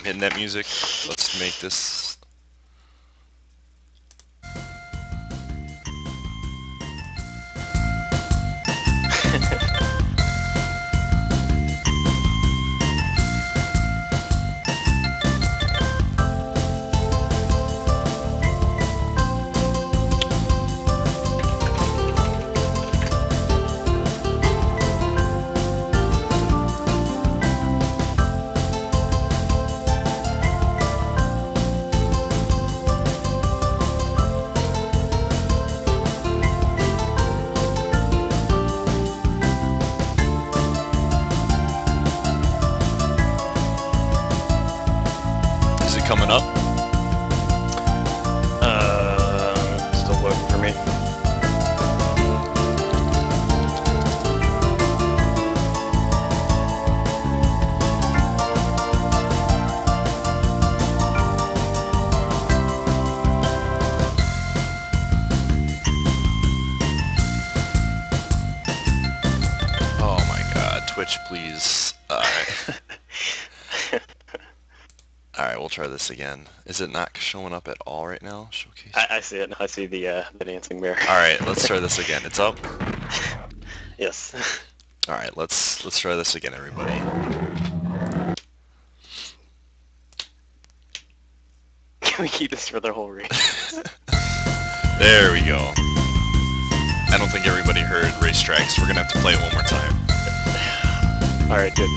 hitting that music. Let's make this. Is it coming up? Still working for me. Oh my God, Twitch, please. Alright, we'll try this again. Is it not showing up at all right now? Showcase. I see it. I see the dancing bear. Alright, let's try this again. It's up? Yes. Alright, let's try this again, everybody. Can we keep this for the whole race? There we go. I don't think everybody heard racetracks. We're gonna have to play it one more time. Alright, good.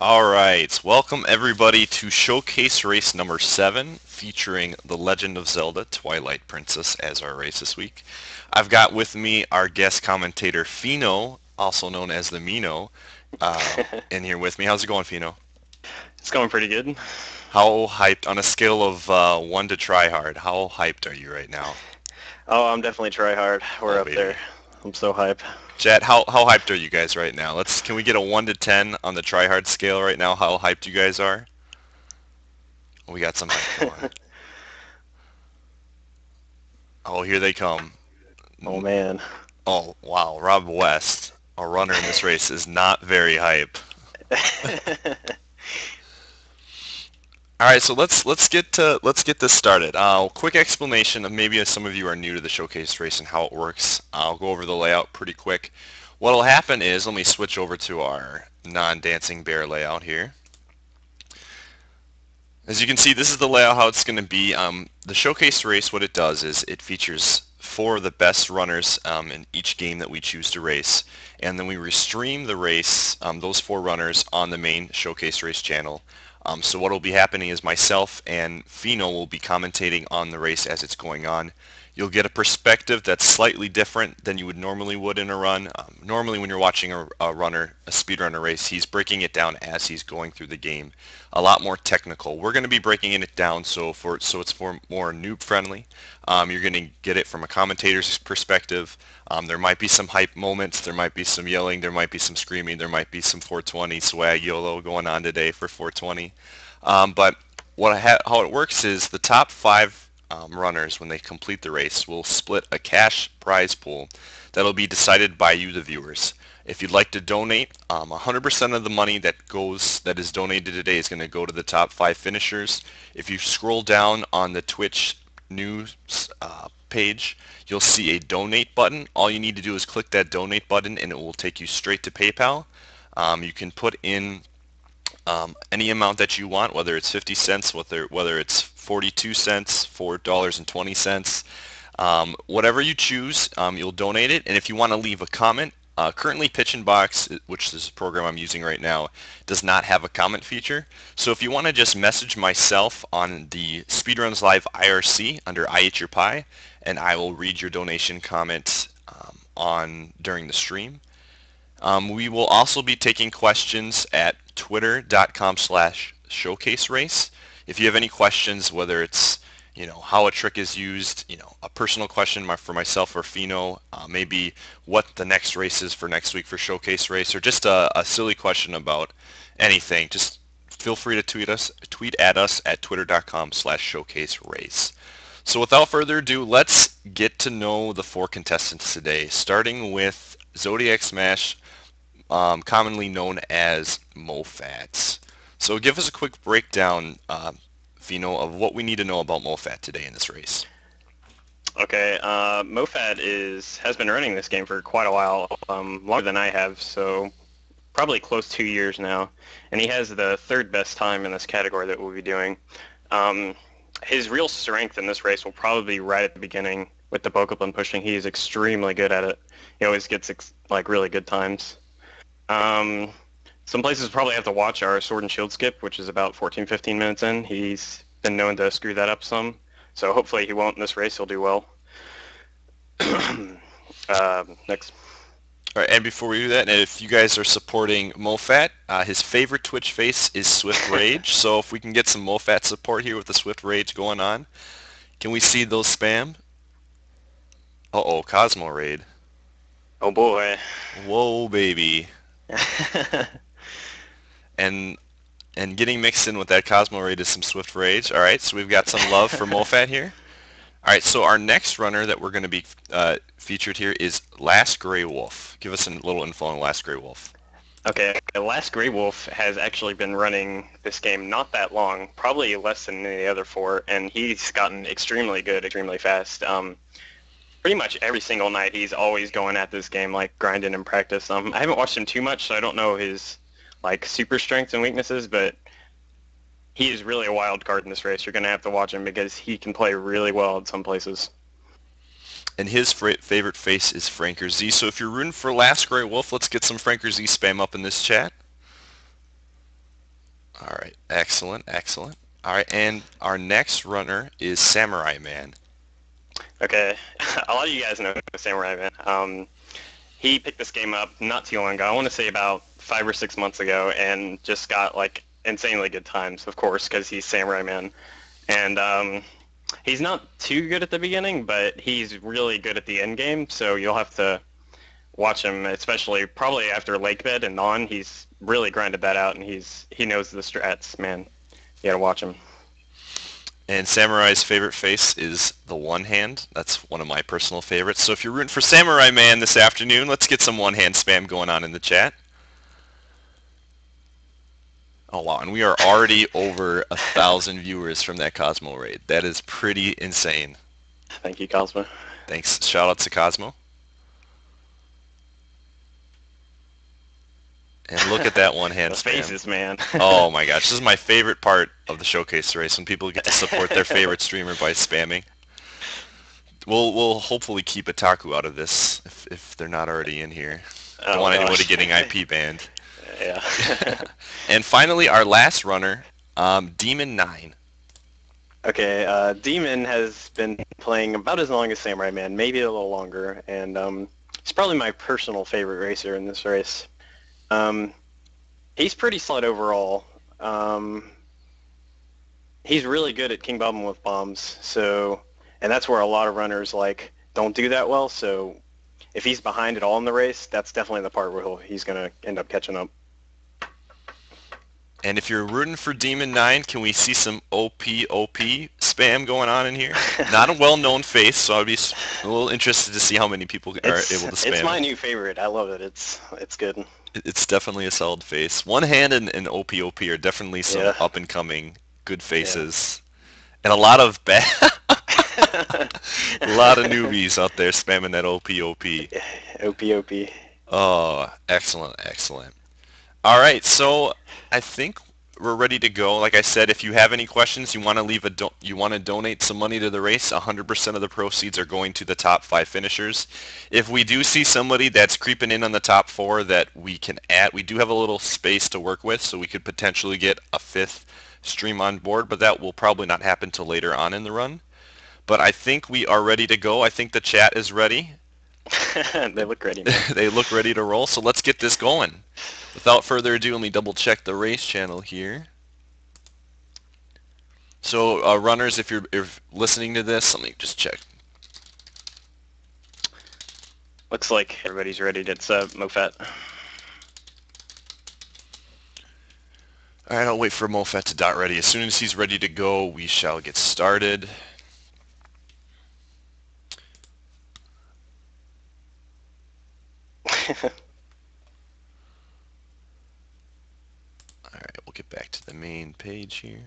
Alright, welcome everybody to Showcase Race number 7, featuring The Legend of Zelda, Twilight Princess, as our race this week. I've got with me our guest commentator, Pheenoh, also known as the Mino, in here with me. How's it going, Pheenoh? It's going pretty good. How hyped, on a scale of 1 to try hard, how hyped are you right now? Oh, I'm definitely try hard. We're Oh, up baby. there. I'm so hype. Chat, how hyped are you guys right now? Can we get a 1 to 10 on the try hard scale right now, how hyped you guys are? We got some hype going. Oh, here they come. Oh man. Oh, wow. Rob West, a runner in this race, is not very hype. All right, so let's get this started. Quick explanation of maybe some of you are new to the showcase race and how it works. I'll go over the layout pretty quick. What'll happen is, let me switch over to our non-dancing bear layout here. As you can see, this is the layout how it's going to be. The showcase race, what it does is it features 4 of the best runners in each game that we choose to race, and then we restream the race, those 4 runners, on the main showcase race channel. So what will be happening is myself and Pheenoh will be commentating on the race as it's going on. You'll get a perspective that's slightly different than you would normally in a run. Normally when you're watching a speedrunner race, he's breaking it down as he's going through the game. A lot more technical. We're going to be breaking it down so it's more noob friendly. You're going to get it from a commentator's perspective. There might be some hype moments, there might be some yelling, there might be some screaming, there might be some 420 swag YOLO going on today for 420. But how it works is the top 5 runners, when they complete the race, will split a cash prize pool that'll be decided by you, the viewers. If you'd like to donate, 100% of the money that is donated today is going to go to the top 5 finishers. If you scroll down on the Twitch news page, you'll see a donate button. All you need to do is click that donate button and it will take you straight to PayPal. You can put in Any amount that you want, whether it's 50 cents, whether it's 42 cents, $4.20, whatever you choose, you'll donate it. And if you want to leave a comment, currently Pitch and Box, which is a program I'm using right now, does not have a comment feature. So if you want to just message myself on the Speedruns Live IRC under I Eat Your Pie, and I will read your donation comment on during the stream. We will also be taking questions at twitter.com/showcase race. If you have any questions, whether it's how a trick is used, a personal question for myself or Pheenoh, maybe what the next race is for next week for Showcase Race, or just a silly question about anything, just feel free to tweet at us at twitter.com/showcase race. So without further ado, let's get to know the 4 contestants today, starting with Zodiac Smash, commonly known as Mofats. So give us a quick breakdown, Pheenoh, of what we need to know about Mofat today in this race. Okay, Mofat has been running this game for quite a while, longer than I have, so probably close 2 years now, and he has the 3rd best time in this category that we'll be doing. His real strength in this race will probably be right at the beginning with the Pokemon pushing. He is extremely good at it. He always gets really good times. Some places probably have to watch our Sword and Shield skip, which is about 14-15 minutes in. He's been known to screw that up some, so hopefully he won't in this race. He'll do well. Next. All right, and before we do that, and if you guys are supporting Mofat, his favorite Twitch face is Swift Rage. So if we can get some Mofat support here with the Swift Rage going on, can we see those spam? Uh-oh, Cosmo Raid. Oh boy. Whoa, baby. And getting mixed in with that Cosmo Raid is some Swift Rage. All right, so we've got some love for Mofat here. All right, so our next runner that we're going to be featured here is Last Grey Wolf. Give us a little info on Last Grey Wolf. Okay, Last Grey Wolf has actually been running this game not that long, probably less than any of the other 4, and he's gotten extremely good, extremely fast. Pretty much every single night he's always going at this game, like grinding in practice. I haven't watched him too much, so I don't know his super strengths and weaknesses, but he is really a wild card in this race. You're going to have to watch him because he can play really well at some places. And his favorite face is Franker Z. So if you're rooting for Last Grey Wolf, let's get some Franker Z spam up in this chat. All right, excellent, excellent. All right, and our next runner is Samurai Man. Okay, a lot of you guys know Samurai Man. He picked this game up not too long ago. I want to say about 5 or 6 months ago, and just got insanely good times, of course, because he's Samurai Man. And he's not too good at the beginning, but he's really good at the end game, so you'll have to watch him, especially probably after Lakebed and on. He's really grinded that out, and he knows the strats, man. You gotta watch him. And Samurai's favorite face is the one hand. That's one of my personal favorites. So if you're rooting for Samurai Man this afternoon, let's get some one-hand spam going on in the chat. Oh wow, and we are already over 1,000 viewers from that Cosmo raid. That is pretty insane. Thank you, Cosmo. Thanks. Shout out to Cosmo. And look at that one-hand spam. Faces, man. Oh my gosh, this is my favorite part of the showcase race, when people get to support their favorite streamer by spamming. We'll hopefully keep Otaku out of this if they're not already in here. Don't want anybody getting IP banned. Yeah. And finally, our last runner, Demon 9. Okay, Demon has been playing about as long as Samurai Man, maybe a little longer, and he's probably my personal favorite racer in this race. He's pretty solid overall. He's really good at King Bobbin with bombs, and that's where a lot of runners don't do that well. So if he's behind at all in the race, that's definitely the part where he's gonna end up catching up. And if you're rooting for Demon 9, can we see some OP spam going on in here? Not a well-known face, so I'd be a little interested to see how many people are able to spam. It's my new favorite. I love it. It's good. It's definitely a solid face. One Hand and OP are definitely some up-and-coming good faces. Yeah. And a lot of a lot of newbies out there spamming that OP. OP. Oh, excellent, excellent. All right, so I think we're ready to go. Like I said, if you have any questions, you want to leave you want to donate some money to the race, 100% of the proceeds are going to the top 5 finishers. If we do see somebody that's creeping in on the top 4 that we can add, we do have a little space to work with, so we could potentially get a 5th stream on board, but that will probably not happen till later on in the run. But I think we are ready to go. I think the chat is ready. They look ready, man. They look ready to roll, so let's get this going. Without further ado, let me double check the race channel here. So runners, if you're listening to this, let me just check. Looks like everybody's ready. It's Mofat. Alright, I'll wait for Mofat to dot ready. As soon as he's ready to go, we shall get started. Alright, we'll get back to the main page here.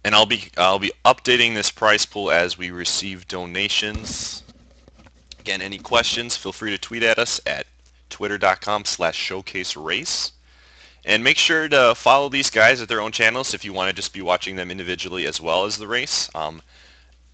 And I'll be updating this prize pool as we receive donations. Again, any questions, feel free to tweet at us at twitter.com/showcaserace. And make sure to follow these guys at their own channels if you want to just be watching them individually as well as the race.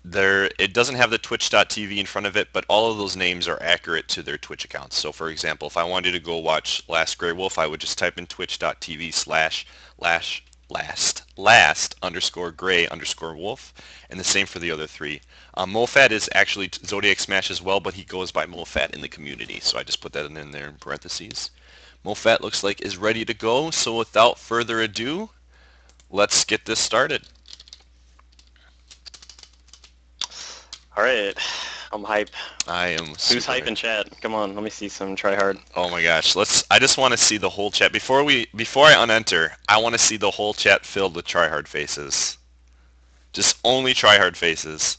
It doesn't have the twitch.tv in front of it, but all of those names are accurate to their Twitch accounts. So for example, if I wanted to go watch Last Grey Wolf, I would just type in twitch.tv/last_gray_wolf, and the same for the other 3. Mofat is actually Zodiac Smash as well, but he goes by Mofat in the community, so I just put that in there in parentheses. Mofat looks like is ready to go, so without further ado, let's get this started. Alright, I'm hype. I am Who's hype in chat? Come on, let me see some try hard. Oh my gosh, I just want to see the whole chat. Before I unenter, I want to see the whole chat filled with tryhard faces. Just only tryhard faces.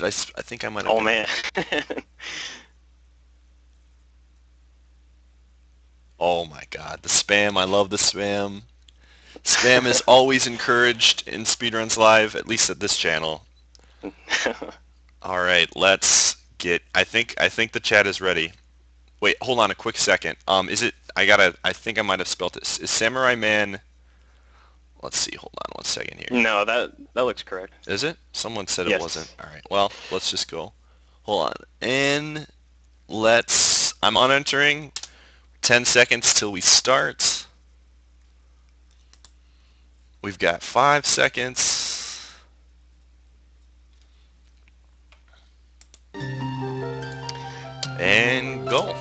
I think I might have... Oh man. Oh my god, the spam, I love the spam. Spam is always encouraged in Speedruns Live, at least at this channel. Alright, let's get... I think the chat is ready. Wait, hold on a quick second. Is it... I think I might have spelt it. Is Samurai Man... Let's see, hold on one second here. No, that looks correct. Is it? Someone said Yes. It wasn't. Alright, well, let's just go. Hold on. And I'm unentering. 10 seconds till we start. We've got 5 seconds. And go.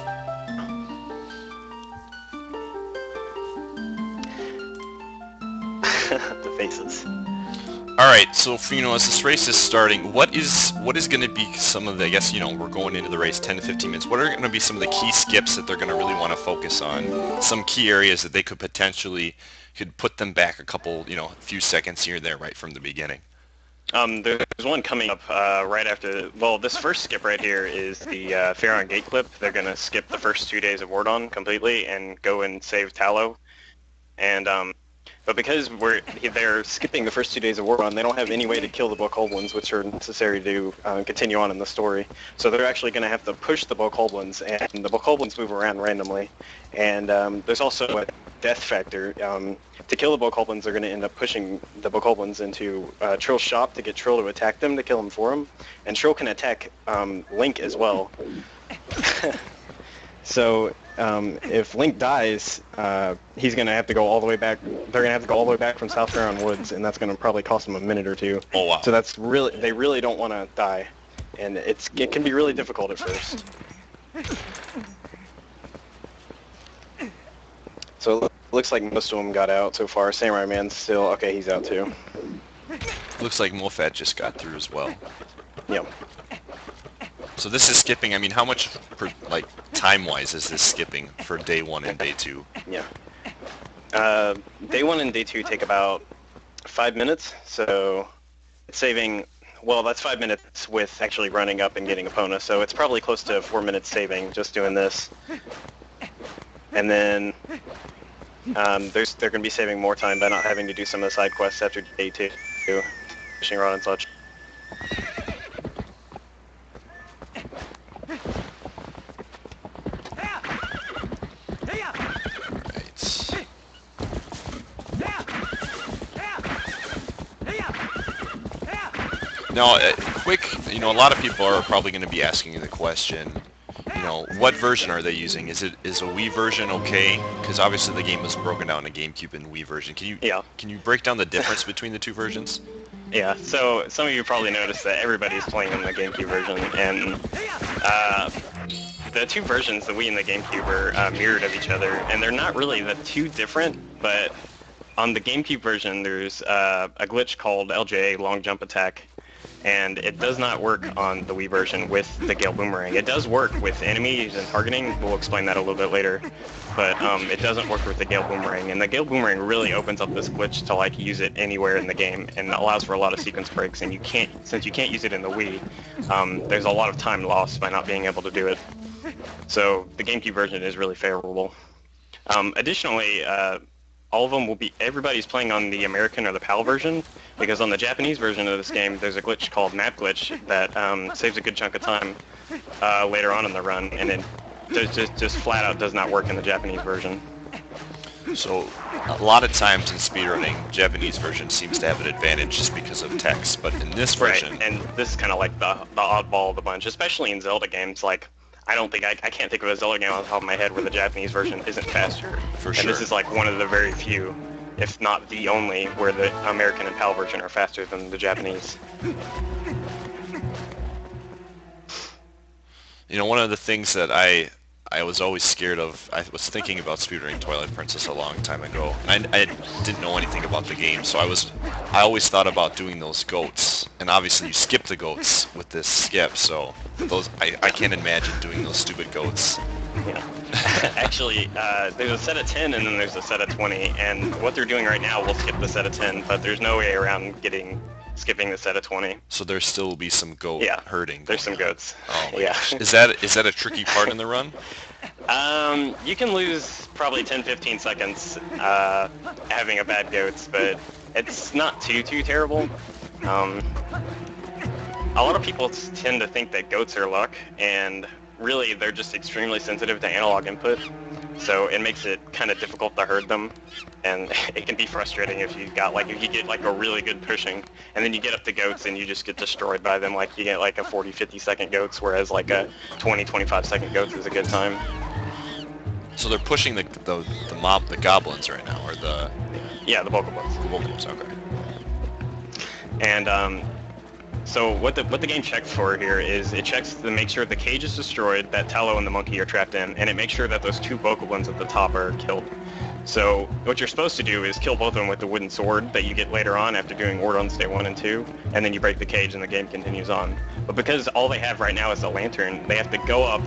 The faces. Alright, so Pheenoh, as this race is starting, what is going to be some of the, I guess, we're going into the race 10 to 15 minutes. What are going to be some of the key skips that they're going to really want to focus on? Some key areas that they could put them back a couple, a few seconds here or there right from the beginning. There's one coming up right after, well, this first skip right here is the Pharaoh Gate clip. They're going to skip the first 2 days of Ordon completely and go and save Tallow. And, but because they're skipping the first 2 days of Ordon, they don't have any way to kill the Bokoblins, which are necessary to continue on in the story. So they're actually going to have to push the Bokoblins, and the Bokoblins move around randomly. And there's also a death factor. To kill the Bokoblins, they're going to end up pushing the Bokoblins into Trill's shop to get Trill to attack them, to kill them for him. And Trill can attack Link as well. So if Link dies, he's going to have to go all the way back. They're going to have to go all the way back from South Faron Woods, and that's going to probably cost them a minute or two. Oh wow! So they really don't want to die, and it can be really difficult at first. So it looks like most of them got out so far. Samurai Man's still okay. He's out too. Looks like Mofat just got through as well. Yep. So this is skipping. I mean, how much, time-wise, is this skipping for day 1 and day 2? Yeah. Day 1 and day 2 take about 5 minutes, so it's saving. Well, that's 5 minutes with actually running up and getting Epona, so it's probably close to 4 minutes saving just doing this. And then they're going to be saving more time by not having to do some of the side quests after day 2, fishing rod and such. Now, quick, a lot of people are probably going to be asking you the question, what version are they using? Is a Wii version okay? Because obviously the game was broken down in GameCube and Wii version. Yeah. Can you break down the difference between the two versions? Yeah, so some of you probably noticed that everybody's playing on the GameCube version, and the two versions, the Wii and the GameCube, are mirrored of each other, and they're not really that too different, but on the GameCube version there's a glitch called LJA, Long Jump Attack, and it does not work on the Wii version with the Gale Boomerang. It does work with enemies and targeting, we'll explain that a little bit later, but it doesn't work with the Gale Boomerang, and the Gale Boomerang really opens up this glitch to like use it anywhere in the game, and allows for a lot of sequence breaks, and since you can't use it in the Wii, there's a lot of time lost by not being able to do it. So the GameCube version is really favorable. Additionally, all of them will be, everybody's playing on the American or the PAL version, because on the Japanese version of this game, there's a glitch called Map Glitch that saves a good chunk of time later on in the run, and it just flat out does not work in the Japanese version. So a lot of times in speedrunning, Japanese version seems to have an advantage just because of text, but in this version... Right, and this is kind of like the oddball of the bunch, especially in Zelda games. Like, I can't think of a Zelda game on the top of my head where the Japanese version isn't faster. For sure. And this is like one of the very few, if not the only, where the American and PAL version are faster than the Japanese. One of the things that I was always scared of, I was thinking about speedrunning Twilight Princess a long time ago, and I didn't know anything about the game, so I always thought about doing those goats, and obviously you skip the goats with this skip, so I can't imagine doing those stupid goats. Yeah. Actually, there's a set of 10 and then there's a set of 20, and what they're doing right now will skip the set of 10, but there's no way around skipping the set of 20. So there still will be some goat herding. There's some goats. Oh my yeah. gosh. Is that a tricky part in the run? You can lose probably 10-15 seconds having a bad goats, but it's not too terrible. A lot of people tend to think that goats are luck, and really they're just extremely sensitive to analog input, so it makes it kind of difficult to herd them, and it can be frustrating if you get like a really good pushing, and then you get up to goats and you just get destroyed by them. Like you get like a 40-50 second goats, whereas like a 20-25 second goats is a good time. So they're pushing the goblins right now, or the... Yeah, the bokoblins. The bokoblins, okay. And so what the game checks for here is it checks to make sure the cage is destroyed, that Tallow and the monkey are trapped in, and it makes sure that those two bokoblins at the top are killed. So what you're supposed to do is kill both of them with the wooden sword that you get later on after doing Ordon State 1 and 2, and then you break the cage and the game continues on. But because all they have right now is a lantern, they have to go up,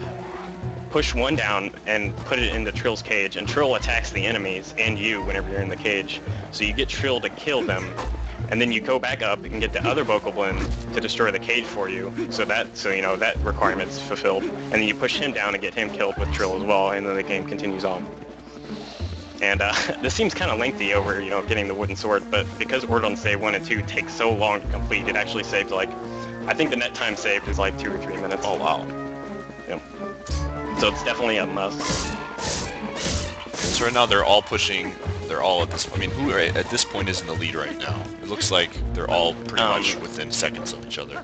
push one down, and put it into Trill's cage, and Trill attacks the enemies and you whenever you're in the cage. So you get Trill to kill them, and then you go back up and get the other bokoblin to destroy the cage for you, so that requirement's fulfilled, and then you push him down and get him killed with Trill as well, and then the game continues on. And this seems kind of lengthy over, getting the wooden sword, but because Ordon State 1 and 2 take so long to complete, it actually saves I think the net time saved is like 2 or 3 minutes. Oh wow. Yeah. So it's definitely a must. So right now they're all at this, who at this point is in the lead right now? It looks like they're all pretty much within seconds of each other.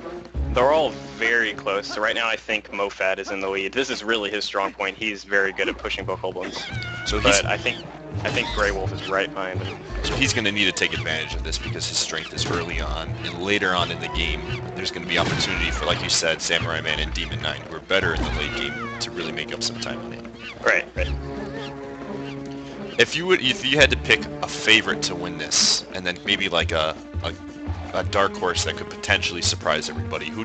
They're all very close. So right now I think Mofat is in the lead. This is really his strong point. He's very good at pushing bokoblins. But I think Grey Wolf is right behind him. So he's going to need to take advantage of this because his strength is early on, and later on in the game there's going to be opportunity for, like you said, Samurai Man and Demon Knight, who are better in the late game, to really make up some time on it. Right. If you had to pick a favorite to win this, and then maybe like a dark horse that could potentially surprise everybody, who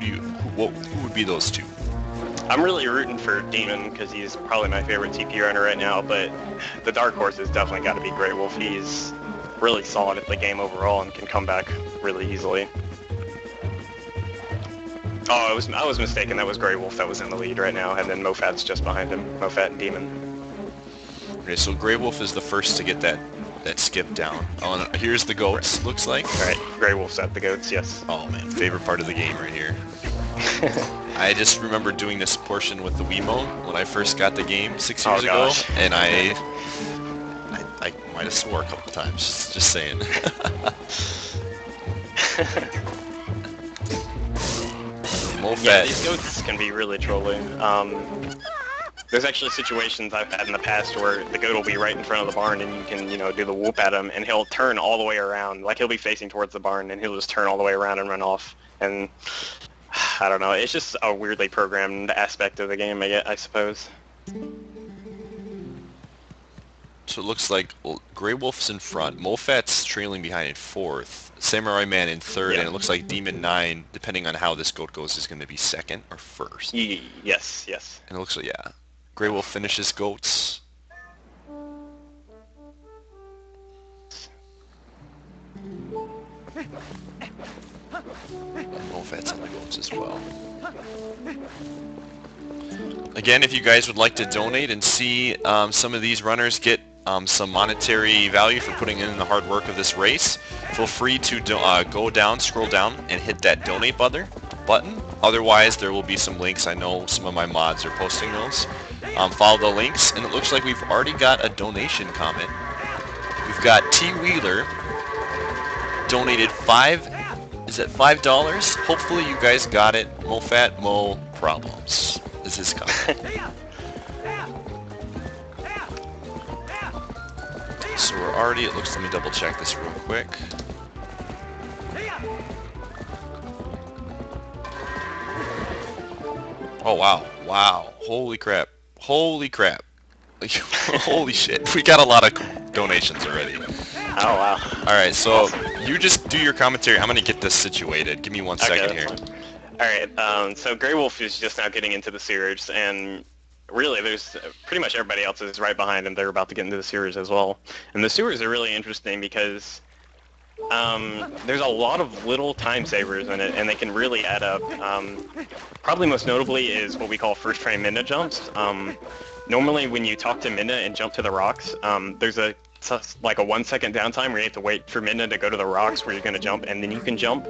would be those two? I'm really rooting for Demon because he's probably my favorite TP runner right now, but the dark horse has definitely got to be Grey Wolf. He's really solid at the game overall and can come back really easily. Oh, I was mistaken. That was Grey Wolf that was in the lead right now, and then Mofat's just behind him. Mofat and Demon. Okay, so Grey Wolf is the first to get that skip down. Oh, and here's the goats, looks like. Alright, Grey Wolf's at the goats, yes. Oh man, favorite part of the game right here. I just remember doing this portion with the Wiimote when I first got the game 6 years ago, and I might have swore a couple times, just saying. Yeah, these goats can be really trolling. There's actually situations I've had in the past where the goat will be right in front of the barn and you can, do the whoop at him and he'll turn all the way around. Like he'll be facing towards the barn and he'll just turn all the way around and run off. And I don't know, it's just a weirdly programmed aspect of the game, I suppose. So it looks like Grey Wolf's in front, Mofat's trailing behind in fourth, Samurai Man in third, and it looks like Demon 9, depending on how this goat goes, is going to be second or first. Yes. And it looks like, yeah, Grey Wolf finishes goats. Mofat's on the goats as well. Again, if you guys would like to donate and see some of these runners get some monetary value for putting in the hard work of this race, feel free to go down, scroll down, and hit that donate button. Otherwise, there will be some links. I know some of my mods are posting those. Follow the links, and it looks like we've already got a donation comment. We've got T. Wheeler donated $5? Hopefully you guys got it. Mofat, Mo problems. Is his comment. So we're already, it looks, let me double check this real quick. Oh wow, holy crap, holy shit, we got a lot of donations already. Oh wow. Alright, so you just do your commentary, I'm gonna get this situated, give me 1 second here. Alright, so Grey Wolf is just now getting into the series, and really there's pretty much everybody else is right behind him. They're about to get into the sewers as well. And the sewers are really interesting because there's a lot of little time savers in it, and they can really add up. Probably most notably is what we call first frame Midna jumps. Normally when you talk to Midna and jump to the rocks, there's like a 1 second downtime where you have to wait for Midna to go to the rocks where you're going to jump, and then you can jump.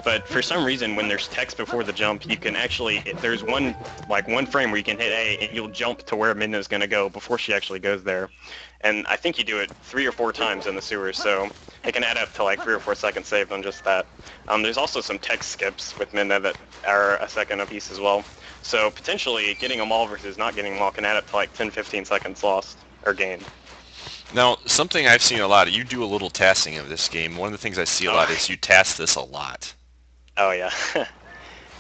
But for some reason, when there's text before the jump, you can actually, there's one frame where you can hit A and you'll jump to where Midna's going to go before she actually goes there. And I think you do it 3 or 4 times in the sewers, so it can add up to like 3 or 4 seconds saved on just that. There's also some text skips with Midna that are a second apiece as well. So potentially getting them all versus not getting them all can add up to like 10-15 seconds lost or gained. Now, something I've seen a lot, you do a little tasking of this game. One of the things I see a lot is you task this a lot. Oh, yeah.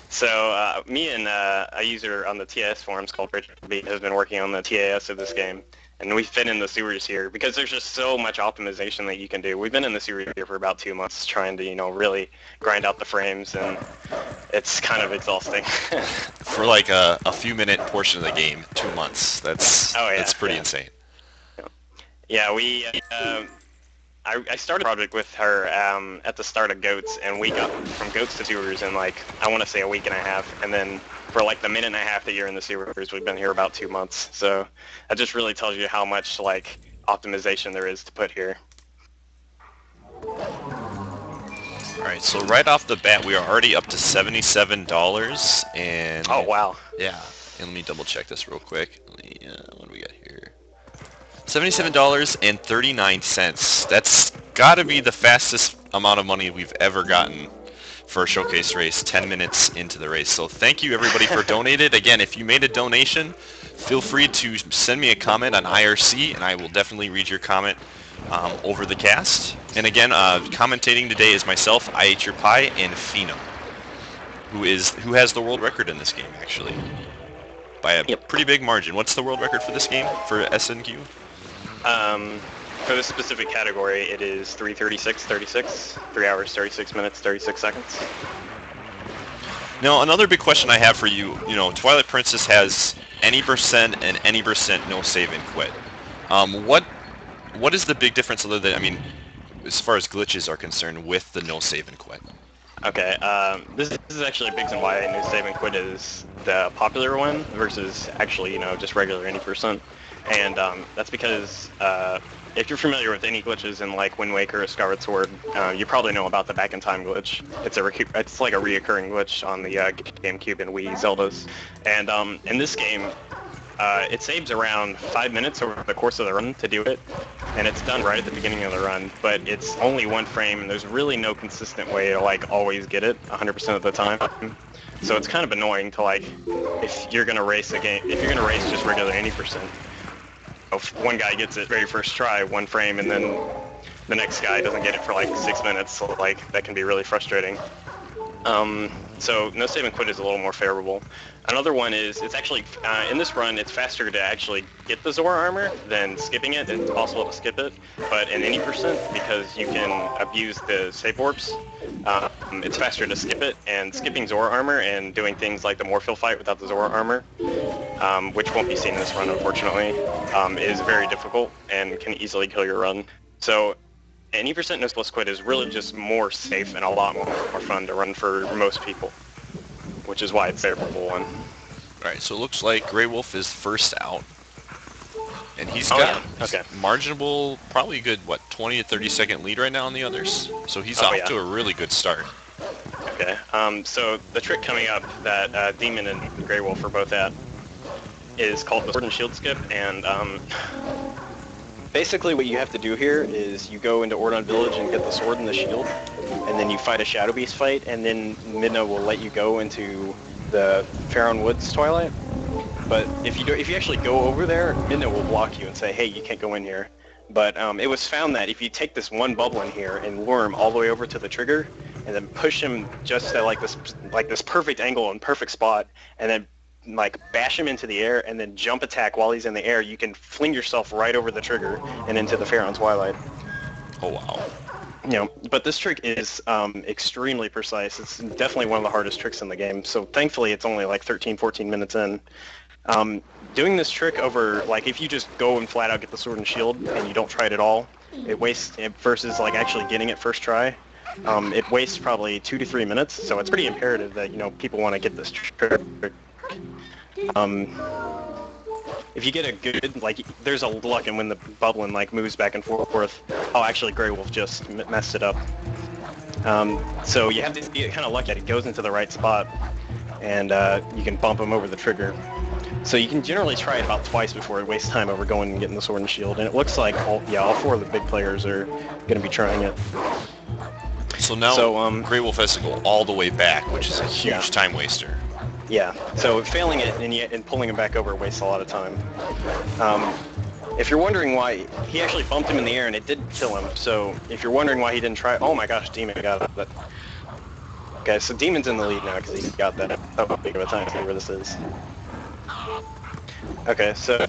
So, me and a user on the TAS forums called Richard B has been working on the TAS of this game. And we've been in the sewers here because there's just so much optimization that you can do. We've been in the sewers here for about 2 months trying to, really grind out the frames, and it's kind of exhausting. For like a few minute portion of the game, 2 months. That's pretty insane. Yeah, I started a project with her at the start of Goats, and we got from Goats to sewers in like, I want to say a week and a half, and then for like the minute and a half that you're in the sewers, we've been here about 2 months. So that just really tells you how much like optimization there is to put here. Alright, so right off the bat, we are already up to $77, and... Oh, wow. Yeah, and let me double check this real quick. What do we got here? $77.39. That's got to be the fastest amount of money we've ever gotten for a showcase race 10 minutes into the race. So thank you everybody for donating. Again, if you made a donation, feel free to send me a comment on IRC, and I will definitely read your comment over the cast. And again, commentating today is myself, I Ate Your Pie, and Pheenoh, who has the world record in this game actually by a pretty big margin. What's the world record for this game for SNQ? For this specific category, it is 3:36:36, 3 hours, 36 minutes, 36 seconds. Now, another big question I have for you, Twilight Princess has any percent and any percent no save and quit. What is the big difference other than, as far as glitches are concerned, with the no save and quit? Okay, this is actually a big reason why no save and quit is the popular one versus actually, just regular any percent. And that's because if you're familiar with any glitches in like Wind Waker or Skyward Sword, you probably know about the back in time glitch. It's like a reoccurring glitch on the GameCube and Wii Zeldas. And in this game, it saves around 5 minutes over the course of the run to do it, and it's done right at the beginning of the run. But it's only 1 frame, and there's really no consistent way to like always get it 100% of the time. So it's kind of annoying to like, if you're gonna race a game, if you're gonna race just regular 80%, if one guy gets it very first try, 1 frame, and then the next guy doesn't get it for like 6 minutes, so like that can be really frustrating. So no save and quit is a little more favorable. Another one is, it's actually, in this run, it's faster to actually get the Zora armor than skipping it. It's possible to skip it, but in any percent, because you can abuse the save warps, it's faster to skip it, and skipping Zora armor and doing things like the Morphil fight without the Zora armor, which won't be seen in this run, unfortunately, is very difficult and can easily kill your run. So any percent no plus quit is really just more safe and a lot more fun to run for most people, which is why it's a favorable one. Alright, so it looks like Grey Wolf is first out. And he's got marginable, probably a good, 20 to 30 second lead right now on the others. So he's off to a really good start. Okay, so the trick coming up that Demon and Grey Wolf are both at is called the Sword and Shield skip, and basically what you have to do here is you go into Ordon Village and get the sword and the shield, and then you fight a Shadow Beast fight, and then Pheenoh will let you go into the Pheromosa Woods Twilight. But if you actually go over there, Pheenoh will block you and say, hey, you can't go in here. But it was found that if you take this one bubble in here and lure him all the way over to the trigger, and then push him just at like this perfect angle and perfect spot, and then like bash him into the air and then jump attack while he's in the air, you can fling yourself right over the trigger and into the Pheromosa Twilight. Oh wow. You know, but this trick is extremely precise. It's definitely one of the hardest tricks in the game. So thankfully it's only like 13-14 minutes in. Doing this trick over, like, if you just go and flat out get the sword and shield and you don't try it at all, it wastes, versus like actually getting it first try, it wastes probably 2 to 3 minutes. So it's pretty imperative that, you know, people want to get this trick. If you get a good, like, there's a luck in when the bubbling like moves back and forth. Oh, actually, Grey Wolf just messed it up. So you have to be kind of lucky that it goes into the right spot, and you can bump him over the trigger. So you can generally try it about twice before it wastes time over going and getting the sword and shield. And it looks like all 4 of the big players are going to be trying it. So now Grey Wolf has to go all the way back, which is a huge time waster. Yeah, so failing it and pulling him back over wastes a lot of time. If you're wondering why, he actually bumped him in the air and it did kill him. So if you're wondering why he didn't try, oh my gosh, Demon got it. Okay, so Demon's in the lead now because he got that. How big of a time to see where this is. Okay, so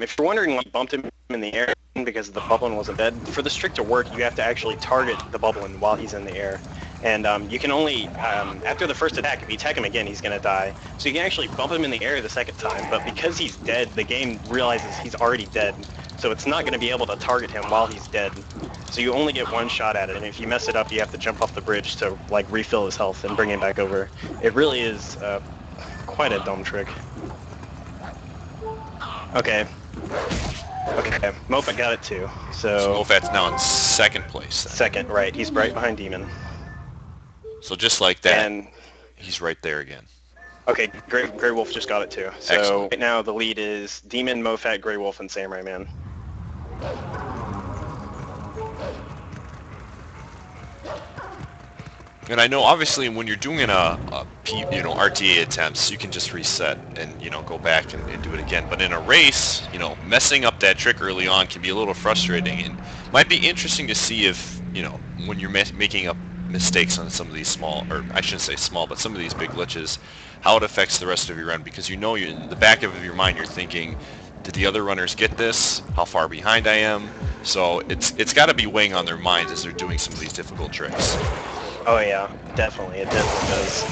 if you're wondering why he bumped him in the air because the bubbling wasn't dead, for this trick to work, you have to actually target the bubbling while he's in the air. And you can only, after the first attack, if you attack him again, he's going to die. So you can actually bump him in the air the second time, but because he's dead, the game realizes he's already dead. So it's not going to be able to target him while he's dead. So you only get one shot at it, and if you mess it up, you have to jump off the bridge to like refill his health and bring him back over. It really is quite a dumb trick. Okay. Okay, Mofat got it too. So Mofat's now in second place then. Second, right. He's right behind Demon. So just like that, and he's right there again. Okay, Grey Wolf just got it too. So excellent. Right now the lead is Demon, Mofat, Grey Wolf, and Samurai Man. And I know obviously when you're doing RTA attempts, you can just reset and go back and do it again. But in a race, messing up that trick early on can be a little frustrating, and might be interesting to see if when you're making up mistakes on some of these small, or I shouldn't say small, but some of these big glitches, how it affects the rest of your run, because you're in the back of your mind you're thinking, did the other runners get this? How far behind I am? So it's got to be weighing on their minds as they're doing some of these difficult tricks. Oh yeah, definitely. It definitely does.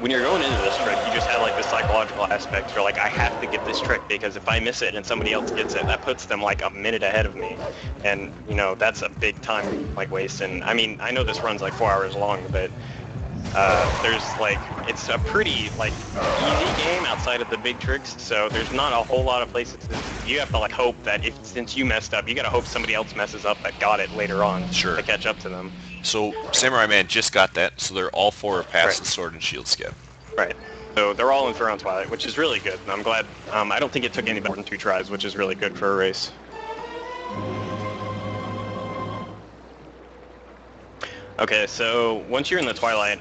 When you're going into this trick, you just have like this psychological aspect. You're like, I have to get this trick because if I miss it and somebody else gets it, that puts them like a minute ahead of me. And that's a big time waste. And I mean, I know this run's like 4 hours long, but there's it's a pretty easy game outside of the big tricks. So there's not a whole lot of places. You have to hope that since you messed up, you gotta hope somebody else messes up that got it later on to catch up to them. So Samurai Man just got that, so they're all 4 are past the Sword and Shield skip. Right. So they're all in Pheromosa Twilight, which is really good. And I'm glad. I don't think it took anybody more than 2 tries, which is really good for a race. Okay, so once you're in the Twilight,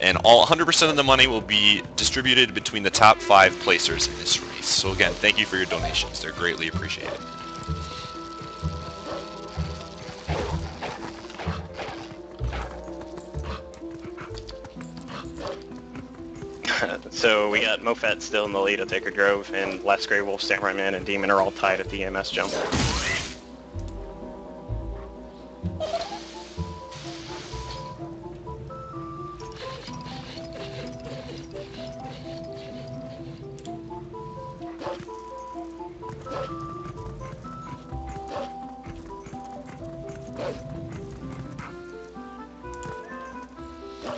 And all 100% of the money will be distributed between the top 5 placers in this race. So again, thank you for your donations. They're greatly appreciated. So we got Mofat still in the lead at Sacred Grove, and Last Grey Wolf, Samurai Man, and Demon are all tied at the EMS jump.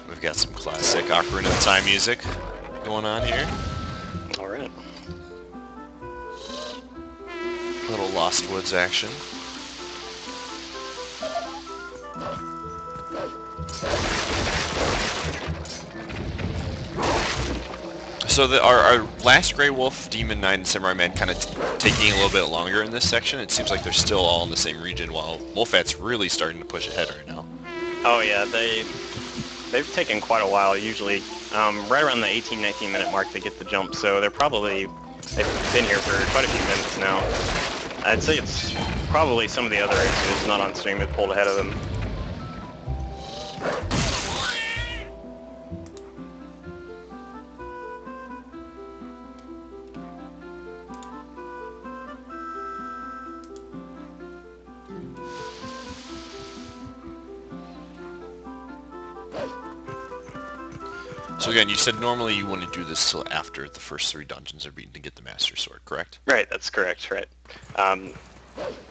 We've got some classic Ocarina of Time music going on here. All right. Little Lost Woods action. So our Last Grey Wolf, Demon Knight, and Samurai Man kind of taking a little bit longer in this section. It seems like they're still all in the same region, while Wolfat's really starting to push ahead right now. Oh yeah, they've taken quite a while. Usually, right around the 18-19 minute mark they get the jump. So they've been here for quite a few minutes now. I'd say it's probably some of the other racers not on stream that pulled ahead of them. So again, you said normally you want to do this till after the first 3 dungeons are beaten to get the Master Sword, correct? Right, that's correct, right.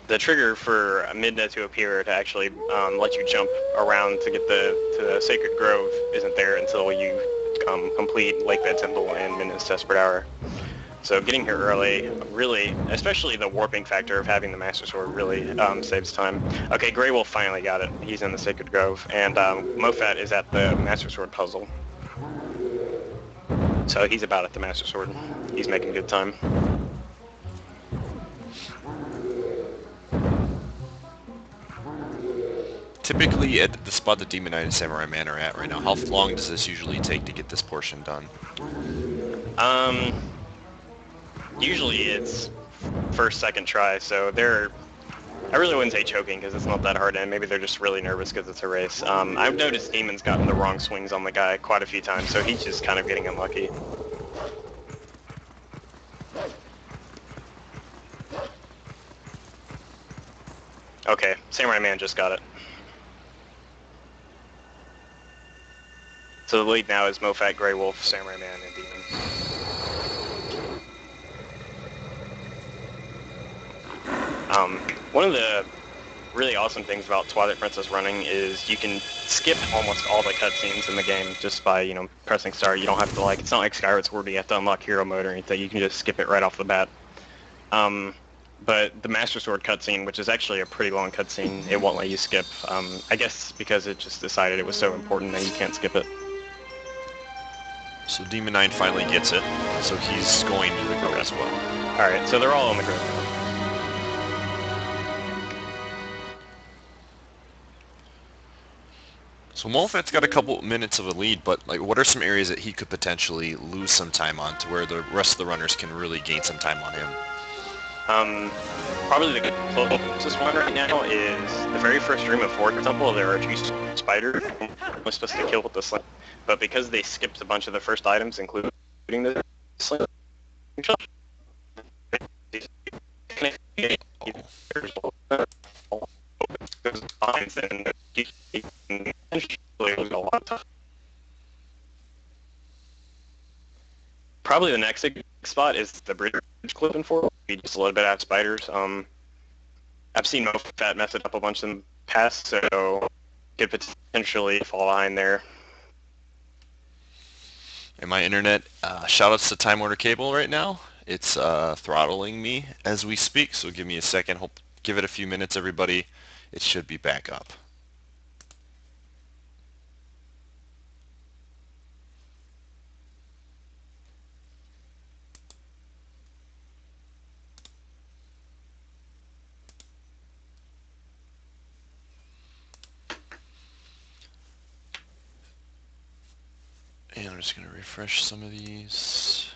The trigger for Midna to appear to actually let you jump around to get to the Sacred Grove isn't there until you complete Lakebed Temple and Midna's Desperate Hour. So getting here early, really, especially the warping factor of having the Master Sword really saves time. Okay, Grey Wolf finally got it. He's in the Sacred Grove, and Mofat is at the Master Sword puzzle. So he's about at the Master Sword. He's making good time. Typically at the spot that Demon Knight and Samurai Man are at right now, how long does this usually take to get this portion done? Usually it's first, second try, so I really wouldn't say choking because it's not that hard, and maybe they're just really nervous because it's a race. I've noticed Demon's gotten the wrong swings on the guy quite a few times, so he's just kind of getting unlucky. Okay, Samurai Man just got it. So the lead now is Mofat, Grey Wolf, Samurai Man, and Demon. One of the really awesome things about Twilight Princess running is you can skip almost all the cutscenes in the game just by, pressing start. You don't have to, it's not like Skyward Sword, you have to unlock hero mode or anything. You can just skip it right off the bat. But the Master Sword cutscene, which is actually a pretty long cutscene, it won't let you skip. I guess because it just decided it was so important that you can't skip it. So Demon Knight finally gets it, so he's going to the grove as well. Alright, so they're all in the grove now. So Molfat's got a couple minutes of a lead, but what are some areas that he could potentially lose some time on to where the rest of the runners can really gain some time on him? Probably the closest one right now is the very first room of Ordon Temple. There are 2 spiders we're supposed to kill with the sling, but because they skipped a bunch of the first items, including the sling, probably the next big spot is the bridge clip in 4. Be just a little bit out of spiders. I've seen Mofat mess it up a bunch in the past, so could potentially fall behind there. And my internet, shoutouts to Time Warner Cable right now. It's throttling me as we speak, so give me a second. Give it a few minutes, everybody. It should be back up. And I'm just going to refresh some of these.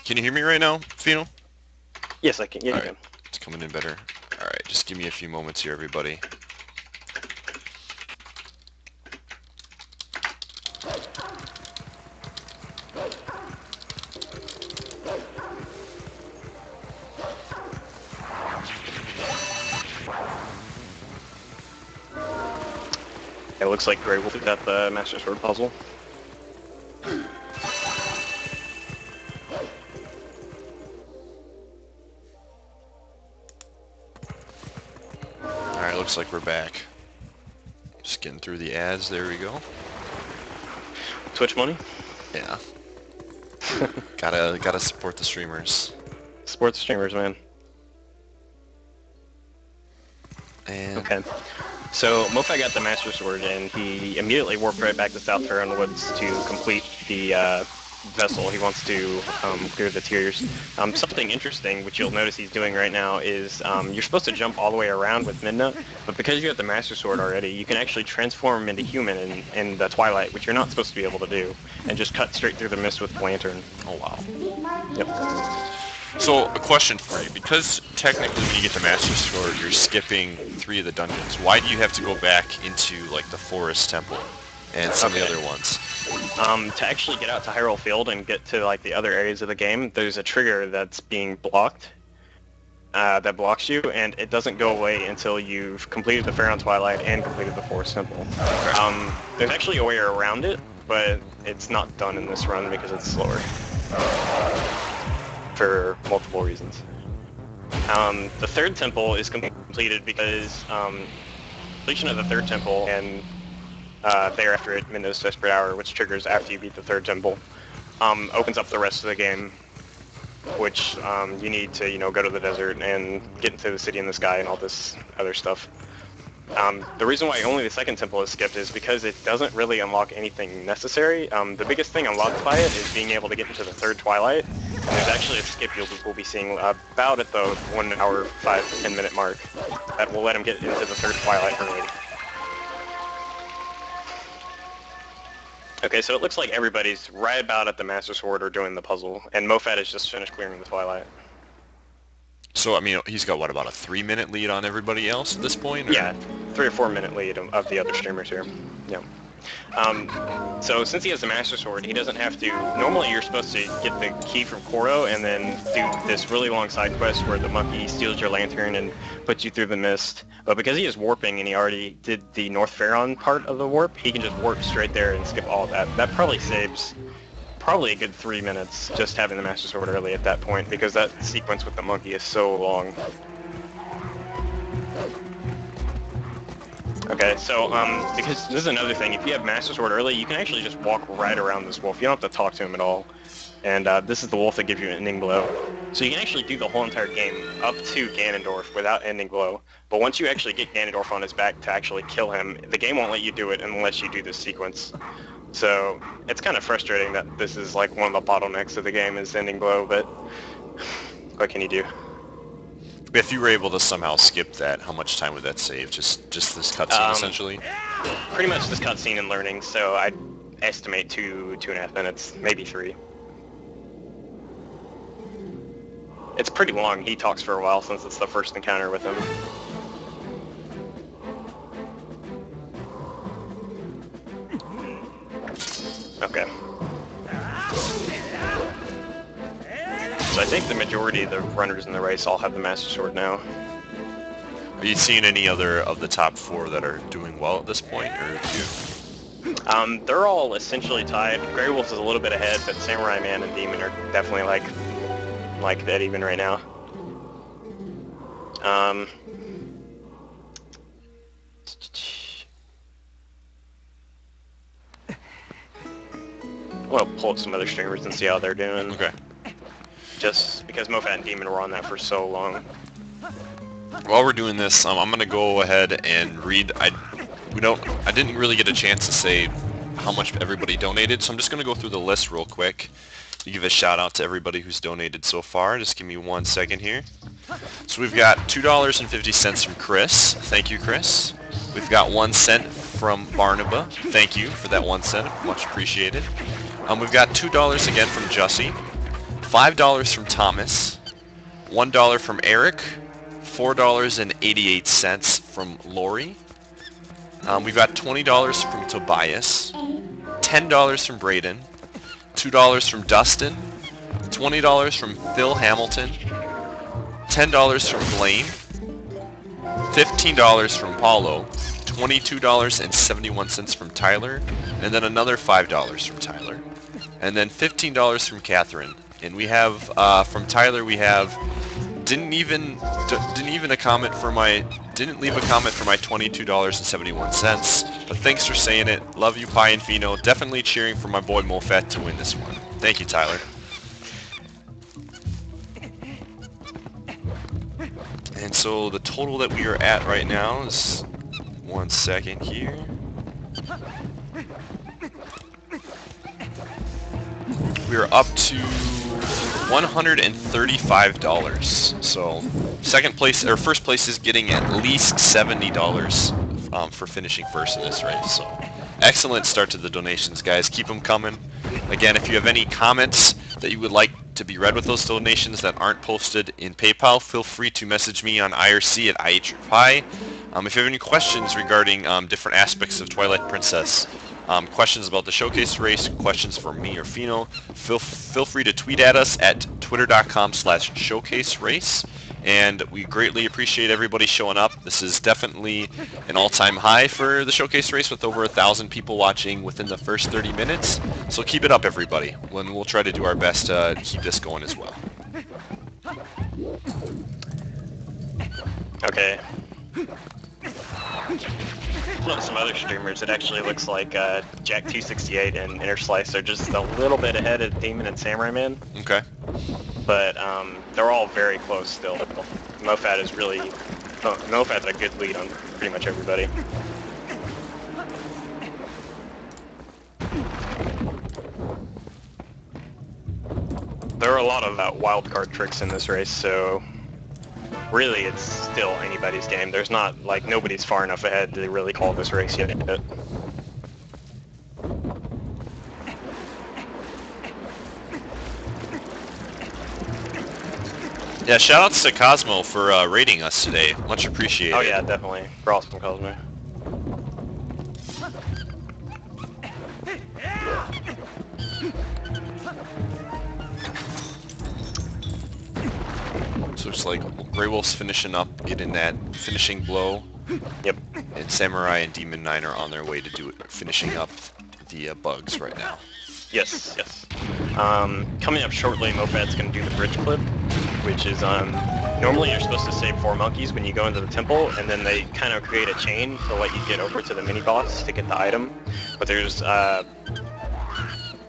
Can you hear me right now, Pheenoh? Yes, I can. Yeah, you Alright, can. it's coming in better. Alright, just give me a few moments here, everybody. It looks like Grey Wolf got the Master Sword puzzle. Alright, looks like we're back. Just getting through the ads, there we go. Twitch money? Yeah. Gotta support the streamers. Sports streamers, man. And Okay. So Mofi got the Master Sword, and he immediately warped right back to South Faron Woods to complete the vessel. He wants to clear the tiers. Something interesting, which you'll notice he's doing right now, is you're supposed to jump all the way around with Midna, but because you have the Master Sword already, you can actually transform him into human in the Twilight, which you're not supposed to be able to do, and just cut straight through the mist with the lantern. oh wow. Yep. So, a question for you. Because technically when you get the Master Sword, you're skipping 3 of the dungeons. Why do you have to go back into, like, the Forest Temple and some of the other ones? To actually get out to Hyrule Field and get to, like, the other areas of the game, there's a trigger that's being blocked, that blocks you, and it doesn't go away until you've completed the Faron Twilight and completed the Forest Temple. There's actually a way around it, but it's not done in this run because it's slower. For multiple reasons. The third temple is completed because completion of the third temple and thereafter at Midna's Desperate Hour, which triggers after you beat the third temple, opens up the rest of the game, which you need to, you know, go to the desert and get into the city in the sky and all this other stuff. The reason why only the second temple is skipped is because it doesn't really unlock anything necessary. The biggest thing unlocked by it is being able to get into the third Twilight. And there's actually a skip we'll be seeing about at the 1 hour, 5 to 10 minute mark that will let him get into the third Twilight early. Okay, so it looks like everybody's right about at the Master Sword or doing the puzzle, and Mofat has just finished clearing the Twilight. So, I mean, he's got, what, about a 3-minute lead on everybody else at this point? Or? Yeah, 3 or 4 minute lead of the other streamers here. Yeah. So since he has the Master Sword, he doesn't have to... Normally you're supposed to get the key from Koro and then do this really long side quest where the monkey steals your lantern and puts you through the mist. But because he is warping and he already did the North Faron part of the warp, he can just warp straight there and skip all of that. That probably saves a good 3 minutes just having the Master Sword early at that point, because that sequence with the monkey is so long. Okay, so because this is another thing, if you have Master Sword early, you can actually just walk right around this wolf. You don't have to talk to him at all. And this is the wolf that gives you an ending blow. So you can actually do the whole entire game up to Ganondorf without ending blow. But once you actually get Ganondorf on his back to actually kill him, the game won't let you do it unless you do this sequence. So it's kind of frustrating that this is like one of the bottlenecks of the game is ending blow, but what can you do? If you were able to somehow skip that, how much time would that save? Just this cutscene, essentially? Pretty much this cutscene and learning, so I'd estimate 2.5 minutes, maybe 3. It's pretty long. He talks for a while since it's the first encounter with him. Okay. So I think the majority of the runners in the race all have the Master Sword now. Are you seeing any other of the top 4 that are doing well at this point, or do you? They're all essentially tied. Grey Wolf is a little bit ahead, but Samurai Man and Demon are definitely like that even right now. Well, pull up some other streamers and see how they're doing. Okay. Just because Mofat and Demon were on that for so long. While we're doing this, I'm gonna go ahead and read. I didn't really get a chance to say how much everybody donated, so I'm just gonna go through the list real quick. To give a shout out to everybody who's donated so far. Just give me 1 second here. So we've got $2.50 from Chris. Thank you, Chris. We've got 1 cent from Barnaba. Thank you for that 1 cent. Much appreciated. We've got $2 again from Jussie. $5 from Thomas. $1 from Eric. $4.88 from Lori. We've got $20 from Tobias. $10 from Braden. $2 from Dustin. $20 from Phil Hamilton. $10 from Blaine. $15 from Paulo. $22.71 from Tyler, and then another $5 from Tyler, and then $15 from Catherine. And we have from Tyler, we have didn't leave a comment for my $22.71. But thanks for saying it. Love you, Pi and Pheenoh. Definitely cheering for my boy Mofat to win this one. Thank you, Tyler. And so the total that we are at right now is 1 second here. We are up to $135. So first place is getting at least $70 for finishing first in this race. So excellent start to the donations, guys. Keep them coming. Again, if you have any comments that you would like to be read with those donations that aren't posted in PayPal, feel free to message me on IRC at IHPie. If you have any questions regarding different aspects of Twilight Princess, questions about the showcase race, questions for me or Pheenoh, feel free to tweet at us at twitter.com/showcaserace. And we greatly appreciate everybody showing up. This is definitely an all-time high for the showcase race with over 1,000 people watching within the first 30 minutes. So keep it up, everybody. We'll try to do our best to keep this going as well. Okay. Look, some other streamers, it actually looks like Jack268 and Innerslice are just a little bit ahead of Demon and Samurai Man. Okay. But they're all very close still. Mofat's a good lead on pretty much everybody. There are a lot of wild card tricks in this race, so really it's still anybody's game. There's not, like, nobody's far enough ahead to really call this race yet. Yeah, shoutouts to Cosmo for rating us today. Much appreciated. Oh yeah, definitely. You're awesome, Cosmo. So it's like Grey Wolf's finishing up, getting that finishing blow. Yep. And Samurai and Demon 9 are on their way to do it, finishing up the bugs right now. Yes, yes. Coming up shortly, Mofat's going to do the bridge clip, which is, normally you're supposed to save 4 monkeys when you go into the temple, and then they kind of create a chain to let you get over to the mini-boss to get the item. But there's,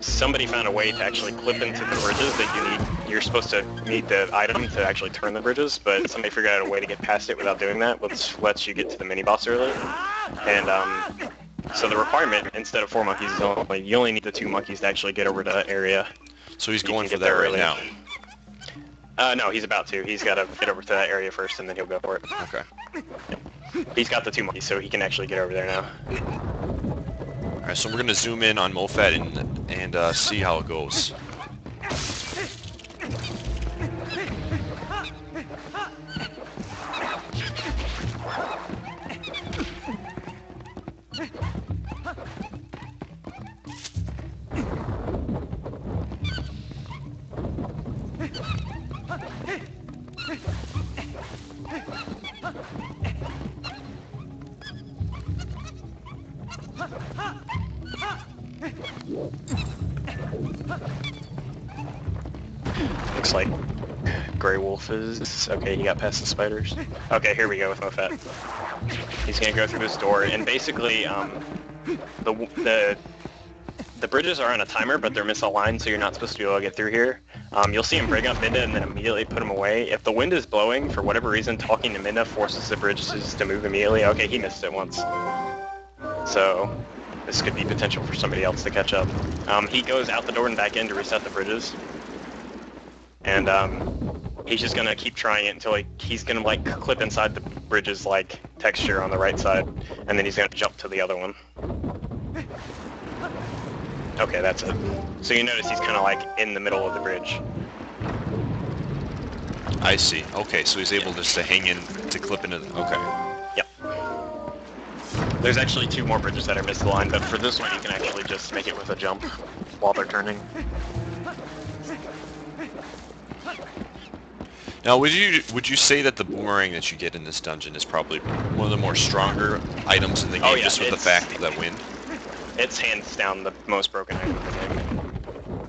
somebody found a way to actually clip into the bridges that you need. You're supposed to need the item to actually turn the bridges, but somebody figured out a way to get past it without doing that, which lets you get to the mini-boss early. And, so the requirement, instead of 4 monkeys, is you only need the 2 monkeys to actually get over to that area. So he's going for that right now? No, he's about to. He's got to get over to that area first, and then he'll go for it. Okay. Yep. He's got the 2 monkeys, so he can actually get over there now. Alright, so we're going to zoom in on Mofat and see how it goes. Looks like Grey Wolf is... Okay, he got past the spiders. Okay, here we go with Mofat. He's gonna go through this door, and basically, the bridges are on a timer, but they're misaligned, so you're not supposed to be able to get through here. You'll see him bring up Minda and then immediately put him away. If the wind is blowing, for whatever reason, talking to Minda forces the bridges to move immediately. Okay, he missed it once. So, this could be potential for somebody else to catch up. He goes out the door and back in to reset the bridges. And he's just gonna keep trying it until he's gonna like clip inside the bridge's like texture on the right side, and then he's gonna jump to the other one. Okay, that's it. So you notice he's kind of like in the middle of the bridge. I see. Okay, so he's able just to hang in to clip into. Okay. Yep. There's actually 2 more bridges that are misaligned, but for this one you can actually just make it with a jump while they're turning. Now, would you say that the boomerang that you get in this dungeon is probably one of the more stronger items in the game, Oh, yeah, just with the fact that wind? It's hands down the most broken item in the game.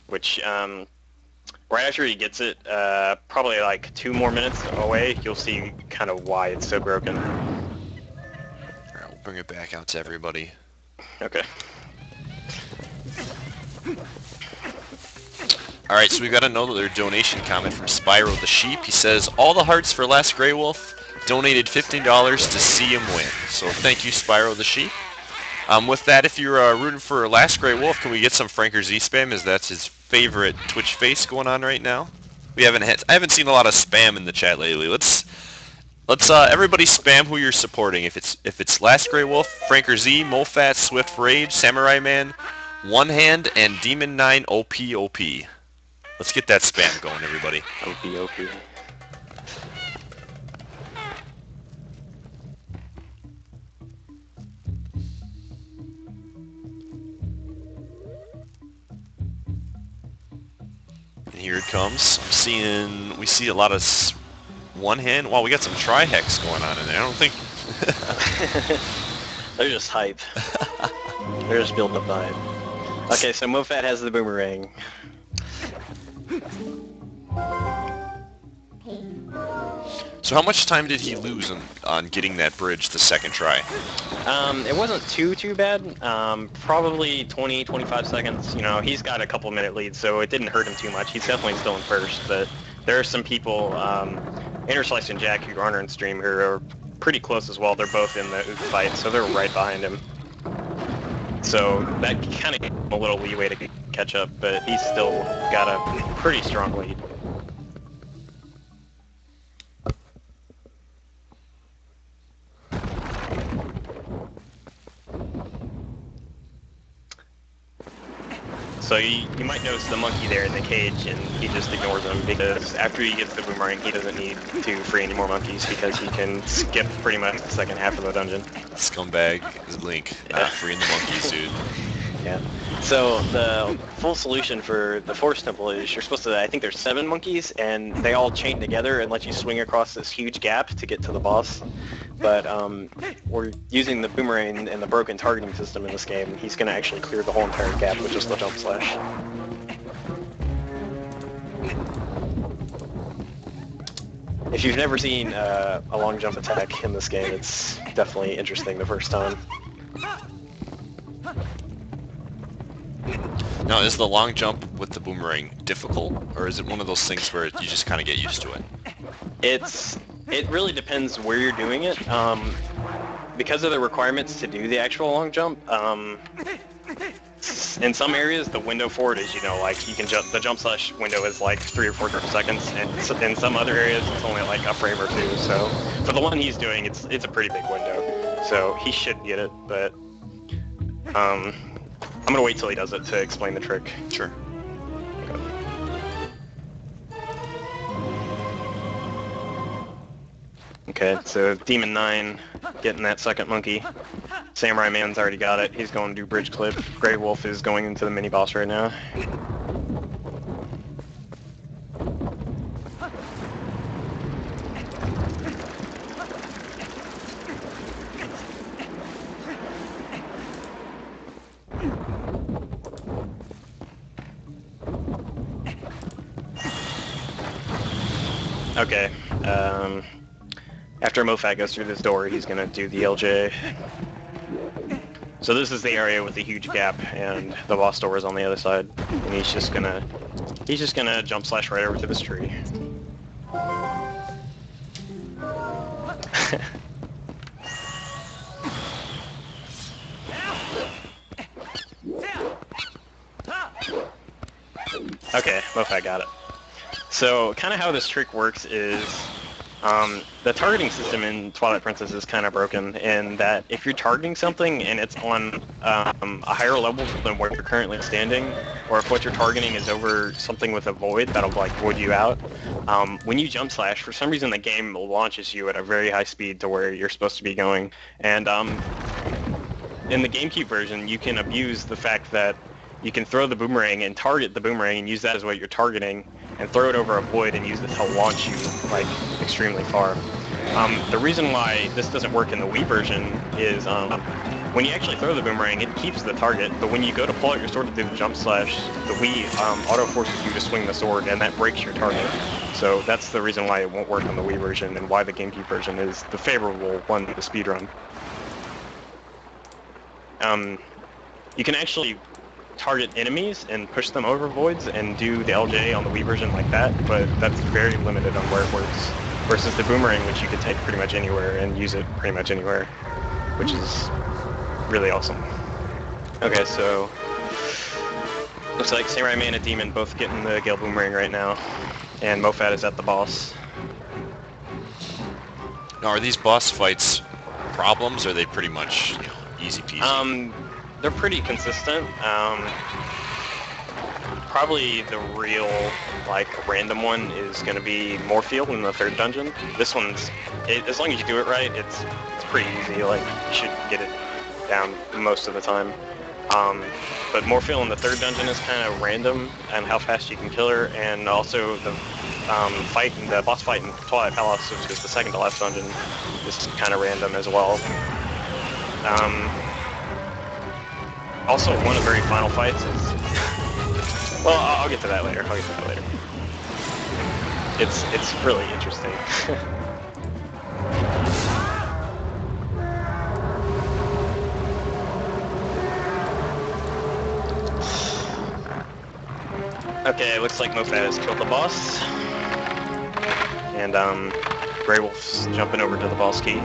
Which, right after he gets it, probably like 2 more minutes away, you'll see kind of why it's so broken. Alright, we'll bring it back out to everybody. Okay. Alright, so we got another donation comment from Spyro the Sheep. He says, all the hearts for Last Grey Wolf, donated $15 to see him win. So thank you, Spyro the Sheep. With that, if you're rooting for Last Grey Wolf, can we get some Franker Z spam, as that's his favorite Twitch face going on right now? I haven't seen a lot of spam in the chat lately. Let's everybody spam who you're supporting. If it's Last Grey Wolf, Franker Z, Mofat, Swift Rage, Samurai Man, One Hand, and Demon 9 OP. Let's get that spam going, everybody. OP. And here it comes. We see a lot of One Hand. Wow, we got some tri-hex going on in there. I don't think... They're just hype. They're just building up the hype. Okay, so Mofat has the boomerang. So how much time did he lose on getting that bridge the second try? It wasn't too bad. Probably 20-25 seconds. You know, he's got a couple minute lead, so it didn't hurt him too much. He's definitely still in first, but there are some people, Interslice and Jack, who aren't on stream, who are pretty close as well. They're both in the Ook fight, so they're right behind him. So that kind of gave him a little leeway to catch up, but he's still got a pretty strong lead. So you might notice the monkey there in the cage, and he just ignores them, because after he gets the boomerang, he doesn't need to free any more monkeys, because he can skip pretty much the second half of the dungeon. Scumbag is Link, not freeing the monkeys, dude. Yeah. So the full solution for the Forest Temple is you're supposed to, I think there's 7 monkeys, and they all chain together and let you swing across this huge gap to get to the boss. But we're using the boomerang and the broken targeting system in this game. He's going to actually clear the whole entire gap with just the jump slash. If you've never seen a long jump attack in this game, it's definitely interesting the first time. Now, is the long jump with the boomerang difficult, or is it one of those things where you just kind of get used to it? It really depends where you're doing it. Because of the requirements to do the actual long jump, in some areas the window for it is, you know, like you can jump, the jump slash window is like 3 or 4 seconds, and in some other areas it's only like a frame or 2. So for the one he's doing, it's a pretty big window, so he should get it. But I'm gonna wait till he does it to explain the trick. Sure. Okay, so Demon 9 getting that second monkey. Samurai Man's already got it. He's going to do bridge clip. Grey Wolf is going into the mini boss right now. Okay, after Mofat goes through this door, he's gonna do the LJ. So this is the area with the huge gap, and the boss door is on the other side, and he's just gonna jump slash right over to this tree. Okay, Mofat got it. So kind of how this trick works is the targeting system in Twilight Princess is kind of broken in that if you're targeting something and it's on a higher level than where you're currently standing, or if what you're targeting is over something with a void that'll like void you out, when you jump slash, for some reason the game launches you at a very high speed to where you're supposed to be going. And in the GameCube version, you can abuse the fact that you can throw the boomerang and target the boomerang and use that as what you're targeting, and throw it over a void and use it to launch you like extremely far. The reason why this doesn't work in the Wii version is when you actually throw the boomerang, it keeps the target, but when you go to pull out your sword to do the jump slash, the Wii auto forces you to swing the sword, and that breaks your target. So that's the reason why it won't work on the Wii version, and why the GameCube version is the favorable one to speedrun. You can actually target enemies and push them over voids and do the LJ on the Wii version like that, but that's very limited on where it works. Versus the boomerang, which you can take pretty much anywhere and use it pretty much anywhere, which is really awesome. Okay, so looks like Samurai Man and Demon both getting the Gale Boomerang right now, and Mofat is at the boss. Now, are these boss fights problems, or are they pretty much easy peasy? They're pretty consistent. Probably the real, like, random one is going to be Morpheal in the third dungeon. This one's, as long as you do it right, it's pretty easy. Like, you should get it down most of the time. But Morpheal in the third dungeon is kind of random, and how fast you can kill her, and also the boss fight in Twilight Palace, which is the second to last dungeon, is kind of random as well. Also, one of the very final fights is... Well, I'll get to that later. It's really interesting. Okay, looks like Mofat has killed the boss. And, Grey Wolf's jumping over to the boss key.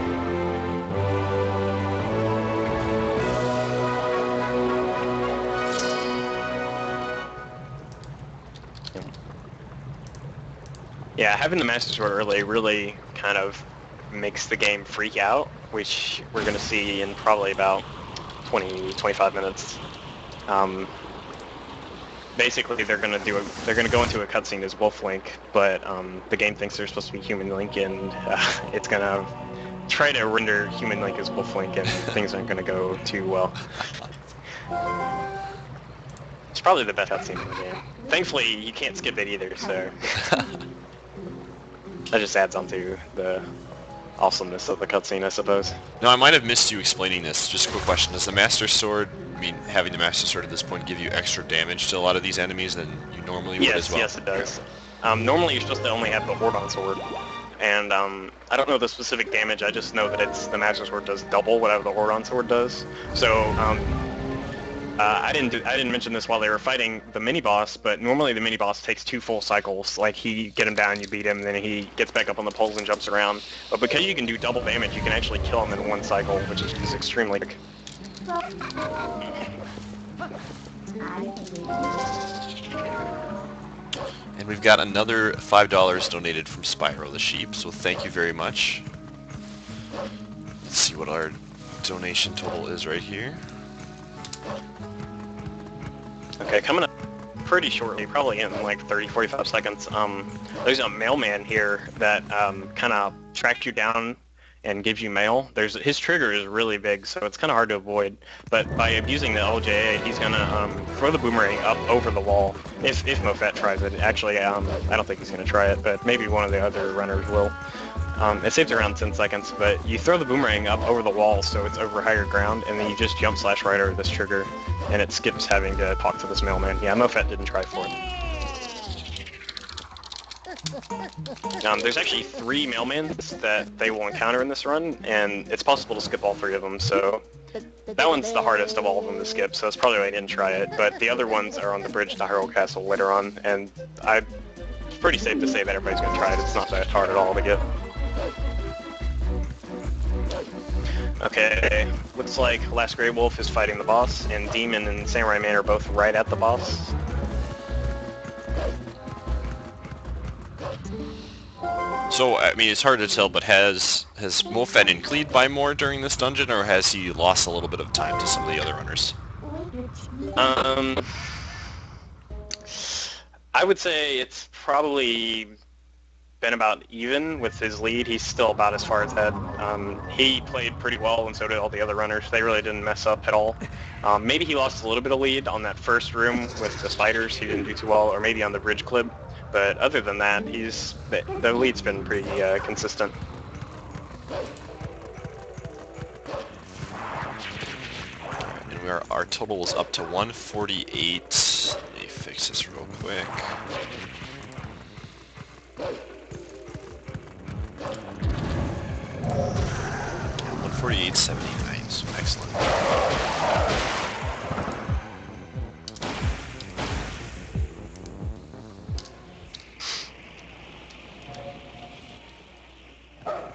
Yeah, having the Master Sword early really kind of makes the game freak out, which we're going to see in probably about 20-25 minutes. Basically, they're going to go into a cutscene as Wolf Link, but the game thinks they're supposed to be Human Link, and it's going to try to render Human Link as Wolf Link, and things aren't going to go too well. It's probably the best cutscene in the game. Thankfully, you can't skip it either, so... That just adds on to the awesomeness of the cutscene, I suppose. No, I might have missed you explaining this. Just a quick question. Does the Master Sword, having the Master Sword at this point, give you extra damage to a lot of these enemies than you normally would as well? Yes, it does. Normally you're supposed to only have the Ordon Sword. And I don't know the specific damage, I just know that the Master Sword does double whatever the Ordon Sword does. So, I didn't mention this while they were fighting the mini-boss, but normally the mini-boss takes 2 full cycles. Like, you get him down, you beat him, then he gets back up on the poles and jumps around. But because you can do double damage, you can actually kill him in 1 cycle, which is just extremely quick. And we've got another $5 donated from Spyro the Sheep, so thank you very much. Let's see what our donation total is right here. Okay, coming up pretty shortly, probably in like 30-45 seconds, there's a mailman here that kind of tracks you down and gives you mail. His trigger is really big, so it's kind of hard to avoid, but by abusing the LJA, he's going to throw the boomerang up over the wall, if Mofat tries it. Actually, I don't think he's going to try it, but maybe one of the other runners will. It saves around 10 seconds, but you throw the boomerang up over the wall so it's over higher ground, and then you just jump slash right over this trigger, and it skips having to talk to this mailman. Yeah, Mofat didn't try for it. There's actually 3 mailmans that they will encounter in this run, and it's possible to skip all 3 of them, so that one's the hardest of all of them to skip, so it's probably why I didn't try it, but the other ones are on the bridge to Hyrule Castle later on, and it's pretty safe to say that everybody's going to try it. It's not that hard at all to get. Okay, looks like Last Grey Wolf is fighting the boss, and Demon and Samurai Man are both right at the boss. So, I mean, it's hard to tell, but has MoFed included by more during this dungeon, or has he lost a little bit of time to some of the other runners? Um, I would say it's probably been about even with his lead. He's still about as far as that. He played pretty well, and so did all the other runners. They really didn't mess up at all. Maybe he lost a little bit of lead on that first room with the spiders. He didn't do too well, or maybe on the bridge clip. But other than that, the lead's been pretty consistent. And our total is up to 148. Let me fix this real quick. 148.79. So excellent.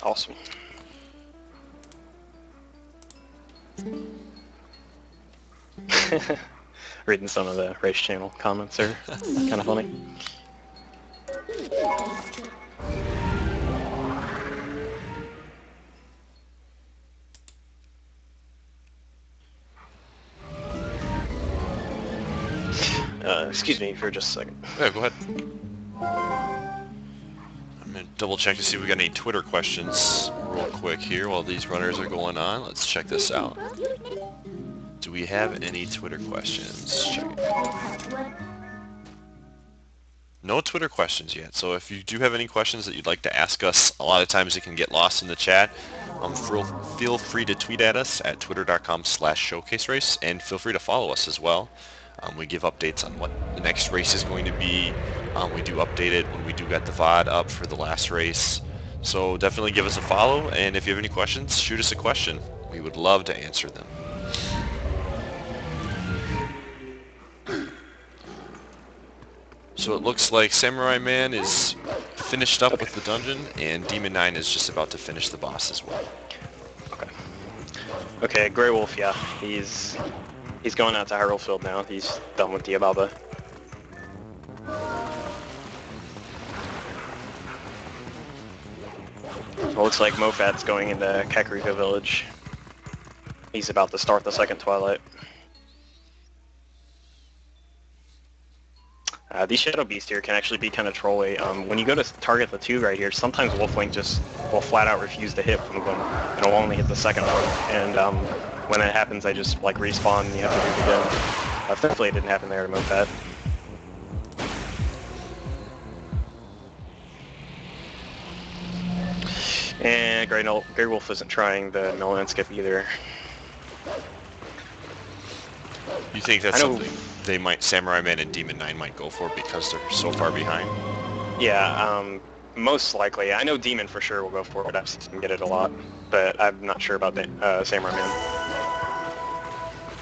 Awesome. Reading some of the race channel comments are kind of funny. Excuse me for just a second. Yeah, go ahead. I'm going to double check to see if we got any Twitter questions real quick here while these runners are going on. Let's check this out. Do we have any Twitter questions? Check it. No Twitter questions yet, so if you do have any questions that you'd like to ask us, a lot of times it can get lost in the chat. Feel free to tweet at us at twitter.com/showcaserace, and feel free to follow us as well. We give updates on what the next race is going to be. We do update it when we do get the VOD up for the last race. So definitely give us a follow, and if you have any questions, shoot us a question. We would love to answer them. So it looks like Samurai Man is finished up with the dungeon, and Demon 9 is just about to finish the boss as well. Okay, Grey Wolf, yeah. He's going out to Hyrule Field now. He's done with Diababa. Well, looks like Mofat's going into Kakariko Village. He's about to start the second Twilight. These Shadow Beasts here can actually be kind of trolly. When you go to target the two right here, sometimes Wolfwing just will flat out refuse to hit one of them, and it'll only hit the second one. And when that happens, they just like respawn and you have to do it again. Thankfully it didn't happen there to Mofat. And Grey Wolf isn't trying the mill landscape either. You think that's something they might, Samurai Man and Demon 9 might go for because they're so far behind? Yeah, most likely. I know Demon for sure will go for it. I've seen him get it a lot, but I'm not sure about the Samurai Man.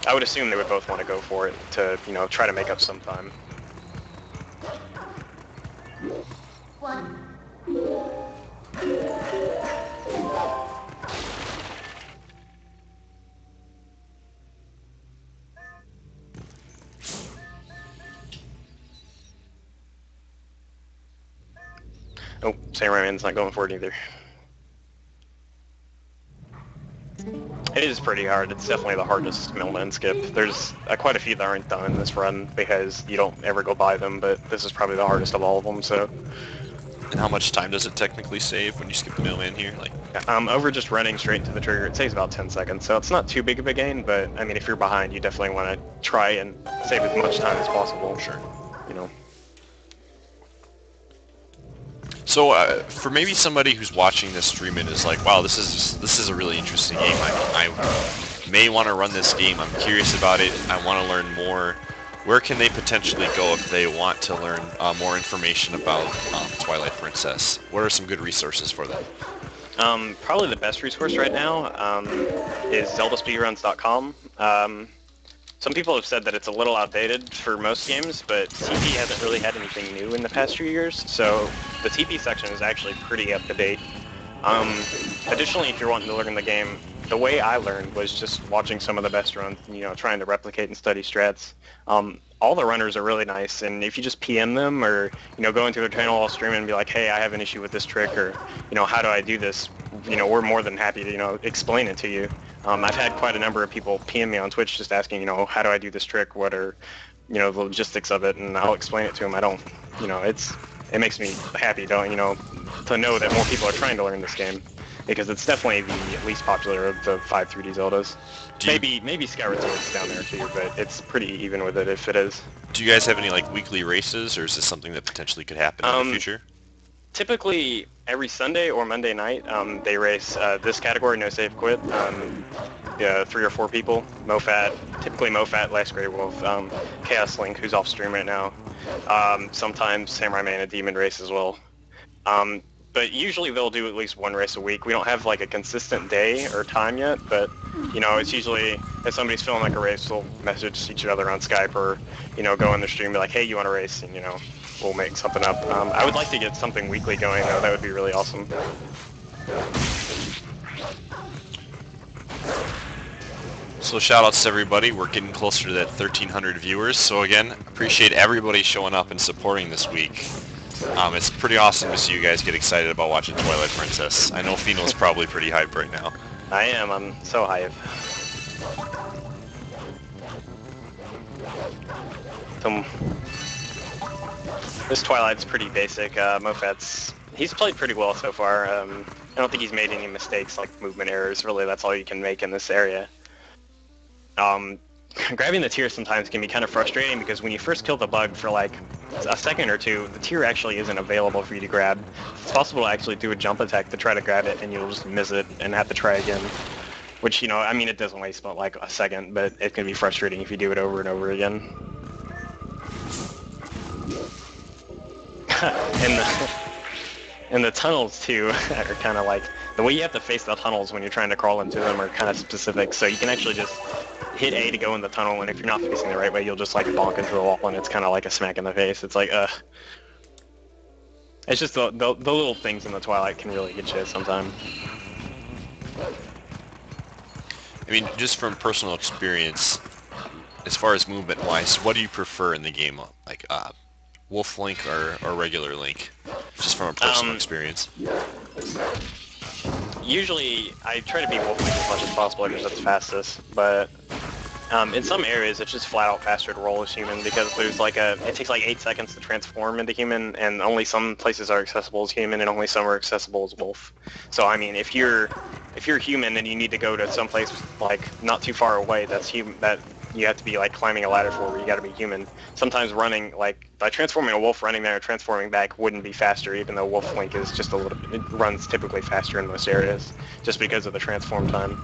I would assume they would both want to go for it to, you know, try to make up some time. Oh, Samurai Man's not going for it either. It is pretty hard. It's definitely the hardest mill landscape. There's quite a few that aren't done in this run because you don't ever go by them, but this is probably the hardest of all of them, so... And how much time does it technically save when you skip the mailman here? Like, over just running straight into the trigger, it saves about 10 seconds, so it's not too big of a gain, but, I mean, if you're behind, you definitely want to try and save as much time as possible. Sure. You know. So, for maybe somebody who's watching this stream and is like, wow, this is a really interesting game. I may want to run this game. I'm curious about it. I want to learn more. Where can they potentially go if they want to learn more information about Twilight Princess? What are some good resources for them? Probably the best resource right now is zeldaspeedruns.com. Some people have said that it's a little outdated for most games, but TP hasn't really had anything new in the past few years, so the TP section is actually pretty up to date. Additionally, if you're wanting to learn the game, the way I learned was just watching some of the best runs, you know, trying to replicate and study strats. all the runners are really nice, and if you just PM them or, go into their channel while streaming and be like, hey, I have an issue with this trick, or, how do I do this? We're more than happy to, explain it to you. I've had quite a number of people PM me on Twitch just asking, how do I do this trick? What are, the logistics of it? And I'll explain it to them. I don't, it makes me happy, to know that more people are trying to learn this game, because it's definitely the least popular of the 5 3D Zeldas. Maybe Skyward Sword's down there too, but it's pretty even with it if it is. Do you guys have any like weekly races, or is this something that potentially could happen in the future? Typically every Sunday or Monday night, they race this category, no save quit. 3 or 4 people. Mofat, typically Mofat, Last Grey Wolf, Chaos Link, who's off stream right now. Sometimes Samurai Man and Demon race as well. But usually they'll do at least one race a week. We don't have like a consistent day or time yet, but it's usually if somebody's feeling like a race, we'll message each other on Skype or go on the stream and be like, hey, you want to race? And we'll make something up. I would like to get something weekly going though. That would be really awesome. So shout outs to everybody. We're getting closer to that 1,300 viewers. So again, appreciate everybody showing up and supporting this week. It's pretty awesome to see you guys get excited about watching Twilight Princess. I know Pheenoh's probably pretty hyped right now. I am. I'm so hyped. This Twilight's pretty basic. Mofat's, he's played pretty well so far. I don't think he's made any mistakes like movement errors. Really, that's all you can make in this area. Grabbing the tier sometimes can be kind of frustrating because when you first kill the bug for like a second or two, the tier actually isn't available for you to grab. It's possible to actually do a jump attack to try to grab it and you'll just miss it and have to try again. Which, I mean, it doesn't waste but like a second, but it can be frustrating if you do it over and over again. and the tunnels too are kind of like, the way you have to face the tunnels when you're trying to crawl into them are kind of specific, so you can actually just hit A to go in the tunnel, and if you're not facing the right way, you'll just like bonk into the wall, and it's kind of like a smack in the face. It's like, it's just the little things in the Twilight can really get you sometimes. I mean, just from personal experience, as far as movement-wise, what do you prefer in the game? Like, Wolf Link or regular Link? Just from a personal experience. Usually, I try to be Wolf Link as much as possible because that's fastest, but in some areas it's just flat out faster to roll as human because there's like it takes like 8 seconds to transform into human, and only some places are accessible as human and only some are accessible as wolf. So I mean, if you're human and you need to go to some place like not too far away that's human, that you have to be like climbing a ladder for, where you got to be human. Sometimes running, like by transforming a wolf, running there or transforming back wouldn't be faster, even though Wolf Link is just a little bit, it runs typically faster in most areas just because of the transform time.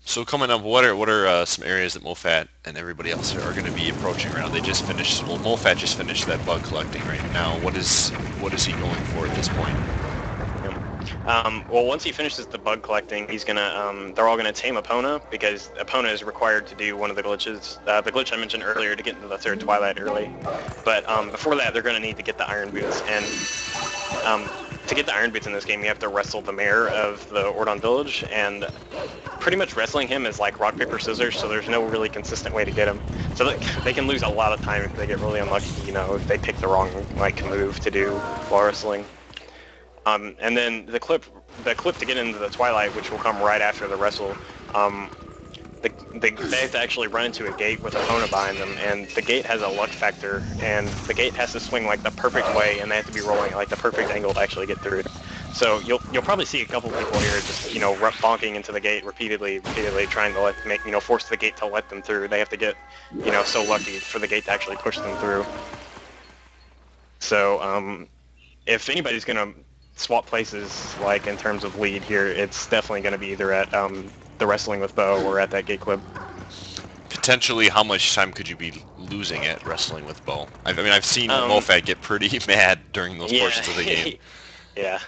So coming up, what are some areas that Mofat and everybody else are going to be approaching around? They just finished. Well, Mofat just finished that bug collecting right now. What is he going for at this point? Well, once he finishes the bug collecting, he's gonna. They're all gonna tame Epona because Epona is required to do one of the glitches. The glitch I mentioned earlier to get into the third Twilight early. But before that, they're gonna need to get the Iron Boots, and to get the Iron Boots in this game, you have to wrestle the mayor of the Ordon Village, and pretty much wrestling him is like rock, paper, scissors, so there's no really consistent way to get him. So they can lose a lot of time if they get really unlucky, if they pick the wrong like move to do while wrestling. And then the clip to get into the Twilight, which will come right after the wrestle, they have to actually run into a gate with Epona behind them, and the gate has a luck factor, and the gate has to swing like the perfect way, and they have to be rolling at like the perfect angle to actually get through. So you'll probably see a couple people here just bonking into the gate repeatedly trying to force the gate to let them through. They have to get so lucky for the gate to actually push them through. So if anybody's gonna swap places like in terms of lead here, it's definitely going to be either at the wrestling with Bo or at that gate clip. Potentially, how much time could you be losing at wrestling with Bo? I mean, I've seen Mofat get pretty mad during those portions of the game. Yeah.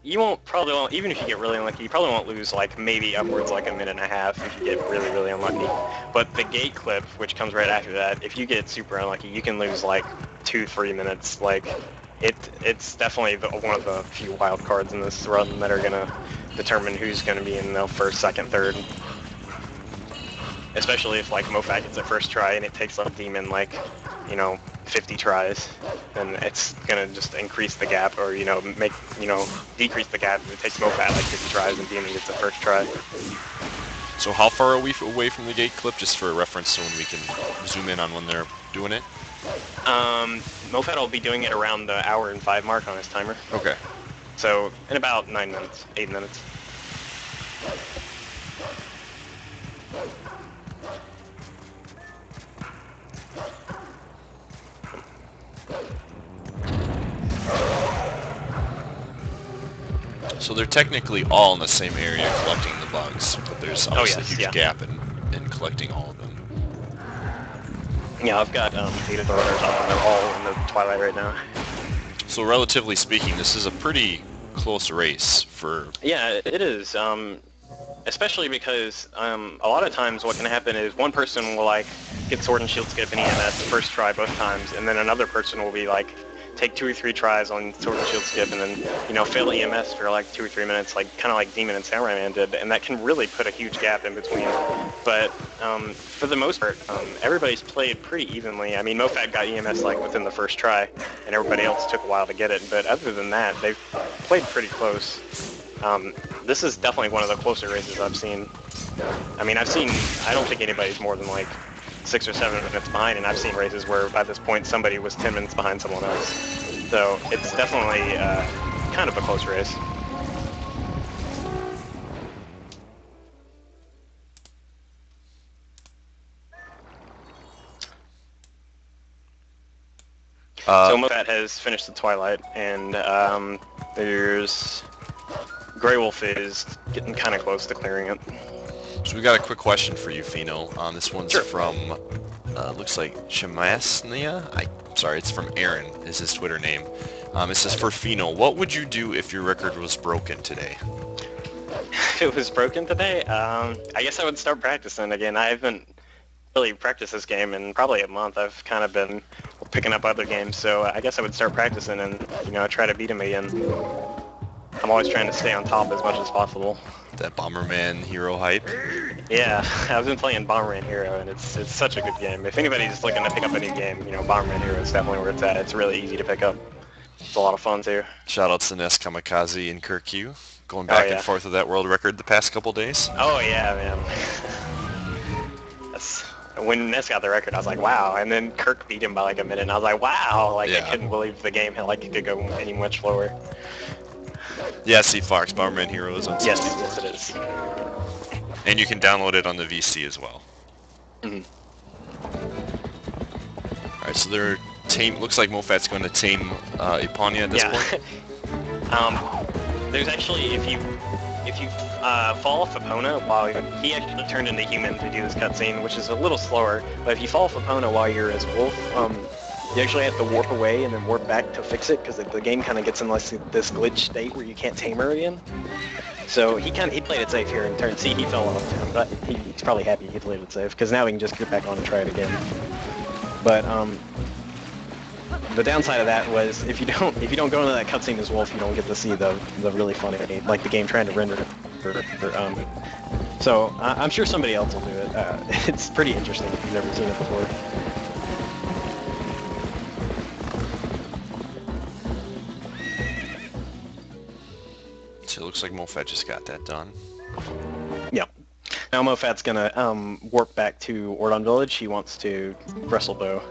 You probably won't, even if you get really unlucky, you probably won't lose like maybe upwards like a minute and a half if you get really, really unlucky. But the gate clip, which comes right after that, if you get super unlucky, you can lose like 2-3 minutes. Like, it's definitely one of the few wild cards in this run that are gonna determine who's gonna be in the first, second, third. Especially if like Mofat gets it first try and it takes like Demon like, 50 tries, then it's gonna just increase the gap, or decrease the gap if it takes Mofat like 50 tries and Demon gets it first try. So how far are we away from the gate clip, just for reference, so when we can zoom in on when they're doing it? Mofat will be doing it around the hour and 5 mark on his timer. Okay. So in about 9 minutes, 8 minutes. So they're technically all in the same area collecting the bugs, but there's obviously a huge gap in collecting all of them. Yeah, I've got 8 of the runners on, and they're all in the Twilight right now. So relatively speaking, this is a pretty close race for... Yeah, it is. Especially because a lot of times what can happen is one person will like get Sword and Shield Skip and EMS the first try both times, and then another person will be like take 2 or 3 tries on Sword and Shield Skip and then fail EMS for like 2 or 3 minutes, like kind of like Demon and Samurai Man did, and that can really put a huge gap in between. But for the most part, everybody's played pretty evenly. I mean, Mofat got EMS like within the first try, and everybody else took a while to get it. But other than that, they've played pretty close. This is definitely one of the closer races I've seen. I mean, I don't think anybody's more than like 6 or 7 minutes behind, and I've seen races where by this point somebody was 10 minutes behind someone else. So it's definitely kind of a close race. So Mofat has finished the Twilight, and there's Grey Wolf is getting kind of close to clearing it. So we got a quick question for you, Pheenoh. This one's Sure. from, looks like Chamasnia? Sorry, it's from Aaron, is his Twitter name. It says, for Pheenoh, what would you do if your record was broken today? If it was broken today, I guess I would start practicing again. I haven't really practiced this game in probably a month. I've kind of been picking up other games, so I guess I would start practicing and, try to beat him again. I'm always trying to stay on top as much as possible. That Bomberman Hero hype? Yeah, I've been playing Bomberman Hero, and it's such a good game. If anybody's looking to pick up a new game, Bomberman Hero is definitely where it's at. It's really easy to pick up. It's a lot of fun, too. Shoutouts to Ness Kamikaze and Kirkyu, going back and forth with that world record the past couple days. Oh, yeah, man. When Ness got the record, I was like, wow. And then Kirk beat him by like a minute, and I was like, wow. Like, I couldn't believe the game it could go any much slower. Yeah, see, Fox, Bomberman Hero is on 64. Yes, it is. And you can download it on the VC as well. Mm-hmm. Alright, so they're looks like Mofat's going to tame Epona at this point. There's actually, if you fall off Epona while he actually turned into human to do this cutscene, which is a little slower, but if you fall off Epona while you're as wolf, you actually have to warp away and then warp back to fix it, because the game kind of gets in this glitch state where you can't tame her again. So he played it safe here in turn C. He fell off, but he's probably happy he played it safe, because now he can just get back on and try it again. But the downside of that was if you don't go into that cutscene as wolf, you don't get to see the really funny, like the game trying to render it. So I'm sure somebody else will do it. It's pretty interesting if you've never seen it before. So it looks like Mofat just got that done. Yeah. Now Mofat's gonna warp back to Ordon Village. He wants to wrestle bow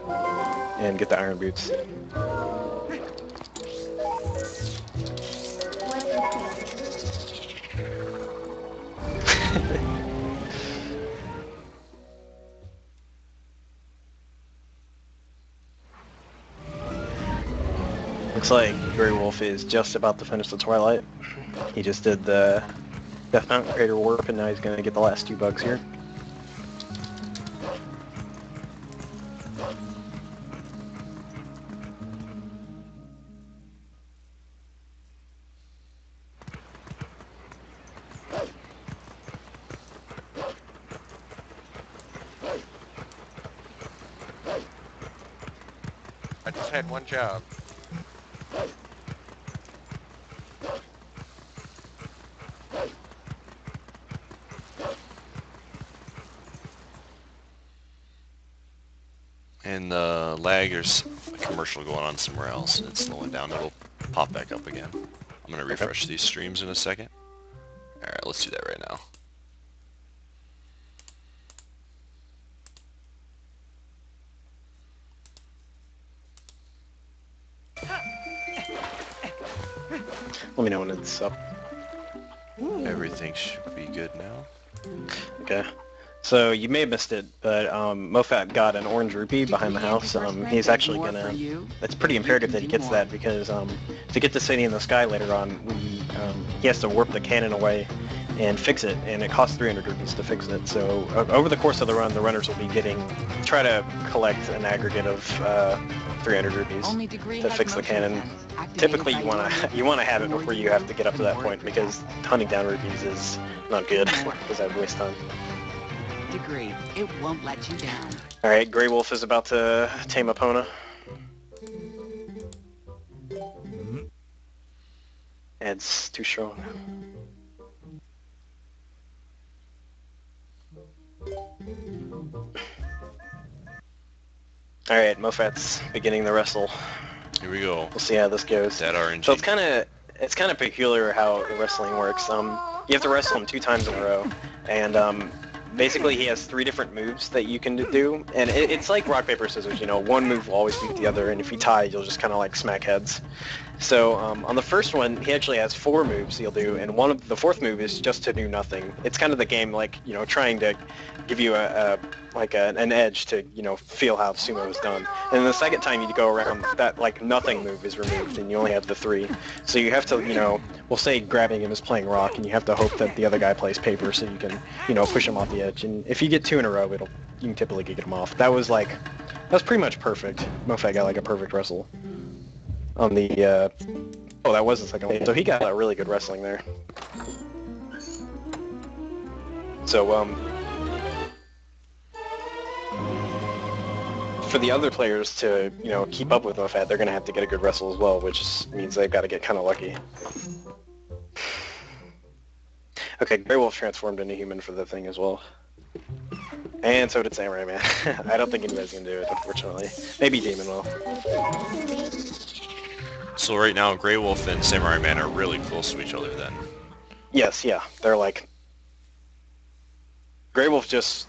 and get the iron boots. Looks like Grey Wolf is just about to finish the Twilight. He just did the Death Mountain Crater Warp, and now he's going to get the last 2 bugs here. I just had one job. And the lag, there's a commercial going on somewhere else, and it's slowing down. It'll pop back up again. I'm going to refresh these streams in a second. Alright, let's do that right now. Let me know when it's up. Everything should be good now. Okay. So you may have missed it, but Mofat got an orange rupee behind the house. He's actually gonna. It's pretty imperative that he gets that because to get the city in the sky later on, he has to warp the cannon away and fix it, and it costs 300 rupees to fix it. So over the course of the run, the runners will be try to collect an aggregate of 300 rupees to fix the cannon. Typically, you wanna have it before you have to get up to that point because hunting down rupees is not good because that would waste time. Degree. It won't let you down. Alright, Grey Wolf is about to tame Epona. It's too strong. Alright, Mofat's beginning the wrestle. Here we go. We'll see how this goes. That RNG. So it's kind of peculiar how the wrestling works. You have to wrestle him 2 times in a row, and basically he has 3 different moves that you can do, and it's like rock paper scissors. You know, one move will always beat the other, and if you tie, you'll just kind of like smack heads. So on the first one, he actually has 4 moves he'll do, and the 4th move is just to do nothing. It's kind of the game, like, you know, trying to give you an edge to, you know, feel how sumo is done. And then the second time you go around, that like nothing move is removed, and you only have the 3. So you have to, you know, we'll say grabbing him is playing rock, and you have to hope that the other guy plays paper, so you can, you know, push him off the edge. And if you get 2 in a row, you can typically get him off. That was pretty much perfect. Mofat got like a perfect wrestle on the, oh, that was the second one. So he got a really good wrestling there. So, for the other players to, you know, keep up with Mofat, they're going to have to get a good wrestle as well, which means they've got to get kind of lucky. Okay, Grey Wolf transformed into human for the thing as well. And so did Samurai Man. I don't think anybody's going to do it, unfortunately. Maybe Demon will. So right now, Grey Wolf and Samurai Man are really close to each other then. Yes, yeah. They're like... Grey Wolf just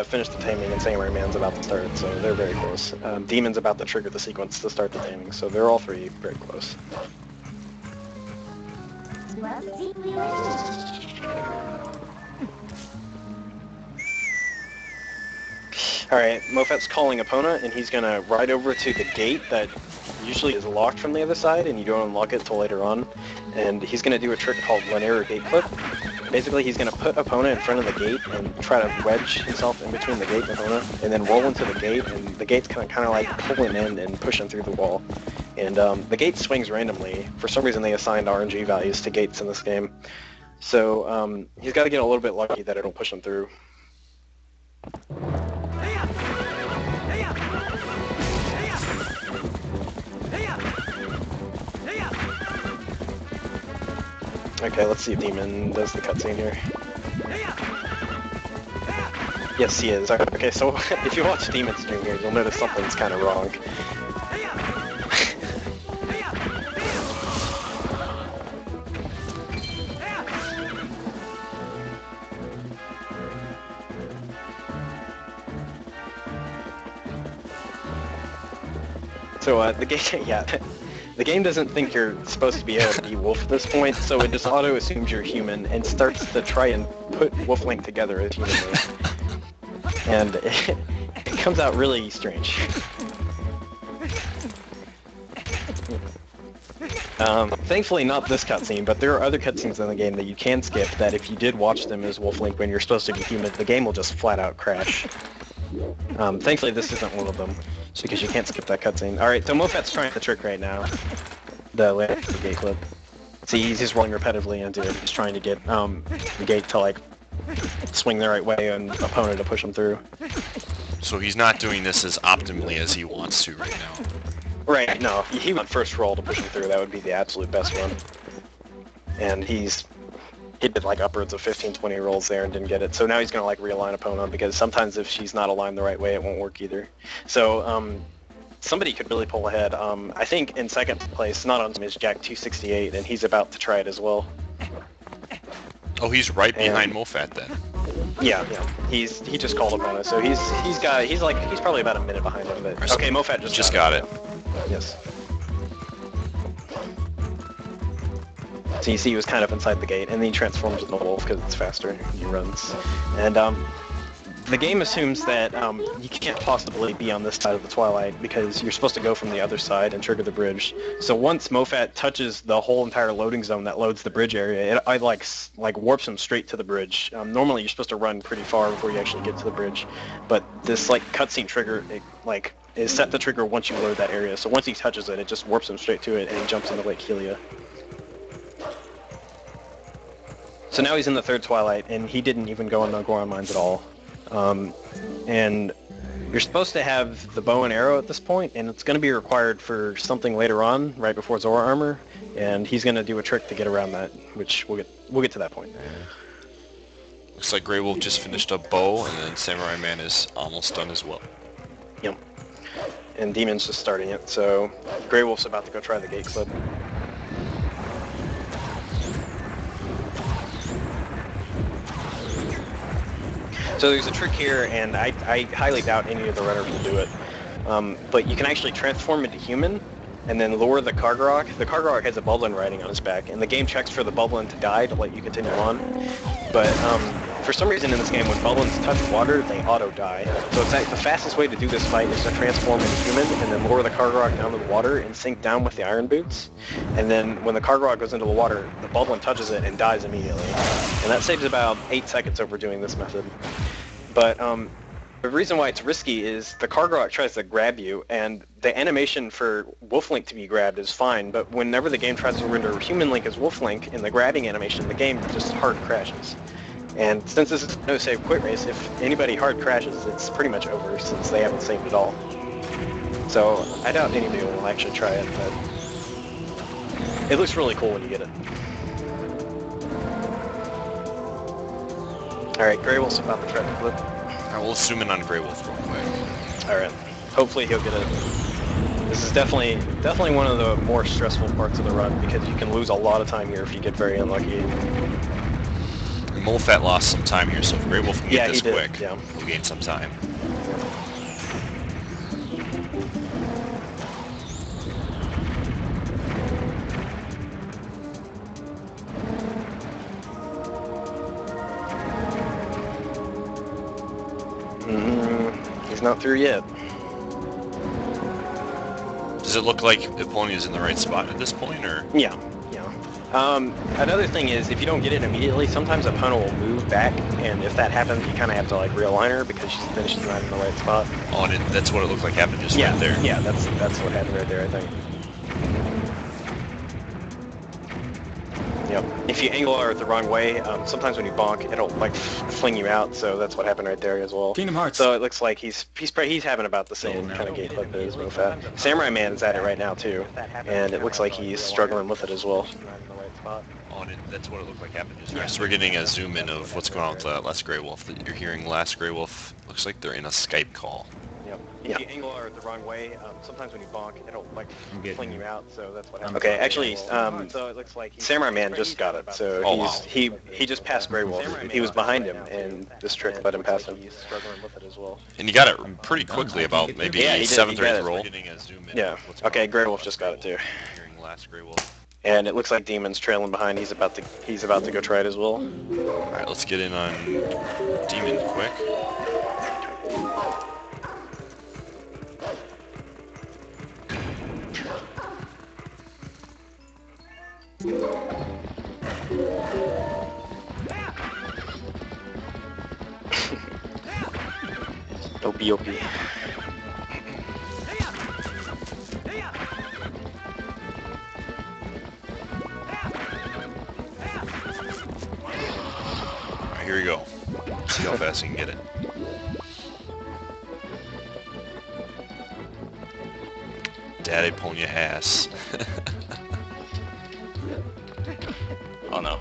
finished the taming and Samurai Man's about to start, so they're very close. Demon's about to trigger the sequence to start the taming, so they're all 3 very close. Alright, Mofat's calling Epona, and he's gonna ride over to the gate that usually is locked from the other side, and you don't unlock it till later on. And he's gonna do a trick called linear gate clip. Basically, he's gonna put Epona in front of the gate and try to wedge himself in between the gate and Epona, and then roll into the gate, and the gate's kind of like pulling in and pushing through the wall. And the gate swings randomly. For some reason, they assigned RNG values to gates in this game. So he's got to get a little bit lucky that it'll push him through. Okay, let's see if Demon does the cutscene here. Yes, he is. Okay, so if you watch Demon's stream here, you'll notice something's kind of wrong. So the game, yeah, the game doesn't think you're supposed to be able to be Wolf at this point, so it just auto assumes you're human and starts to try and put Wolf Link together as human. And it comes out really strange. Thankfully not this cutscene, but there are other cutscenes in the game that you can skip that if you did watch them as Wolf Link when you're supposed to be human, the game will just flat out crash. Thankfully this isn't one of them, because you can't skip that cutscene. Alright, so Mofat's trying the trick right now. The gate clip. See, he's just rolling repetitively into it. He's trying to get the gate to like swing the right way and opponent to push him through. So he's not doing this as optimally as he wants to right now. Right, no. He went first roll to push him through. That would be the absolute best one. And he's he did like upwards of 15, 20 rolls there and didn't get it. So now he's going to like realign Epona because sometimes if she's not aligned the right way, it won't work either. So somebody could really pull ahead. I think in second place, not on is Jack 268, and he's about to try it as well. Oh, he's right behind Mofat then. Yeah. He just called Epona, so he's probably about a minute behind him. But Right, okay, Mofat just got it. Yes. So you see he was kind of inside the gate, and then he transforms into a wolf because it's faster. He runs. And the game assumes that you can't possibly be on this side of the Twilight because you're supposed to go from the other side and trigger the bridge. So once Mofat touches the whole entire loading zone that loads the bridge area, it like warps him straight to the bridge. Normally you're supposed to run pretty far before you actually get to the bridge, but this like cutscene trigger is set to trigger once you load that area. So once he touches it, it just warps him straight to it, and he jumps into Lake Helia. So now he's in the third Twilight, and he didn't even go on the Goron Mines at all. And you're supposed to have the bow and arrow at this point, and it's going to be required for something later on, right before Zora armor, and he's going to do a trick to get around that, which we'll get to that point. Looks like Grey Wolf just finished up bow, and then Samurai Man is almost done as well. Yep. And Demon's just starting it, so Grey Wolf's about to go try the gate clip. So there's a trick here, and I highly doubt any of the runners will do it. But you can actually transform into human, and then lure the Kargarok. The Kargarok has a Bublin riding on his back, and the game checks for the Bublin to die to let you continue on. But for some reason in this game, when Bublins touch water, they auto-die. So it's the fastest way to do this fight is to transform into human, and then lure the Kargarok down to the water and sink down with the Iron Boots. And then when the Kargarok goes into the water, the Bublin touches it and dies immediately. And that saves about 8 seconds over doing this method. But the reason why it's risky is the Kargarok tries to grab you, and the animation for Wolf Link to be grabbed is fine, but whenever the game tries to render Human Link as Wolf Link in the grabbing animation, the game just hard crashes. And since this is no save quit race, if anybody hard crashes, it's pretty much over since they haven't saved at all. So I doubt anybody will actually try it, but it looks really cool when you get it. Alright, Grey Wolf's about to try to flip. Alright, we'll zoom in on Grey Wolf real quick. Alright, hopefully he'll get it. This is definitely one of the more stressful parts of the run because you can lose a lot of time here if you get very unlucky. Mofat lost some time here, so if Grey Wolf can get this quick, yeah. He'll gain some time. He's not through yet. Does it look like Eponia's in the right spot at this point, or? Yeah. Another thing is, if you don't get it immediately, sometimes Epona will move back, and if that happens, you kind of have to like realign her because she's not in the right spot. Oh, and that's what it looked like happened just right there. Yeah, that's what happened right there, I think. Yep. If you angle her the wrong way, sometimes when you bonk, it'll like fling you out. So that's what happened right there as well. Kingdom Hearts. So it looks like he's having about the same kind of gate clip as Mofat. Samurai Man is at it right now too, and it looks like he's struggling with it as well. Oh, and that's what it looked like happened just right. So we're getting a zoom in of what's going on with Last Grey Wolf. You're hearing Last Grey Wolf. Looks like they're in a Skype call. Yep. If you angle her the wrong way, sometimes when you bonk, it'll like fling you out. So that's what happened. Okay, actually, so it looks like Samurai Man just got it. So he just passed Grey Wolf. He was behind him, and this trick let him pass him. He's struggling with it as well. And you got it pretty quickly, about maybe 7th or 8th roll. Yeah. Okay, Grey Wolf just got it too. Hearing Last Grey Wolf. And it looks like Demon's trailing behind. He's about to go try it as well. All right, let's get in on Demon quick. OP. Alright, here we go. See how fast you can get it. Daddy Ponya ass. Oh no.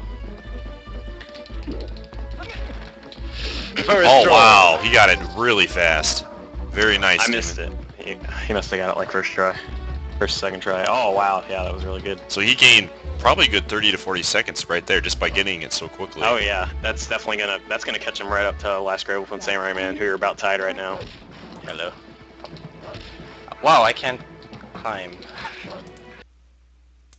Oh wow, he got it really fast. Very nice. I missed it. He must have got it like first, second try. Oh wow, yeah, that was really good. So he gained probably a good 30 to 40 seconds right there just by getting it so quickly. Oh yeah, that's definitely gonna catch him right up to last grade with Samurai Man, who are about tied right now. Hello. Wow, I can't climb.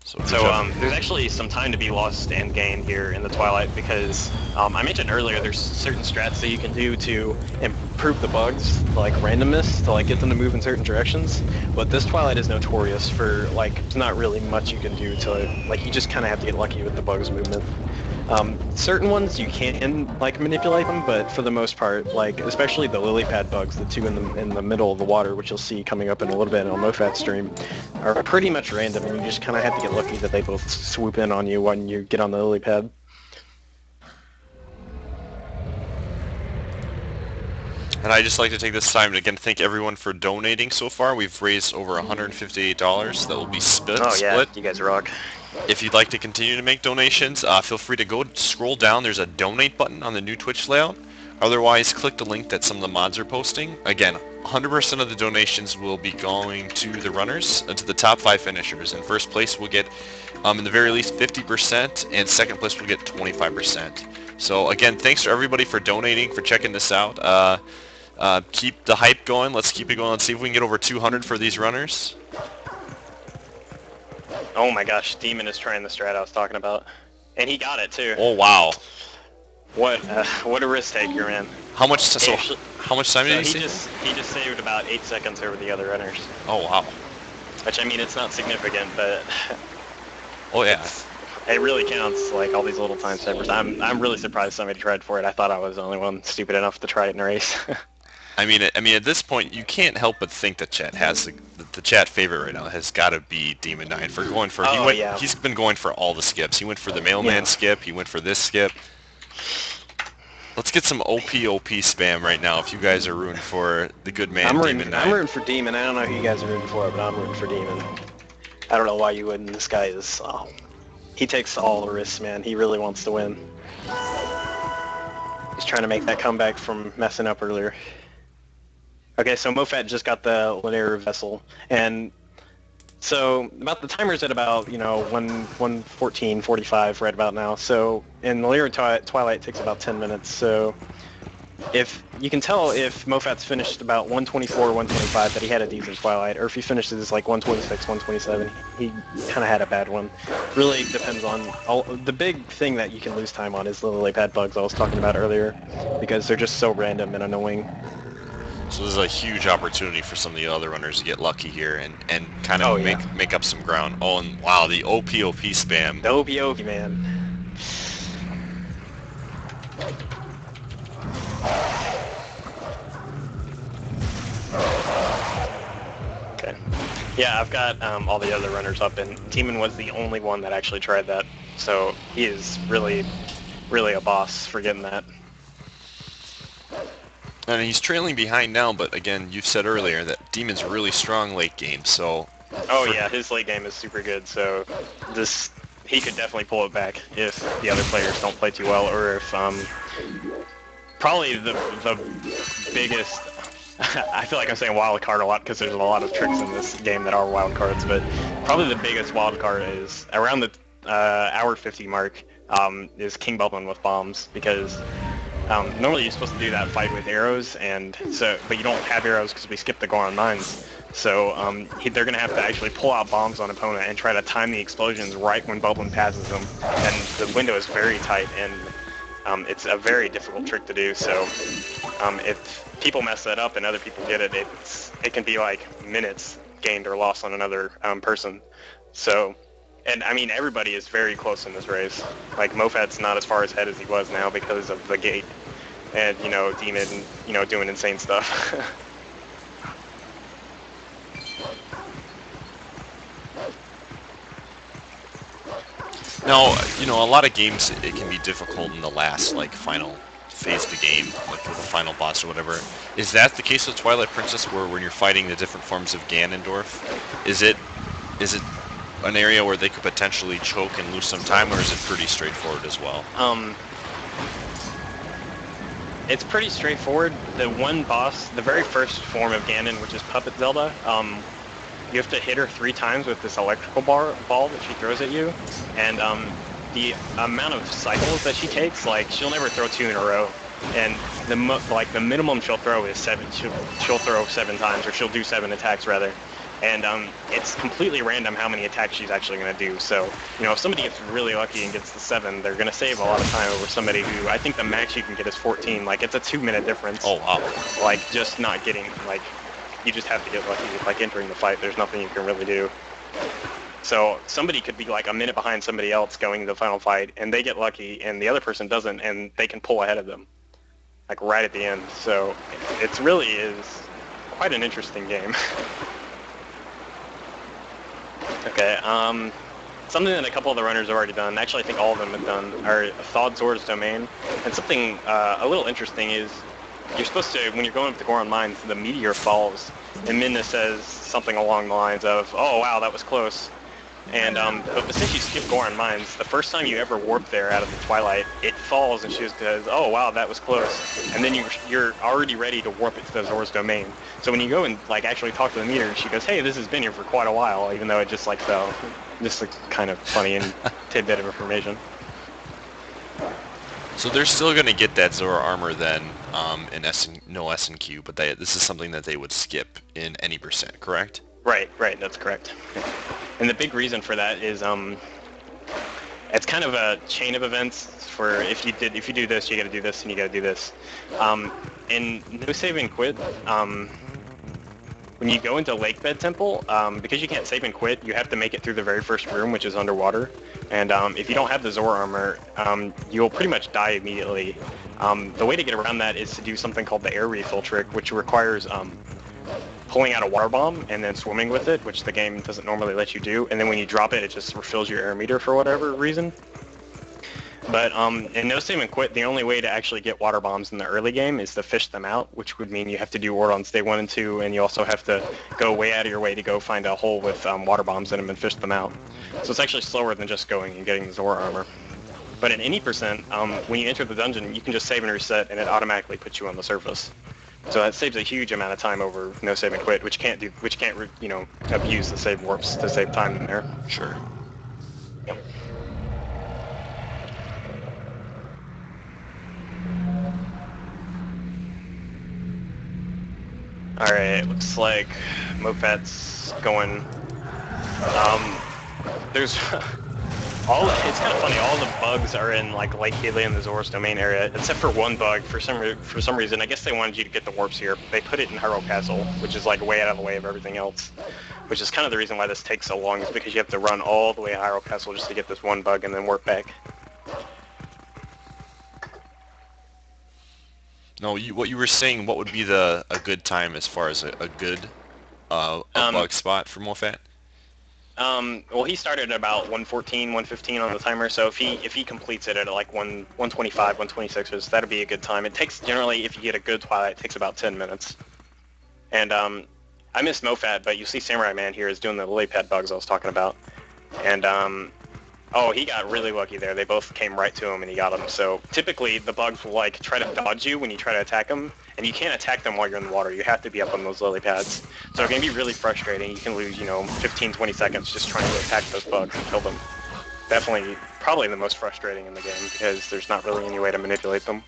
So there's actually some time to be lost and gained here in the Twilight because I mentioned earlier there's certain strats that you can do to improve the bugs, like randomness, to like get them to move in certain directions. But this Twilight is notorious for like there's not really much you can do to like you just kind of have to get lucky with the bugs movement. Certain ones you can like manipulate them, but for the most part, like especially the lily pad bugs, the two in the middle of the water, which you'll see coming up in a little bit on MoFat's stream, are pretty much random, and you just kind of have to get lucky that they both swoop in on you when you get on the lily pad. And I'd just like to take this time to again thank everyone for donating so far. We've raised over $158 that will be split. Oh yeah, you guys rock. If you'd like to continue to make donations, feel free to go scroll down. There's a donate button on the new Twitch layout. Otherwise, click the link that some of the mods are posting. Again, 100% of the donations will be going to the runners, to the top 5 finishers. In first place, we'll get, in the very least, 50%, and second place, we'll get 25%. So again, thanks to everybody for donating, for checking this out. Keep the hype going. Let's keep it going. Let's see if we can get over 200 for these runners. Oh my gosh, Demon is trying the strat I was talking about. And he got it too. Oh wow. What a risk taker, man. How much how much time did he save? He just saved about 8 seconds over the other runners. Oh wow. Which I mean it's not significant, but oh yeah. It really counts, like all these little time savers. I'm really surprised somebody tried for it. I thought I was the only one stupid enough to try it in a race. I mean, at this point, you can't help but think that chat has the chat favorite right now has got to be Demon 9 for going for. He's been going for all the skips. He went for the mailman skip. He went for this skip. Let's get some OP spam right now. If you guys are rooting for the good man, Demon 9. I'm rooting for Demon. I don't know who you guys are rooting for, but I'm rooting for Demon. I don't know why you wouldn't. This guy is. He takes all the risks, man. He really wants to win. He's trying to make that comeback from messing up earlier. Okay, so MoFat just got the linear vessel, and so about the timer's at about 1:14:45 right about now. So in the linear Twilight takes about 10 minutes. So if you can tell if MoFat's finished about 1:24, 1:25 that he had a decent Twilight, or if he finishes like 1:26, 1:27, he kind of had a bad one. Really depends on the big thing that you can lose time on is the lily pad bugs I was talking about earlier, because they're just so random and annoying. So this is a huge opportunity for some of the other runners to get lucky here and kind of make up some ground. Oh, and wow, the OP spam. The OP, man. Okay. Yeah, I've got all the other runners up, and Demon was the only one that actually tried that. So he is really, really a boss for getting that. And he's trailing behind now, but again, you've said earlier that Demon's really strong late game, so... Oh yeah, his late game is super good, so he could definitely pull it back if the other players don't play too well, or if, probably the biggest... I feel like I'm saying wild card a lot because there's a lot of tricks in this game that are wild cards, but probably the biggest wild card is around the hour 50 mark is King Bubbling with bombs, because... normally you're supposed to do that fight with arrows, but you don't have arrows because we skipped the Goron mines. So they're going to have to actually pull out bombs on opponent and try to time the explosions right when Bubbling passes them. And the window is very tight, and it's a very difficult trick to do. So if people mess that up and other people get it, it can be like minutes gained or lost on another person. So... And I mean, everybody is very close in this race. Like, MoFat's not as far ahead as he was now because of the gate. And, Demon, doing insane stuff. Now, a lot of games, it can be difficult in the last, final phase of the game, like with the final boss or whatever. Is that the case with Twilight Princess, where when you're fighting the different forms of Ganondorf, is it an area where they could potentially choke and lose some time, or is it pretty straightforward as well? It's pretty straightforward. The one boss, the very first form of Ganon, which is Puppet Zelda, you have to hit her 3 times with this electrical ball that she throws at you, and the amount of cycles that she takes, like she'll never throw 2 in a row, and the minimum she'll throw is 7. She'll throw 7 times, or she'll do 7 attacks rather. And it's completely random how many attacks she's actually going to do. So, you know, if somebody gets really lucky and gets the 7, they're going to save a lot of time over somebody who, I think the max you can get is 14. Like, it's a 2-minute difference. Oh, wow. Like, just not getting, like, you just have to get lucky. Like, entering the fight, there's nothing you can really do. So, somebody could be, like, a minute behind somebody else going to the final fight, and they get lucky, and the other person doesn't, and they can pull ahead of them. Like, right at the end. So, it really is quite an interesting game. Okay, something that a couple of the runners have already done, actually I think all of them have done, are Thawed Zora's Domain. And something a little interesting is, you're supposed to, when you're going up the Goron Mines, the meteor falls, and Minna says something along the lines of, oh wow, that was close. And, but since you skip Goron Mines, the first time you ever warp there out of the Twilight, it falls and she just goes, oh wow, that was close. And then you're already ready to warp it to the Zora's Domain. So when you go and like actually talk to the meteor, she goes, hey, this has been here for quite a while, even though it just like fell. Just like kind of funny and tidbit of information. So they're still going to get that Zora armor then in no S&Q, but this is something that they would skip in any percent, correct? Right, that's correct. And the big reason for that is it's kind of a chain of events for if you do this, you got to do this, and you got to do this. In No Save and Quit, when you go into Lakebed Temple, because you can't save and quit, you have to make it through the very first room, which is underwater. And if you don't have the Zora armor, you'll pretty much die immediately. The way to get around that is to do something called the air refill trick, which requires pulling out a water bomb and then swimming with it, which the game doesn't normally let you do. And then when you drop it, it just refills your air meter for whatever reason. But in No Save and Quit, the only way to actually get water bombs in the early game is to fish them out, which would mean you have to do Ordons Day 1 and 2, and you also have to go way out of your way to go find a hole with water bombs in them and fish them out. So it's actually slower than just going and getting the Zora armor. But in any percent, when you enter the dungeon, you can just save and reset, and it automatically puts you on the surface. So that saves a huge amount of time over No Save and Quit, which can't you know, abuse the save warps to save time in there. Sure. Yep. Alright, looks like Mopat's going. There's it's kind of funny, all the bugs are in like Lakebed and the Zora's Domain area, except for one bug. For some reason, I guess they wanted you to get the warps here. They put it in Hyrule Castle, which is like way out of the way of everything else. Which is kind of the reason why this takes so long, is because you have to run all the way to Hyrule Castle just to get this one bug and then warp back. No, what you were saying, what would be a good time as far as a good bug spot for Mofat? Well, he started at about 114, 115 on the timer, so if he completes it at like 125, 126, that'd be a good time. It takes, generally, if you get a good Twilight, it takes about 10 minutes. And I missed Mofat, but you see Samurai Man here is doing the lily pad bugs I was talking about. And oh, he got really lucky there. They both came right to him and he got them. So typically the bugs will like try to dodge you when you try to attack them, and you can't attack them while you're in the water. You have to be up on those lily pads. So it can be really frustrating. You can lose, you know, 15, 20 seconds just trying to attack those bugs and kill them. Definitely, probably the most frustrating in the game because there's not really any way to manipulate them.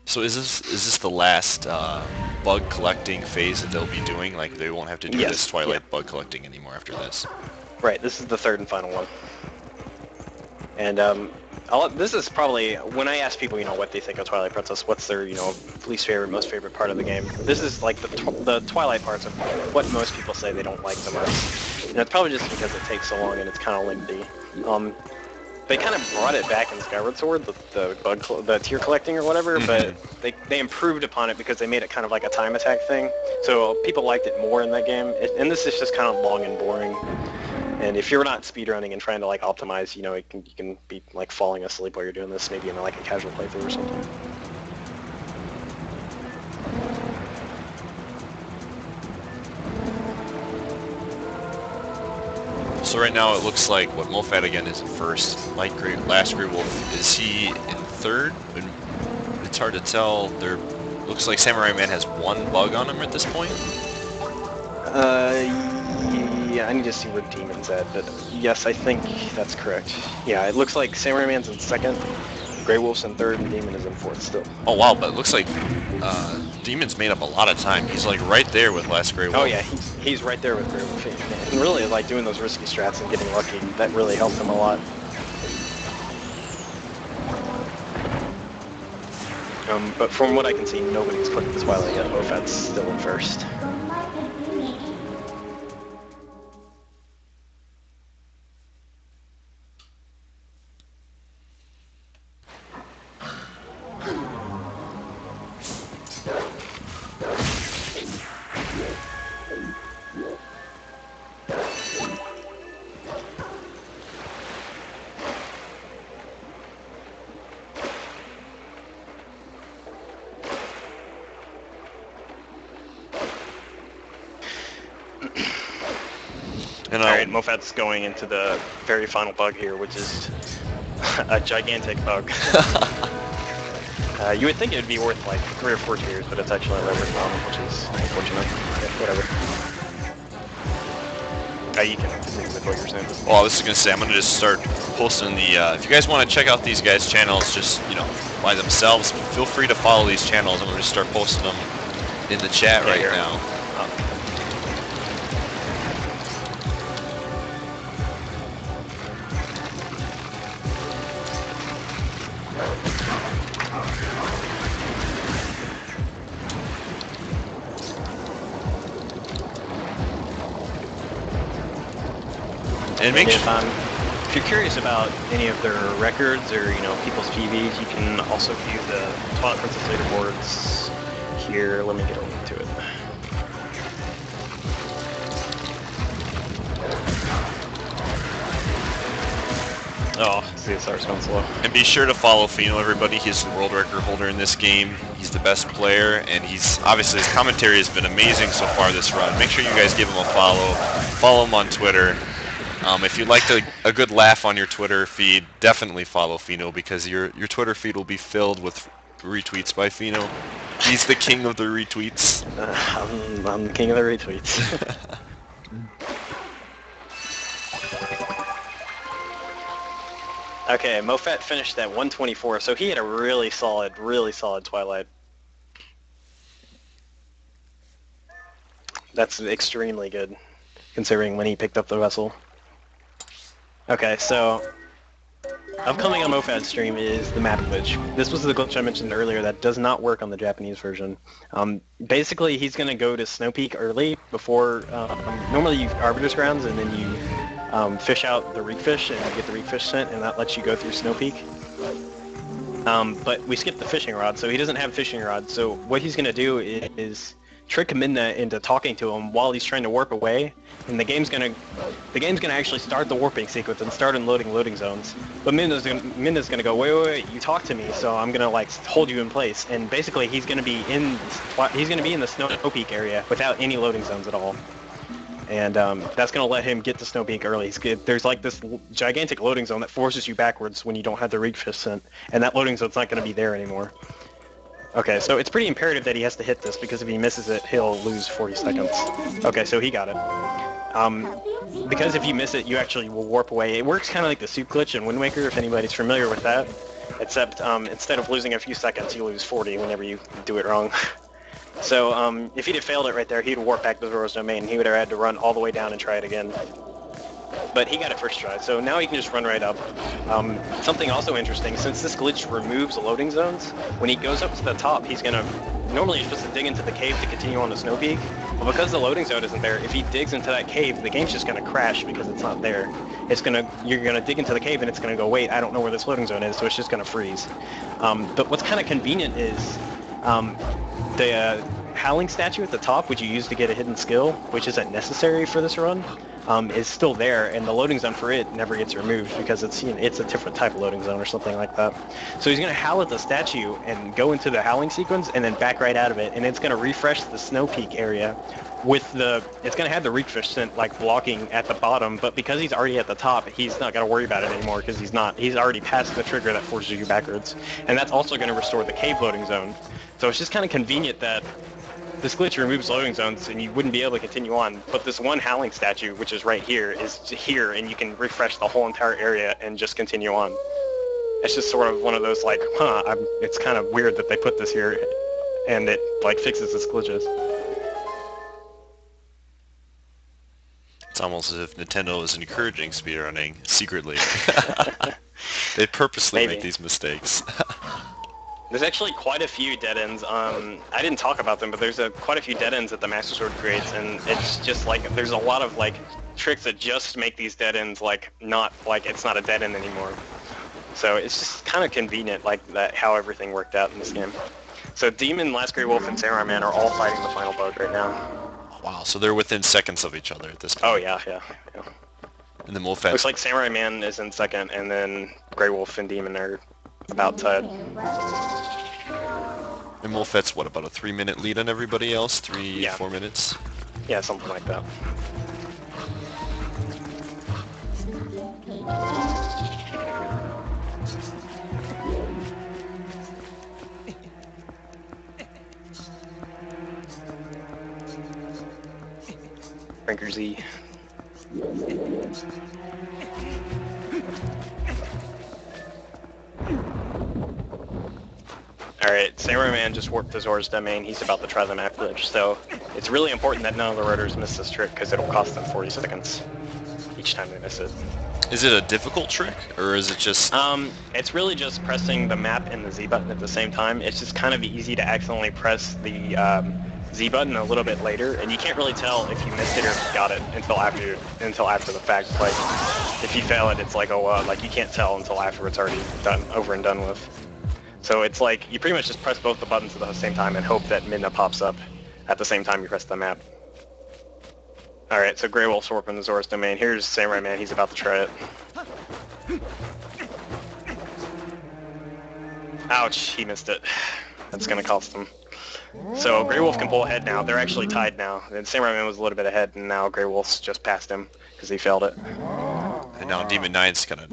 So is this the last bug collecting phase that they'll be doing? Like they won't have to do this Twilight bug collecting anymore after this? Right, this is the third and final one. And this is probably, when I ask people, you know, what they think of Twilight Princess, what's their, you know, least favorite, most favorite part of the game, this is like the Twilight parts of what most people say they don't like the most. And it's probably just because it takes so long and it's kind of lengthy. They kind of brought it back in Skyward Sword, the tier collecting or whatever, but they improved upon it because they made it kind of like a time attack thing. So people liked it more in that game, and this is just kind of long and boring. And if you're not speedrunning and trying to like optimize, you know, you can be like falling asleep while you're doing this, maybe in like a casual playthrough or something. So right now it looks like what Mofat again is in first. Last Grey Wolf, is he in third? And it's hard to tell. There looks like Samurai Man has one bug on him at this point. Yeah, I need to see where Demon's at, but yes, I think that's correct. Yeah, it looks like Samurai Man's in second, Grey Wolf's in third, and Demon is in fourth still. Oh wow, but it looks like Demon's made up a lot of time. He's like right there with Last Grey Wolf. Oh yeah, he's right there with Grey Wolf. And really, like doing those risky strats and getting lucky, that really helped him a lot. But from what I can see, nobody's clicked the Twilight yet. Mofat's still in first. And Alright, Mofat's going into the very final bug here, which is a gigantic bug. You would think it would be worth like 3 or 4 tiers, but it's actually a leverage bomb, which is unfortunate. Yeah, whatever. You can continue with what you're saying. well, I was just gonna say I'm gonna just start posting the. If you guys want to check out these guys' channels, just by themselves, feel free to follow these channels. I'm gonna just start posting them in the chat right now. And make sure. If you're curious about any of their records or people's PVs, you can also view the Twilight Princess leaderboards here. Let me get a link to it. Oh, CSR's gone slow. And be sure to follow Pheenoh, everybody. He's the world record holder in this game. He's the best player, and he's obviously his commentary has been amazing so far this run. Make sure you guys give him a follow. Follow him on Twitter. If you'd like a good laugh on your Twitter feed, definitely follow Pheenoh because your Twitter feed will be filled with retweets by Pheenoh. He's the king of the retweets. I'm the king of the retweets. Okay, Mofat finished at 124, so he had a really solid Twilight. That's extremely good, considering when he picked up the wrestle. Okay, so upcoming on Mofat's stream is the map glitch. This was the glitch I mentioned earlier that does not work on the Japanese version. Basically, he's going to go to Snowpeak early before, normally you Arbiter's grounds and then you fish out the reek fish and you get the reek fish scent and that lets you go through Snowpeak. But we skipped the fishing rod, so he doesn't have fishing rod. So what he's going to do is trick Midna into talking to him while he's trying to warp away, and the game's gonna actually start the warping sequence and start unloading loading zones. But Midna's gonna go, wait, you talk to me, so I'm gonna like hold you in place, and basically he's gonna be in the Snowpeak area without any loading zones at all. And that's going to let him get to Snowpeak early. There's like this gigantic loading zone that forces you backwards when you don't have the reek fish scent, and that loading zone's not going to be there anymore. Okay, so it's pretty imperative that he has to hit this, because if he misses it, he'll lose 40 seconds. Okay, so he got it. Because if you miss it, you actually will warp away. It works kind of like the soup glitch in Wind Waker, if anybody's familiar with that. Except instead of losing a few seconds, you lose 40 whenever you do it wrong. So if he'd have failed it right there, he'd warp back to Zoro's domain. He would have had to run all the way down and try it again. But he got it first try, so now he can just run right up. Something also interesting, since this glitch removes loading zones, when he goes up to the top, he's going to... Normally you're supposed to dig into the cave to continue on the Snowpeak, but because the loading zone isn't there, if he digs into that cave, the game's just going to crash because it's not there. You're going to dig into the cave and it's going to go, wait, I don't know where this loading zone is, so it's just going to freeze. But what's kind of convenient is the Howling statue at the top, which you use to get a hidden skill, which isn't necessary for this run, is still there, and the loading zone for it never gets removed because it's a different type of loading zone or something like that. So he's going to howl at the statue and go into the howling sequence and then back right out of it, and it's going to refresh the Snowpeak area it's going to have the reach percent like blocking at the bottom, but because he's already at the top, he's not going to worry about it anymore because he's already passed the trigger that forces you backwards, and that's also going to restore the cave loading zone. So it's just kind of convenient that this glitch removes loading zones and you wouldn't be able to continue on, but this one howling statue, which is right here, is here, and you can refresh the whole entire area and just continue on. It's just sort of one of those like, it's kind of weird that they put this here, and it like fixes its glitches. It's almost as if Nintendo is encouraging speedrunning secretly. They purposely make these mistakes. There's actually quite a few dead ends. I didn't talk about them, but there's quite a few dead ends that the Master Sword creates, and it's just like there's a lot of like tricks that just make these dead ends like not like it's not a dead end anymore. So it's just kind of convenient like that how everything worked out in this game. So Demon, Last Grey Wolf, and Samurai Man are all fighting the final boss right now. Wow, so they're within seconds of each other at this point. Oh yeah. And the Wolfette. Looks like Samurai Man is in second, and then Grey Wolf and Demon are about tied. And Wolfette's what, about a 3-minute lead on everybody else? 4 minutes? Yeah, something like that. Ranker Z. Alright, Samurai Man just warped to Zora's domain. He's about to try the map glitch, so it's really important that none of the runners miss this trick because it'll cost them 40 seconds each time they miss it. Is it a difficult trick, or is it just... It's really just pressing the map and the Z button at the same time. It's just kind of easy to accidentally press the Z button a little bit later, and you can't really tell if you missed it or if you got it until after the fact. Like, if you fail it, it's like, oh, like you can't tell until after it's already done, over and done with. So it's like, you pretty much just press both the buttons at the same time and hope that Midna pops up at the same time you press the map. Alright, so Grey Wolf's warping the Zora's domain. Here's Samurai Man, he's about to try it. Ouch, he missed it. That's gonna cost him. So Grey Wolf can pull ahead now. They're actually tied now. And Samurai Man was a little bit ahead, and now Grey Wolf's just passed him because he failed it. And now Demon 9's kind of...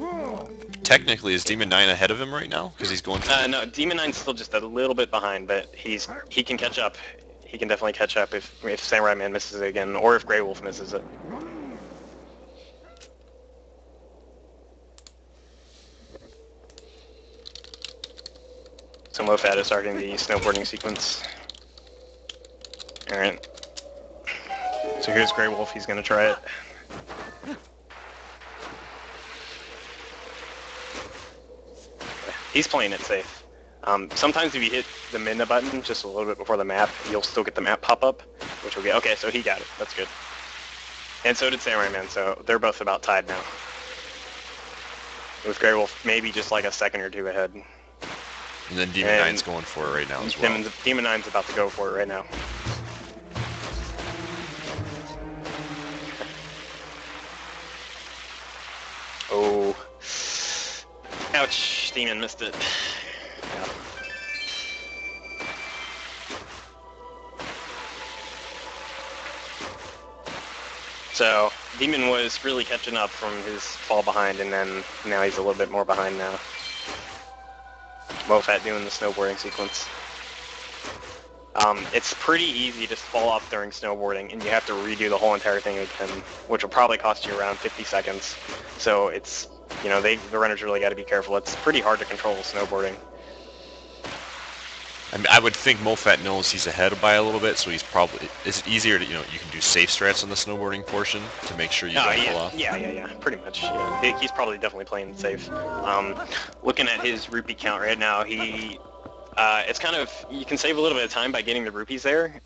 Technically, is Demon 9 ahead of him right now? Because he's going through... No, Demon 9's still just a little bit behind, but he can catch up. He can definitely catch up if Samurai Man misses it again, or if Grey Wolf misses it. So Mofat is starting the snowboarding sequence. Alright. So here's Grey Wolf, he's gonna try it. He's playing it safe. Sometimes if you hit the Midna button just a little bit before the map, you'll still get the map pop up, which will be, okay, so he got it, that's good. And so did Samurai Man, so they're both about tied now. With Grey Wolf maybe just like a second or two ahead. And then Demon 9's going for it right now as well. Demon 9's about to go for it right now. Oh. Ouch, Demon missed it. Yeah. So, Demon was really catching up from his fall behind, and then now he's a little bit more behind now. Mofat doing the snowboarding sequence. It's pretty easy to fall off during snowboarding, and you have to redo the whole entire thing again, which will probably cost you around 50 seconds. So it's, you know, the runners really got to be careful. It's pretty hard to control snowboarding. I mean, I would think Mofat knows he's ahead by a little bit, so he's probably... Is it easier to, you know, you can do safe strats on the snowboarding portion to make sure you don't fall off? Yeah, pretty much. Yeah. He's probably definitely playing it safe. Looking at his rupee count right now, he... it's kind of... You can save a little bit of time by getting the rupees there.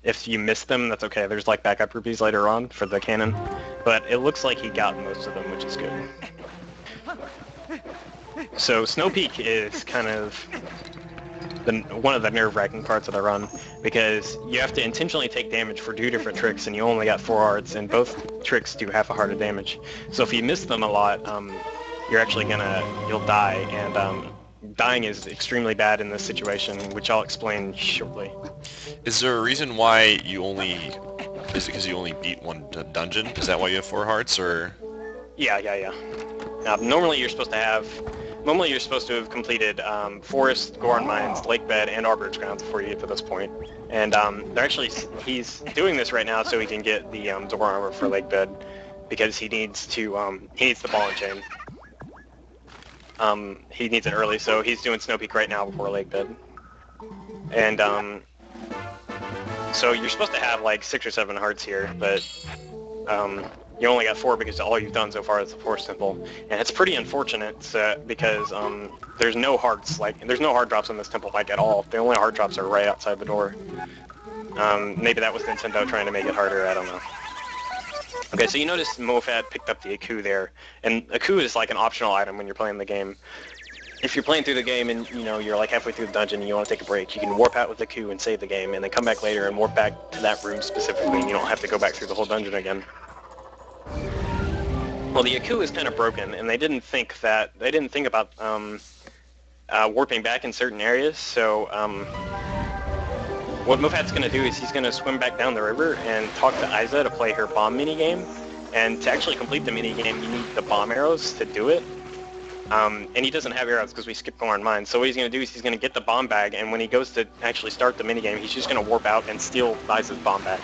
If you miss them, that's okay. There's like backup rupees later on for the cannon. But it looks like he got most of them, which is good. So Snowpeak is kind of... one of the nerve-wracking parts of the run, because you have to intentionally take damage for 2 different tricks, and you only got 4 hearts, and both tricks do half a heart of damage. So if you miss them a lot, you're actually you'll die, and dying is extremely bad in this situation, which I'll explain shortly. Is there a reason why you only Is it because you only beat one dungeon? Is that why you have 4 hearts, or? Yeah. Normally you're supposed to have completed Forest, Goron Mines, Lakebed, and Arbiter's Grounds before you get to this point. And he's doing this right now so he can get the Zora armor for Lakebed, because he needs the ball and chain. He needs it early, so he's doing Snowpeak right now before Lakebed. And so you're supposed to have like 6 or 7 hearts here, but you only got 4 because all you've done so far is the Forest Temple. And it's pretty unfortunate because there's no hearts, there's no hard drops in this temple like at all. The only hard drops are right outside the door. Maybe that was Nintendo trying to make it harder, I don't know. Okay, so you notice Mofat picked up the Aku there, and Aku is like an optional item when you're playing the game. If you're playing through the game and you're like halfway through the dungeon and you want to take a break, you can warp out with the Aku and save the game, and then come back later and warp back to that room specifically, and you don't have to go back through the whole dungeon again. Well, the Aku is kind of broken, and they didn't think about warping back in certain areas. So what Mofat's going to do is he's going to swim back down the river and talk to Isa to play her bomb minigame. And to actually complete the minigame, you need the bomb arrows to do it. And he doesn't have arrows because we skipped Goron Mines. So what he's going to do is he's going to get the bomb bag, and when he goes to actually start the minigame, he's just going to warp out and steal Isa's bomb bag.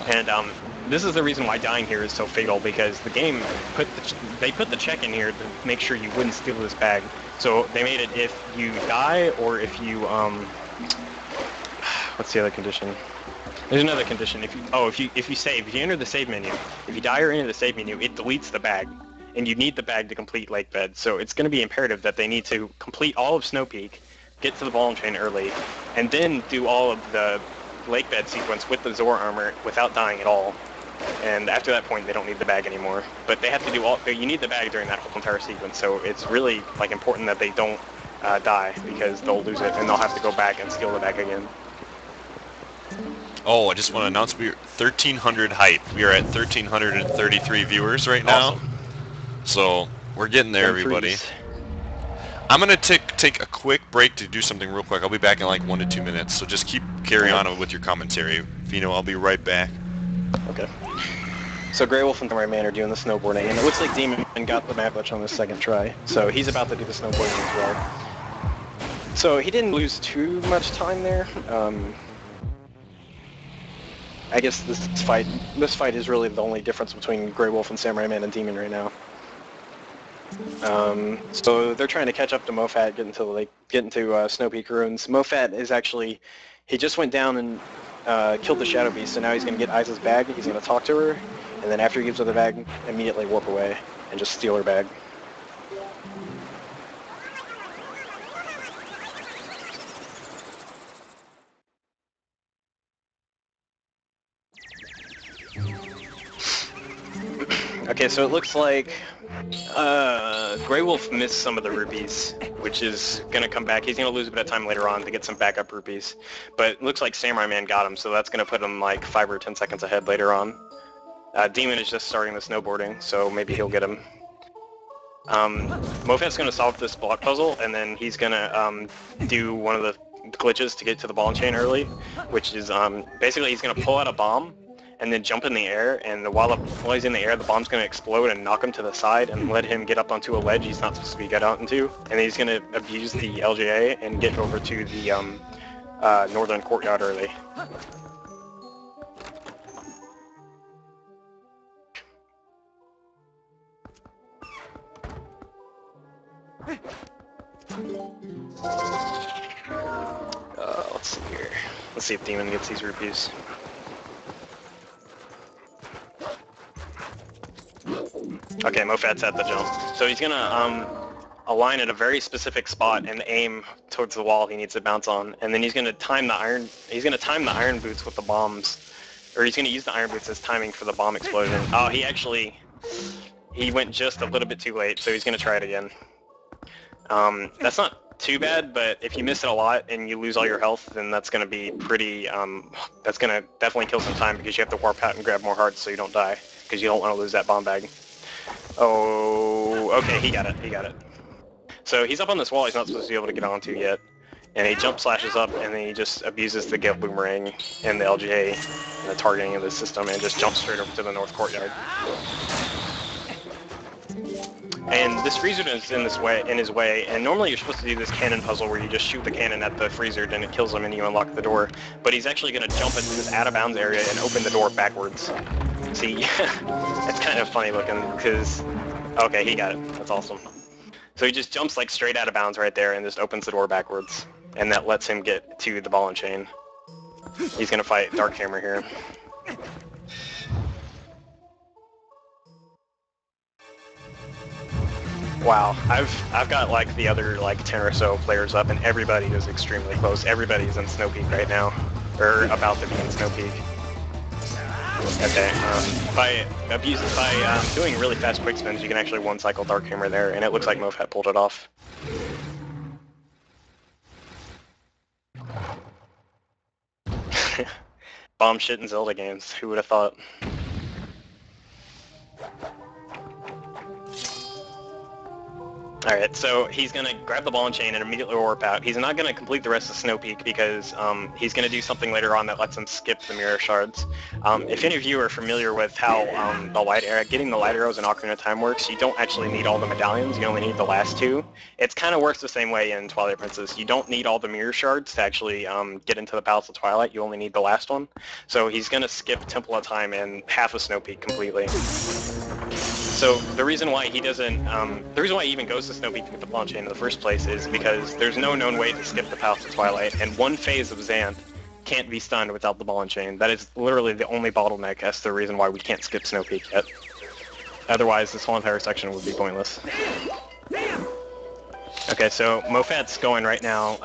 And this is the reason why dying here is so fatal, because the game put the check in here to make sure you wouldn't steal this bag. So they made it if you die or if you what's the other condition? There's another condition. If you save, if you enter the save menu, if you die or enter the save menu, it deletes the bag, and you need the bag to complete Lakebed. So it's going to be imperative that they need to complete all of Snowpeak, get to the ball and chain early, and then do all of the Lakebed sequence with the Zora armor without dying at all. And after that point, they don't need the bag anymore. But they have to do you need the bag during that whole entire sequence. So it's really important that they don't die, because they'll lose it and they'll have to go back and steal the bag again. Oh, I just want to announce we're 1,300 hype. We are at 1,333 viewers right now. Awesome. So we're getting there, everybody. I'm gonna take a quick break to do something real quick. I'll be back in like 1 to 2 minutes. So just carry on with your commentary. Pheenoh, I'll be right back. Okay. So Grey Wolf and Samurai Man are doing the snowboarding, and it looks like Demon got the map glitch on his second try. So he's about to do the snowboarding as well. So he didn't lose too much time there. I guess this fight is really the only difference between Grey Wolf and Samurai Man and Demon right now. So they're trying to catch up to Mofat, get into Snowpeak Ruins. Mofat is actually, he just went down and killed the Shadow Beast, so now he's going to get Isa's bag, he's going to talk to her, and then after he gives her the bag, immediately warp away and just steal her bag. Okay, so it looks like Grey Wolf missed some of the rupees, which is going to come back. He's going to lose a bit of time later on to get some backup rupees. But it looks like Samurai Man got him, so that's going to put him like 5 or 10 seconds ahead later on. Demon is just starting the snowboarding, so maybe he'll get him. Mofat's going to solve this block puzzle, and then he's going to do one of the glitches to get to the ball and chain early, which is basically he's going to pull out a bomb and then jump in the air, and while he's in the air, the bomb's going to explode and knock him to the side and let him get up onto a ledge he's not supposed to be get out into, and then he's going to abuse the LJA and get over to the northern courtyard early. Let's see here. Let's see if Demon gets these rupees. Okay, Mofat's at the jump. So he's gonna align at a very specific spot and aim towards the wall he needs to bounce on, and then he's gonna time the iron boots with the bombs, or he's gonna use the iron boots as timing for the bomb explosion. Oh, he went just a little bit too late, so he's gonna try it again. That's not too bad, but if you miss it a lot and you lose all your health, then that's gonna be pretty. That's gonna definitely kill some time, because you have to warp out and grab more hearts so you don't die, because you don't want to lose that bomb bag. Oh, okay, he got it. So he's up on this wall he's not supposed to be able to get onto yet. And he jump slashes up, and then he just abuses the Gale Boomerang and the LGA and the targeting of the system, and just jumps straight over to the north courtyard. And this freezer is in his way, and normally you're supposed to do this cannon puzzle where you just shoot the cannon at the freezer, and it kills him, and you unlock the door. But he's actually going to jump into this out-of-bounds area and open the door backwards. See, it's kind of funny looking, because... Okay, he got it. That's awesome. So he just jumps like straight out of bounds right there and just opens the door backwards. And that lets him get to the ball and chain. He's going to fight Dark Hammer here. Wow, I've got like the other like 10 or so players up, and everybody is extremely close. Everybody's in Snowpeak right now, or about to be in Snowpeak. Okay, by doing really fast quick spins, you can actually one-cycle Dark Hammer there, and it looks like Mofat pulled it off. Bomb shit in Zelda games, who would have thought? Alright, so he's going to grab the ball and chain and immediately warp out. He's not going to complete the rest of Snowpeak because he's going to do something later on that lets him skip the mirror shards. If any of you are familiar with how getting the light arrows in Ocarina of Time works, you don't actually need all the medallions, you only need the last two. It kind of works the same way in Twilight Princess. You don't need all the mirror shards to actually get into the Palace of Twilight, you only need the last one. So he's going to skip Temple of Time and half of Snowpeak completely. So the reason why he doesn't, the reason why he even goes to Snowpeak to get the ball and chain in the first place is because there's no known way to skip the Palace of Twilight, and one phase of Xanth can't be stunned without the ball and chain. That is literally the only bottleneck. That's the reason why we can't skip Snowpeak yet. Otherwise, this whole entire section would be pointless. Okay, so Mofat's going right now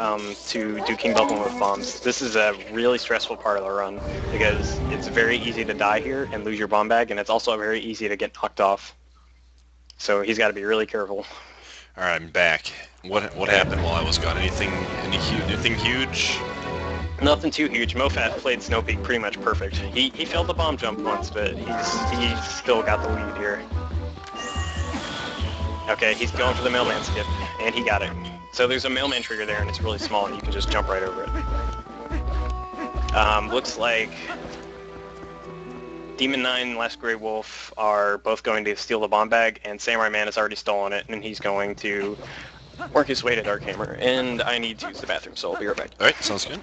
to do King Bubble with bombs. This is a really stressful part of the run because it's very easy to die here and lose your bomb bag, and it's also very easy to get knocked off. So he's got to be really careful. All right, I'm back. What happened while I was gone? Anything huge? Nothing too huge. Mofat played Snowpeak pretty much perfect. He failed the bomb jump once, but he's still got the lead here. Okay, he's going for the mailman skip, and he got it. So there's a mailman trigger there, and it's really small, and you can just jump right over it. Looks like Demon 9 and Last Grey Wolf are both going to steal the bomb bag, and Samurai Man has already stolen it, and he's going to work his way to Dark Hammer. And I need to use the bathroom, so I'll be right back. Alright, sounds good.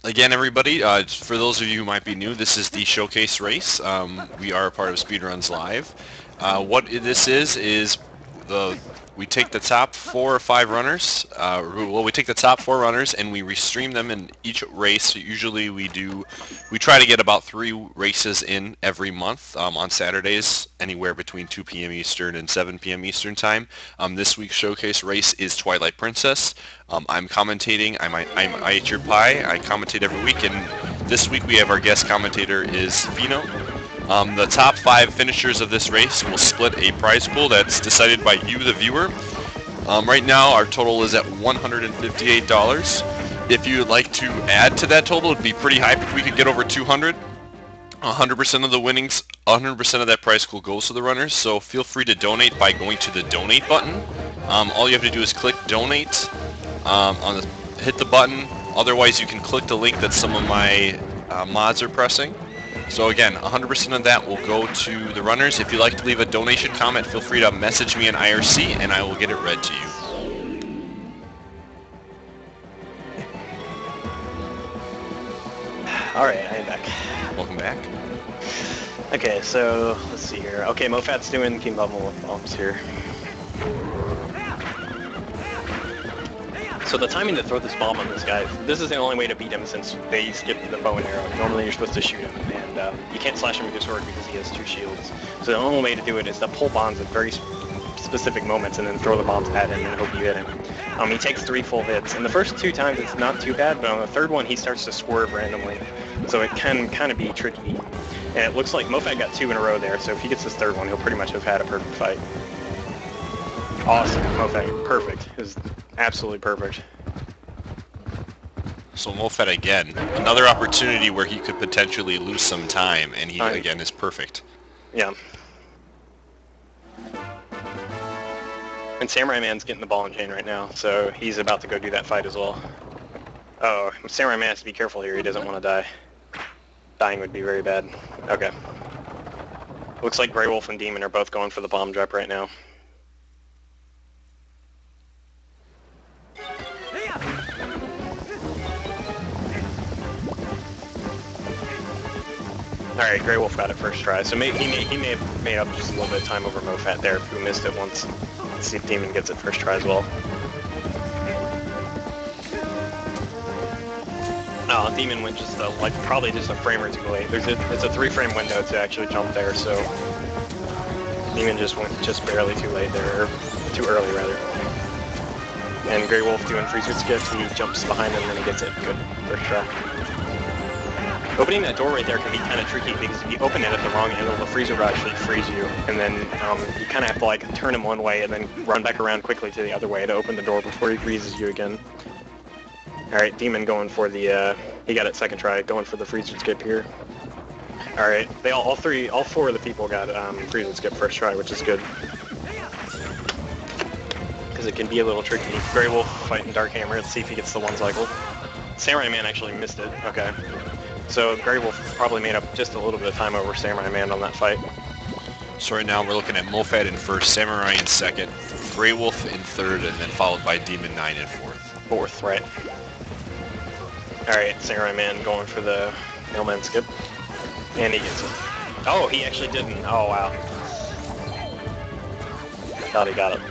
Again, everybody, for those of you who might be new, this is the showcase race. We are a part of Speedruns Live. What this is we take the top 4 or 5 runners, we take the top 4 runners and we restream them in each race. Usually we try to get about 3 races in every month on Saturdays, anywhere between 2 p.m. Eastern and 7 p.m. Eastern time. This week's showcase race is Twilight Princess. I'm commentating. I Eat Your Pie. I commentate every week, and this week we have our guest commentator is Pheenoh. The top 5 finishers of this race will split a prize pool that's decided by you, the viewer. Right now, our total is at $158. If you would like to add to that total, it'd be pretty high if we could get over 200. 100% of the winnings, 100% of that prize pool goes to the runners, so feel free to donate by going to the donate button. All you have to do is click donate, hit the button. Otherwise, you can click the link that some of my mods are pressing. So again, 100% of that will go to the runners. If you'd like to leave a donation comment, feel free to message me in IRC and I will get it read to you. Alright, I am back. Welcome back. Okay, so let's see here. Okay, Mofat's doing King Bubble with bombs here. So the timing to throw this bomb on this guy, this is the only way to beat him since they skipped the bow and arrow. Normally you're supposed to shoot him, and you can't slash him with your sword because he has 2 shields. So the only way to do it is to pull bombs at very specific moments and then throw the bombs at him and hope you hit him. He takes 3 full hits, and the first 2 times it's not too bad, but on the 3rd one he starts to swerve randomly. So it can kind of be tricky. And it looks like Mofat got 2 in a row there, so if he gets this 3rd one, he'll pretty much have had a perfect fight. Awesome, Mofat, perfect. It was absolutely perfect. So Mofat again, another opportunity where he could potentially lose some time, and he again is perfect. Yeah. And Samurai Man's getting the ball and chain right now, so he's about to go do that fight as well. Oh, Samurai Man has to be careful here. He doesn't want to die. Dying would be very bad. Okay. Looks like Grey Wolf and Demon are both going for the bomb drop right now. Alright, Grey Wolf got it first try, so he may have made up just a little bit of time over Mofat there, who missed it once. Let's see if Demon gets it first try as well. Oh, Demon went just probably just a frame or two late. It's a 3-frame window to actually jump there, so Demon just went just barely too late there, or too early rather. And Grey Wolf doing freezer skip, he jumps behind him and then he gets it. Good first try. Opening that door right there can be kind of tricky because if you open it at the wrong angle, the freezer will actually freeze you, and then you kind of have to like turn him one way and then run back around quickly to the other way to open the door before he freezes you again. Alright, Demon going for the, he got it second try, going for the freeze and skip here. Alright, all four of the people got freeze and skip first try, which is good. Because it can be a little tricky. Grey Wolf fighting Dark Hammer, let's see if he gets the one cycle. Samurai Man actually missed it, okay. So Grey Wolf probably made up just a little bit of time over Samurai Man on that fight. So right now we're looking at Mofat in first, Samurai in second, Grey Wolf in third, and then followed by Demon 9 in fourth. Fourth, right. Alright, Samurai Man going for the Mailman skip. And he gets it. Oh, he actually didn't. Oh, wow. Thought he got it.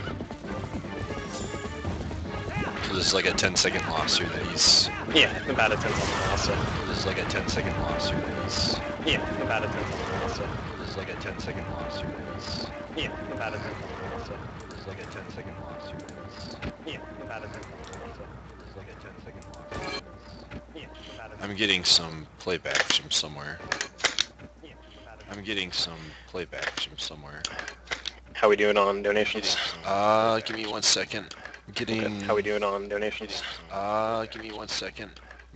So this is like a 10-second loss here that he's... Yeah, about a 10-second loss. So. This is like a 10-second loss here that he's... Yeah, about a 10-second loss. So. This is like a 10-second loss here that he's... Yeah, about a 10-second loss. So. This is like a 10-second loss here that he's... Yeah, about a 10-second loss. So. This is like a 10-second loss. Yeah, about a I'm getting some playbacks from somewhere. I'm getting some playbacks from somewhere. How we doing on donations? Give me 1 second. Getting... How we doing on donations? Give me 1 second.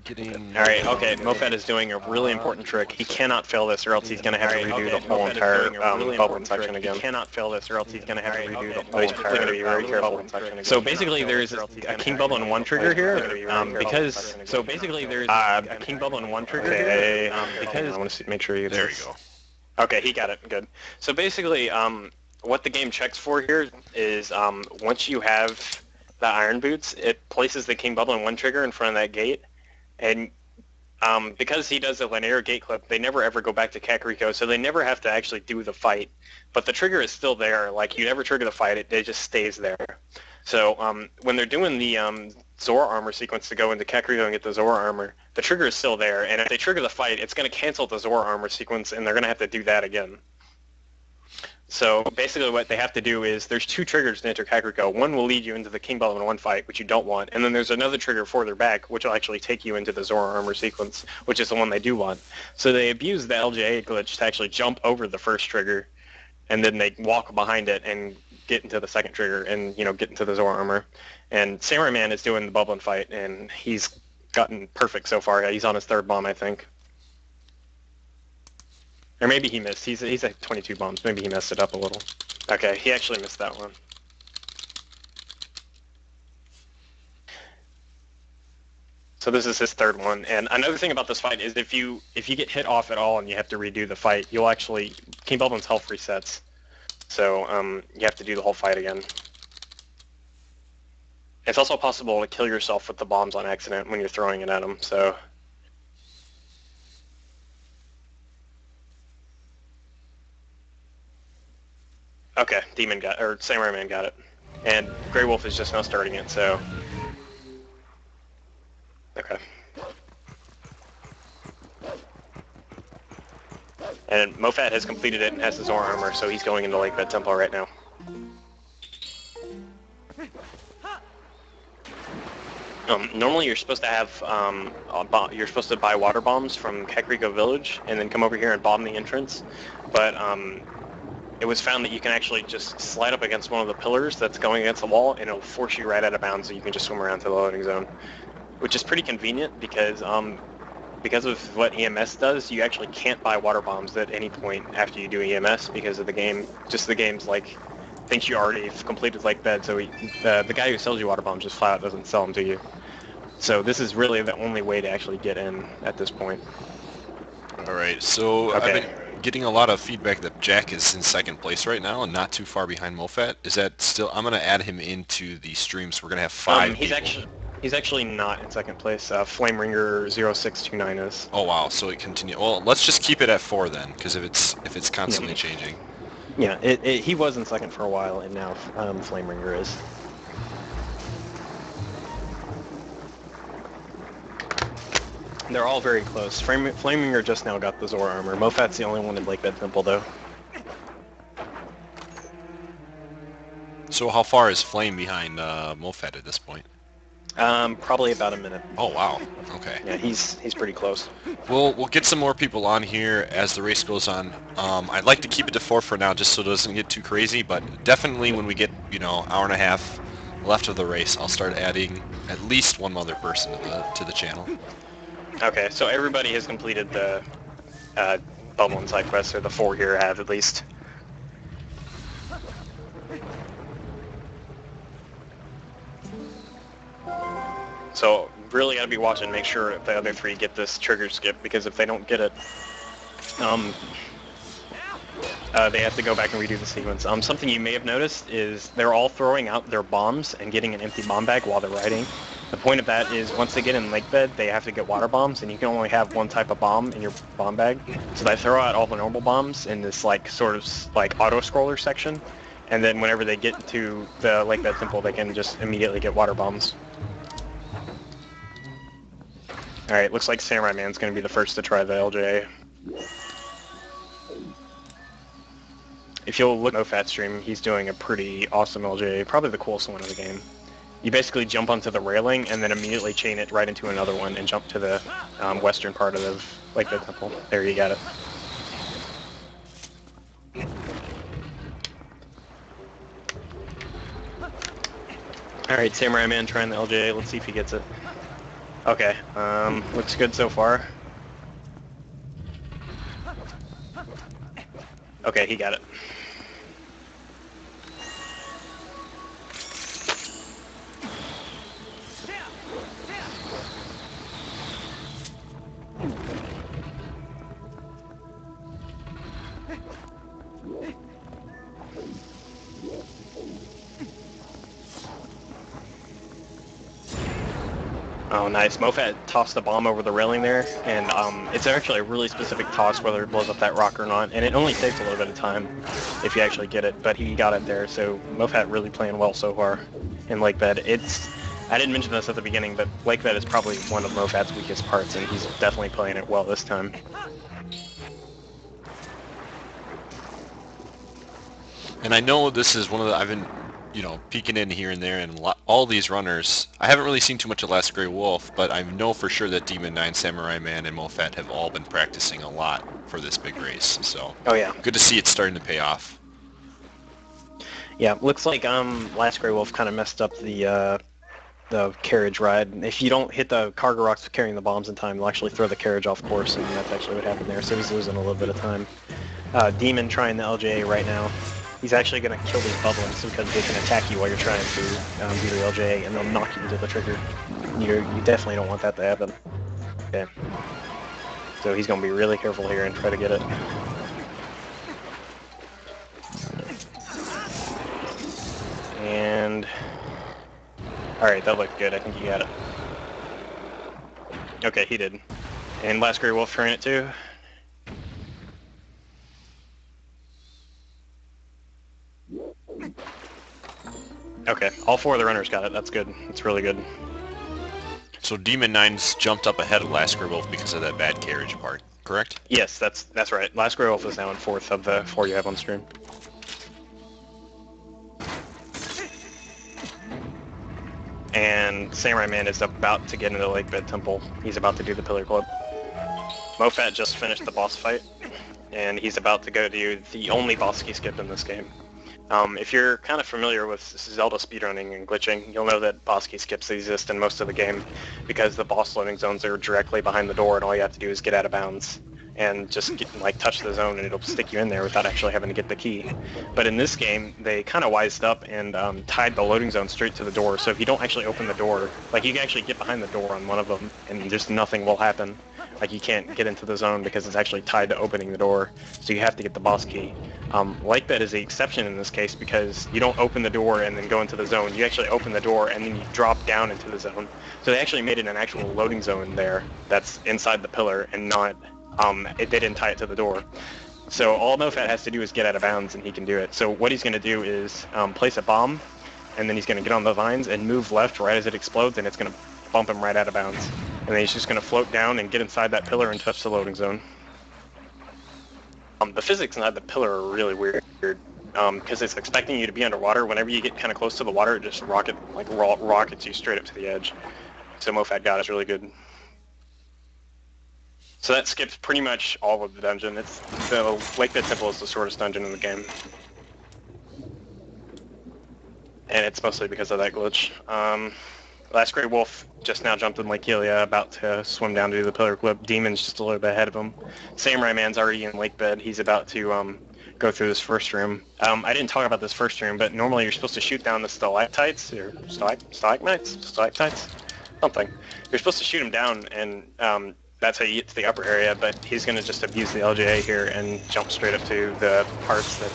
Getting... Alright, okay, Mofat is doing a really important trick. He cannot fail this or else he's going to have to redo the whole entire bubble section again. He cannot fail this or else he's going to have to redo the whole entire going to be very careful. So basically there's a King Bubble and 1 trigger here, because... So basically there's a King Bubble and 1 trigger here, because... I want to make sure you... There you go. Okay, he got it. Good. So basically, what the game checks for here is once you have the Iron Boots, it places the King Bubble and 1 trigger in front of that gate, and because he does a linear gate clip, they never ever go back to Kakariko, so they never have to actually do the fight. But the trigger is still there. Like, you never trigger the fight, it just stays there. So when they're doing the Zora armor sequence to go into Kakariko and get the Zora armor, the trigger is still there, and if they trigger the fight, it's going to cancel the Zora armor sequence, and they're going to have to do that again. So basically what they have to do is, there's 2 triggers to enter Kakariko. One will lead you into the King Bubble and 1 fight, which you don't want, and then there's another trigger further back, which will actually take you into the Zora armor sequence, which is the one they do want. So they abuse the LJA glitch to actually jump over the first trigger, and then they walk behind it and get into the second trigger and, you know, get into the Zora armor. And Samurai Man is doing the bubble and fight, and he's gotten perfect so far. He's on his 3rd bomb, I think. Or maybe he missed. He's at 22 bombs. Maybe he messed it up a little. Okay, he actually missed that one. So this is his 3rd one. And another thing about this fight is if you get hit off at all and you have to redo the fight, you'll actually... King Bubblin's health resets. So you have to do the whole fight again. It's also possible to kill yourself with the bombs on accident when you're throwing it at them, so... Okay, Samurai Man got it. And Grey Wolf is just now starting it, so... Okay. And Mofat has completed it and has his Zora armor, so he's going into Lakebed Temple right now. Normally you're supposed to have, you're supposed to buy water bombs from Kakariko Village and then come over here and bomb the entrance, but it was found that you can actually just slide up against one of the pillars that's going against the wall and it'll force you right out of bounds so you can just swim around to the loading zone, which is pretty convenient because of what EMS does, you actually can't buy water bombs at any point after you do EMS because of the game, just the game's like, thinks you already completed Lakebed, so the guy who sells you water bombs just flat out doesn't sell them to you. So this is really the only way to actually get in at this point. All right, so Okay. I've been getting a lot of feedback that Jack is in second place right now and not too far behind Mofat. Is that still? I'm gonna add him into the stream, so we're gonna have 5 He's people. actually not in second place. Flame Ringer 0629 is. Oh wow, so it continues. Well, let's just keep it at 4 then, because if it's constantly changing. Yeah, he was in second for a while, and now Flame Ringer is. They're all very close. Flame Ringer just now got the Zora armor. Mofat's the only one in Lakebed Temple, though. So how far is Flame behind Mofat at this point? Probably about a minute. Oh wow. Okay. Yeah, he's pretty close. We'll get some more people on here as the race goes on. I'd like to keep it to 4 for now, just so it doesn't get too crazy. But definitely when we get hour and a half left of the race, I'll start adding at least one other person to the channel. Okay, so everybody has completed the bubble and side quests, or the 4 here have at least. So really gotta be watching, make sure the other 3 get this trigger skip, because if they don't get it, they have to go back and redo the sequence. Something you may have noticed is they're all throwing out their bombs and getting an empty bomb bag while they're riding. The point of that is once they get in Lakebed, they have to get water bombs, and you can only have one type of bomb in your bomb bag. So they throw out all the normal bombs in this sort of auto-scroller section, and then whenever they get to the Lakebed Temple, they can just immediately get water bombs. Alright, looks like Samurai Man's going to be the first to try the LJA. If you'll look at Mofat's stream, he's doing a pretty awesome LJA, probably the coolest one of the game. You basically jump onto the railing and then immediately chain it right into another one and jump to the western part of the Lakebed Temple. There, you got it. Alright, Samurai Man trying the LJA, let's see if he gets it. Okay, looks good so far. Okay, he got it. Oh, nice. Mofat tossed the bomb over the railing there, and it's actually a really specific toss whether it blows up that rock or not, and it only takes a little bit of time if you actually get it, but he got it there, so Mofat really playing well so far in Lakebed. I didn't mention this at the beginning, but Lakebed is probably one of Mofat's weakest parts, and he's definitely playing it well this time. And I know this is one of the, I've been, peeking in here and there, and all these runners, I haven't really seen too much of Last Grey Wolf, but I know for sure that Demon 9, Samurai Man, and Mofat have all been practicing a lot for this big race, so. Oh yeah. Good to see it starting to pay off. Yeah, looks like Last Grey Wolf kind of messed up the carriage ride. If you don't hit the cargo rocks carrying the bombs in time, they'll actually throw the carriage off course, and that's actually what happened there, so he's losing a little bit of time. Demon trying the LJA right now. He's actually going to kill these bubblings because they can attack you while you're trying to do the LJA, and they'll knock you into the trigger. You definitely don't want that to happen. Okay. So he's going to be really careful here and try to get it. And... Alright, that looked good. I think he got it. Okay, he did. And Last Grey Wolf trying it too. Okay, all 4 of the runners got it. That's good. That's really good. So Demon 9's jumped up ahead of Last Grey Wolf because of that bad carriage part, correct? Yes, that's right. Last Grey Wolf is now in 4th of the 4 you have on stream. And Samurai Man is about to get into the Lakebed Temple. He's about to do the Pillar Club. Mofat just finished the boss fight, and he's about to go do the only boss key skip in this game. If you're kind of familiar with Zelda speedrunning and glitching, you'll know that boss key skips exist in most of the game because the boss loading zones are directly behind the door and all you have to do is get out of bounds. and just like touch the zone and it'll stick you in there without actually having to get the key. But in this game, they kind of wised up and tied the loading zone straight to the door. So if you don't actually open the door, like you can actually get behind the door on one of them and just nothing will happen. Like you can't get into the zone because it's actually tied to opening the door. So you have to get the boss key. Lakebed is the exception in this case because you don't open the door and then go into the zone. You actually open the door and then you drop down into the zone. So they actually made it an actual loading zone there that's inside the pillar and not they didn't tie it to the door. So all MoFat has to do is get out of bounds and he can do it. So what he's going to do is place a bomb and then he's going to get on the vines and move left right as it explodes and it's going to bump him right out of bounds. And then he's just going to float down and get inside that pillar and touch the loading zone. The physics inside the pillar are really weird because it's expecting you to be underwater. Whenever you get kind of close to the water, it just rockets you straight up to the edge. So MoFat got is really good. So that skips pretty much all of the dungeon. The Lakebed Temple is the shortest dungeon in the game. And it's mostly because of that glitch. Last Grey Wolf just now jumped in Lake Helia, about to swim down to do the pillar clip. Demon's just a little bit ahead of him. Samurai Man's already in Lakebed. He's about to go through this first room. I didn't talk about this first room, but normally you're supposed to shoot down the stalactites, or stalagmites? Something. You're supposed to shoot him down, and that's how you get to the upper area, but he's going to just abuse the LJA here and jump straight up to the parts that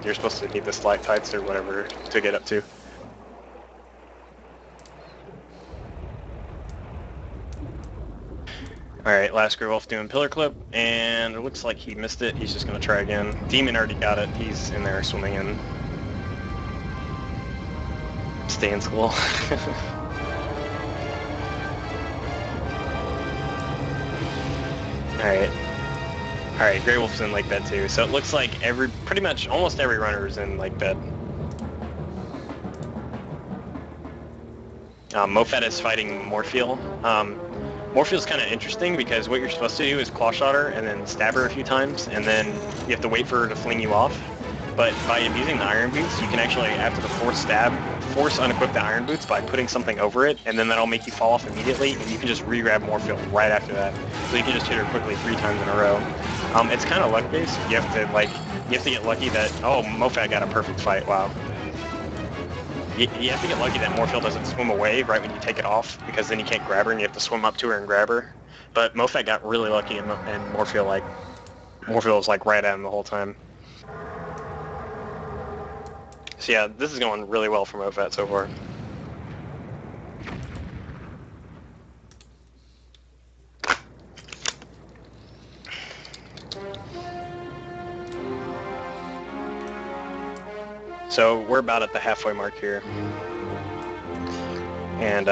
you're supposed to need the stalactites or whatever to get up to. Alright, last Grey Wolf doing pillar clip, and it looks like he missed it. He's just going to try again. Demon already got it. He's in there swimming in. Stay in school. Alright, Grey Wolf's in Lakebed too, so it looks like pretty much almost every runner is in Lakebed. MoFat is fighting Morpheal. Morpheal's kind of interesting because what you're supposed to do is claw shot her and then stab her a few times, and then you have to wait for her to fling you off. But by abusing the Iron Boots, you can actually, after the fourth stab, force unequip the Iron Boots by putting something over it, and then that'll make you fall off immediately, and you can just re-grab Morpheal right after that. So you can just hit her quickly 3 times in a row. It's kind of luck-based. You have to get lucky that, oh, MoFat got a perfect fight, wow. You have to get lucky that Morpheal doesn't swim away right when you take it off, because then you can't grab her and you have to swim up to her and grab her. But MoFat got really lucky, and Morpheal was like right at him the whole time. So yeah, this is going really well for MoFat so far. So we're about at the halfway mark here. And,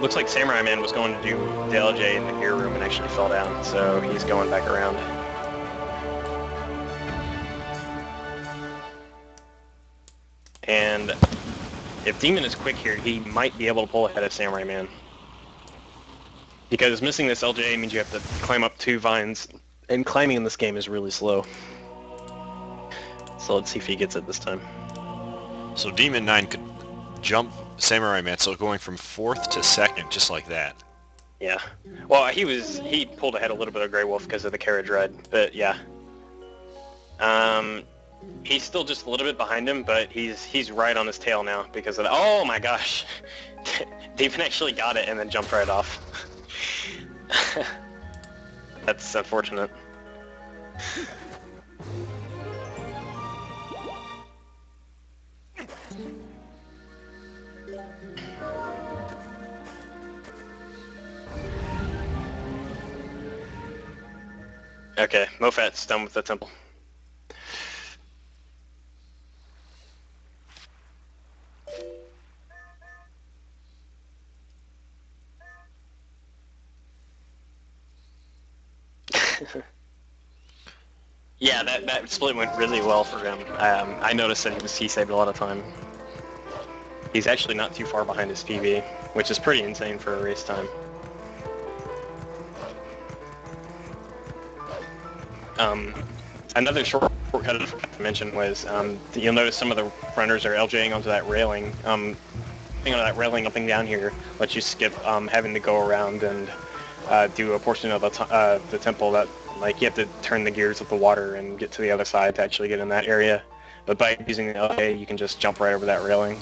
looks like Samurai Man was going to do the LJ in the gear room and actually fell down, so he's going back around. And if Demon is quick here, he might be able to pull ahead of Samurai Man. Because missing this LJ means you have to climb up 2 vines, and climbing in this game is really slow. So let's see if he gets it this time. So Demon 9 could jump Samurai Man, so going from 4th to 2nd, just like that. Yeah. Well, he pulled ahead a little bit of Grey Wolf because of the carriage ride, but yeah. He's still just a little bit behind him, but he's right on his tail now because of the, oh my gosh. Demon actually got it and then jumped right off. That's unfortunate. Okay, MoFat's done with the temple. Yeah, that split went really well for him. I noticed that he saved a lot of time. He's actually not too far behind his PB, which is pretty insane for a race time. Another shortcut I forgot to mention was you'll notice some of the runners are LJing onto that railing. Thing on that railing up and down here lets you skip having to go around and do a portion of the temple that, like, you have to turn the gears with the water and get to the other side to actually get in that area. But by using the LA, you can just jump right over that railing.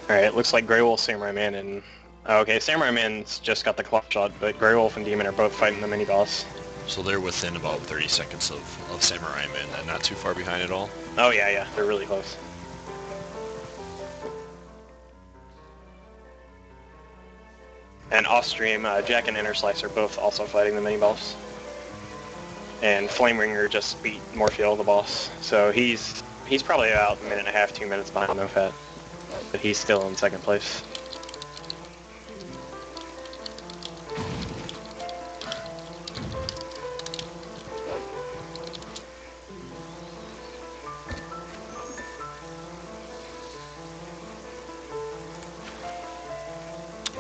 Alright, looks like Grey Wolf, Samurai Man, and... Okay, Samurai Man's just got the clock shot, but Grey Wolf and Demon are both fighting the mini-boss. So they're within about 30 seconds of Samurai Man, and not too far behind at all? Oh yeah, they're really close. And off-stream, Jack and Innerslice are both also fighting the mini-boss. And Flameringer just beat Morpheal, the boss. So he's probably about a minute and a half, 2 minutes behind NoFat. But he's still in second place.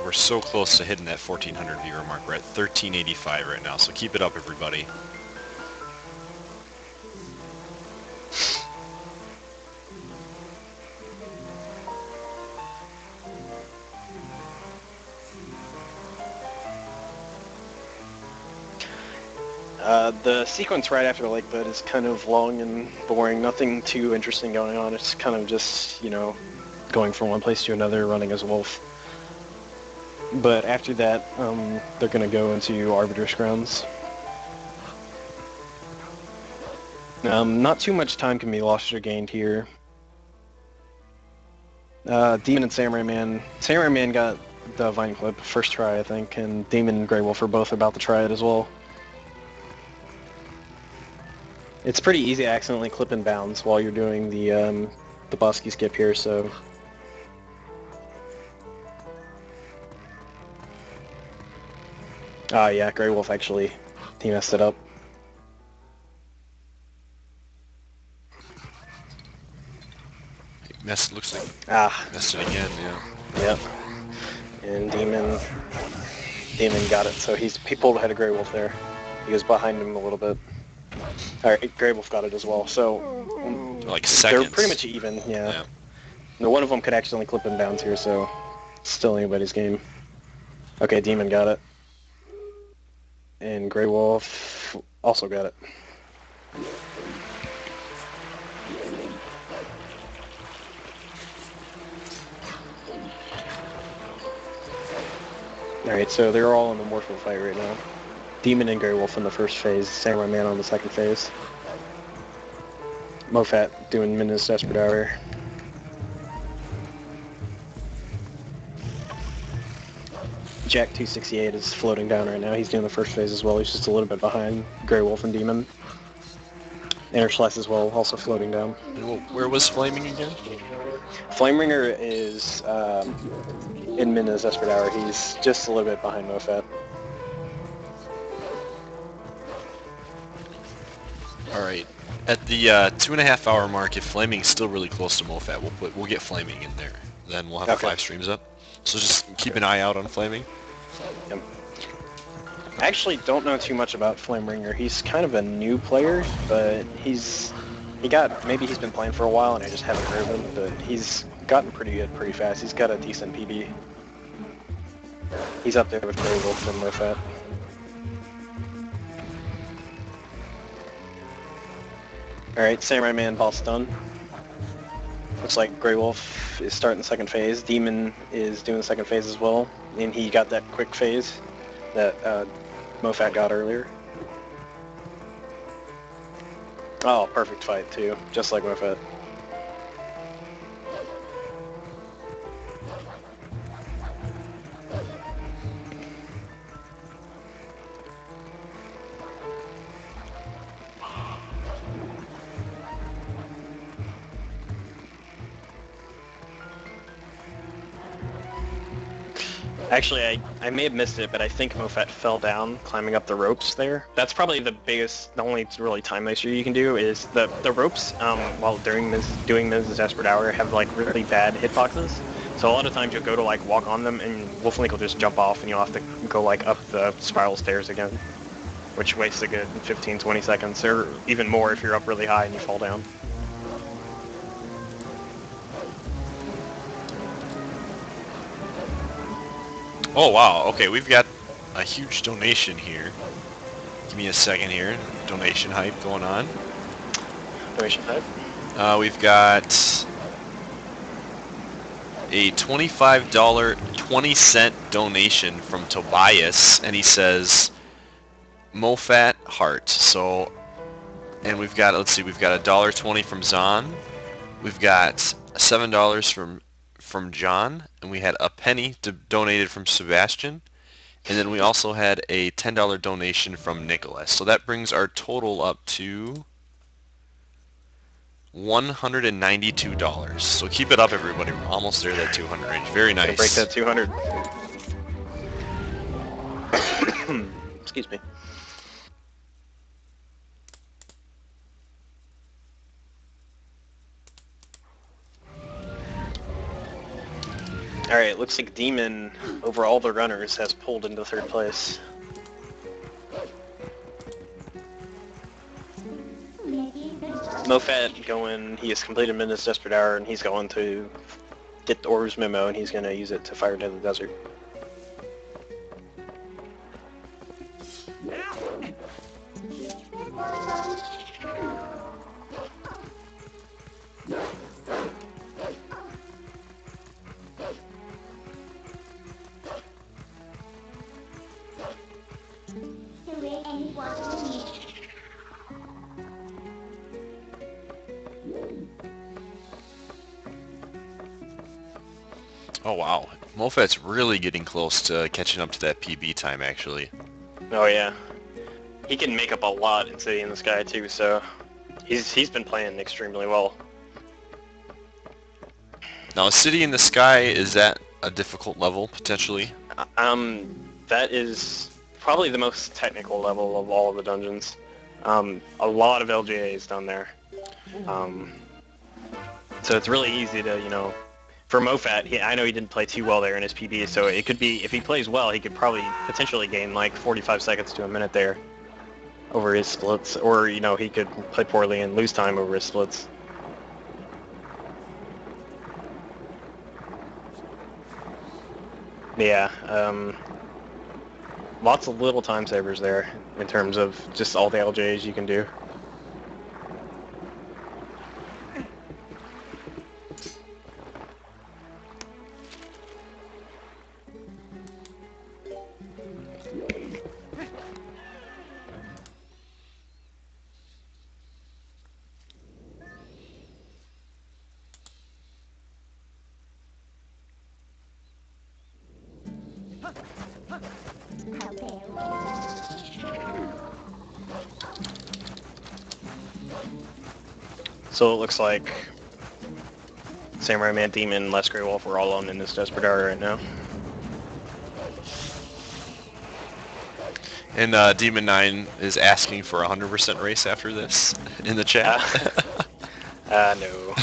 We're so close to hitting that 1,400 viewer mark. We're at 1,385 right now, so keep it up, everybody. The sequence right after Lakebed is kind of long and boring. Nothing too interesting going on. It's kind of just, you know, going from one place to another, running as a wolf. But after that, they're going to go into Arbiter's grounds. Not too much time can be lost or gained here. Demon and Samurai Man. Samurai Man got the Vine Clip first try, I think, and Demon and Grey Wolf are both about to try it as well. It's pretty easy to accidentally clip and bounce while you're doing the Bosky skip here, so... Ah, yeah, Grey Wolf actually, he messed it up. Looks like messed it again, yeah. Yep. And Demon got it, so he pulled ahead of Grey Wolf there. He was behind him a little bit. Alright, Grey Wolf got it as well, so... Like seconds. They're pretty much even, yeah. No, one of them could accidentally clip and bounce here, so... It's still anybody's game. Okay, Demon got it. And Grey Wolf also got it. Alright, so they're all in the Morpho fight right now. Demon and Grey Wolf in the first phase, Samurai Man on the second phase. Mofat doing Minna's Desperate Hour. Jack 268 is floating down right now. He's doing the first phase as well. He's just a little bit behind Grey Wolf and Demon. Innerslice as well, also floating down. Where was Flaming again? Flameringer is in Minna's Desperate Hour. He's just a little bit behind Mofat. Alright. At the 2.5 hour mark, if Flaming's still really close to Mofat, we'll get Flaming in there. Then we'll have 5 streams up. So just keep an eye out on Flaming. Yep. I actually don't know too much about Flameringer. He's kind of a new player, but maybe he's been playing for a while and I just haven't heard of him, but he's gotten pretty good pretty fast. He's got a decent PB. He's up there with Grey Wolf and Mofat. Alright, Samurai Man boss done. Looks like Grey Wolf is starting the second phase. Demon is doing the second phase as well. And he got that quick phase that Mofat got earlier. Oh, perfect fight too, just like Mofat. Actually, I may have missed it, but I think Mofet fell down climbing up the ropes there. That's probably the only really time waster you can do is the ropes while doing Mrs. Desperate Hour have like really bad hitboxes. So a lot of times you'll go to like walk on them and Wolflink will just jump off and you'll have to go like up the spiral stairs again, which wastes a good 15-20 seconds or even more if you're up really high and you fall down. Oh wow, okay, we've got a huge donation here. Give me a second here. Donation hype going on. Donation hype? We've got a $25 20-cent donation from Tobias, and he says Mofat Heart. So, and we've got, let's see, we've got $1.20 from Zahn. We've got $7 from John, and we had a penny donated from Sebastian, and then we also had a $10 donation from Nicholas. So that brings our total up to $192. So keep it up, everybody. We're almost there, that 200 range. Very nice. Break that 200. Excuse me. Alright, looks like Demon, over all the runners, has pulled into 3rd place. Mofat going, he has completed Midnight's Desperate Hour, and he's going to get the Orb's Memo, and he's going to use it to fire into the desert. Oh wow, Mofat's really getting close to catching up to that PB time, actually. Oh yeah. He can make up a lot in City in the Sky too, so he's been playing extremely well. Now, City in the Sky, is that a difficult level, potentially? That is probably the most technical level of all of the dungeons. A lot of LGAs down there. So it's really easy to, you know, for Mofat, I know he didn't play too well there in his PB, so it could be, if he plays well, he could probably potentially gain like 45 seconds to a minute there over his splits, or, you know, he could play poorly and lose time over his splits. Yeah, lots of little time savers there in terms of just all the LJs you can do. So it looks like Samurai Man, Demon, Les Grey Wolf are all on in this Desperate Hour right now. And Demon 9 is asking for a 100% race after this in the chat. No.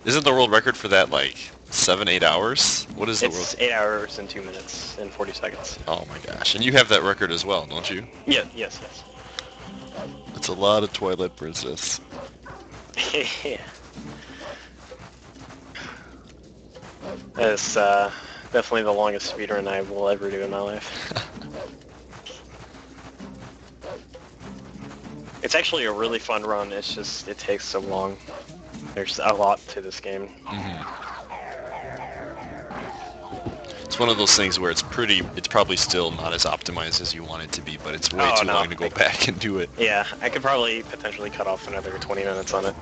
Isn't the world record for that like 7-8 hours? What is the world? It's 8 hours and 2 minutes and 40 seconds. Oh my gosh. And you have that record as well, don't you? Yeah, yes. It's a lot of Twilight Princess. Yeah. That's definitely the longest speedrun I will ever do in my life. It's actually a really fun run, it's just, it takes so long. There's a lot to this game. It's one of those things where it's probably still not as optimized as you want it to be, but it's way too long to go back and do it. Yeah, I could probably potentially cut off another 20 minutes on it.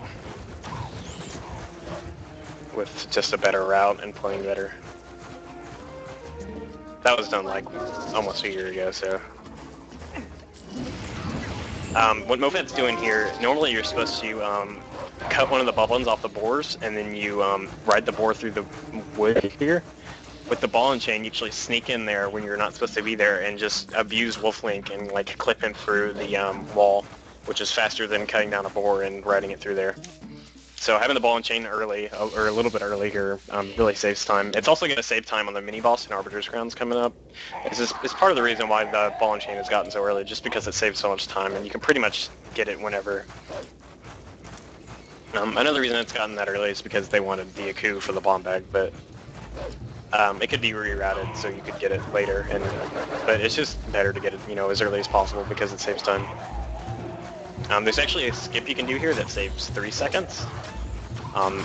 With just a better route and playing better. That was done like almost a year ago, so. What Mofat's doing here, normally you're supposed to cut one of the bubblins off the boars, and then you ride the boar through the wood here. with the ball and chain, you actually sneak in there when you're not supposed to be there and just abuse Wolflink and like clip him through the wall, which is faster than cutting down a boar and riding it through there. So having the ball and chain early, or a little bit early here, really saves time. It's also going to save time on the mini-boss in Arbiter's Grounds coming up. It's part of the reason why the ball and chain has gotten so early, just because it saves so much time, and you can pretty much get it whenever. Another reason it's gotten that early is because they wanted the Aku for the bomb bag, but it could be rerouted so you could get it later. But it's just better to get it, as early as possible because it saves time. There's actually a skip you can do here that saves 3 seconds.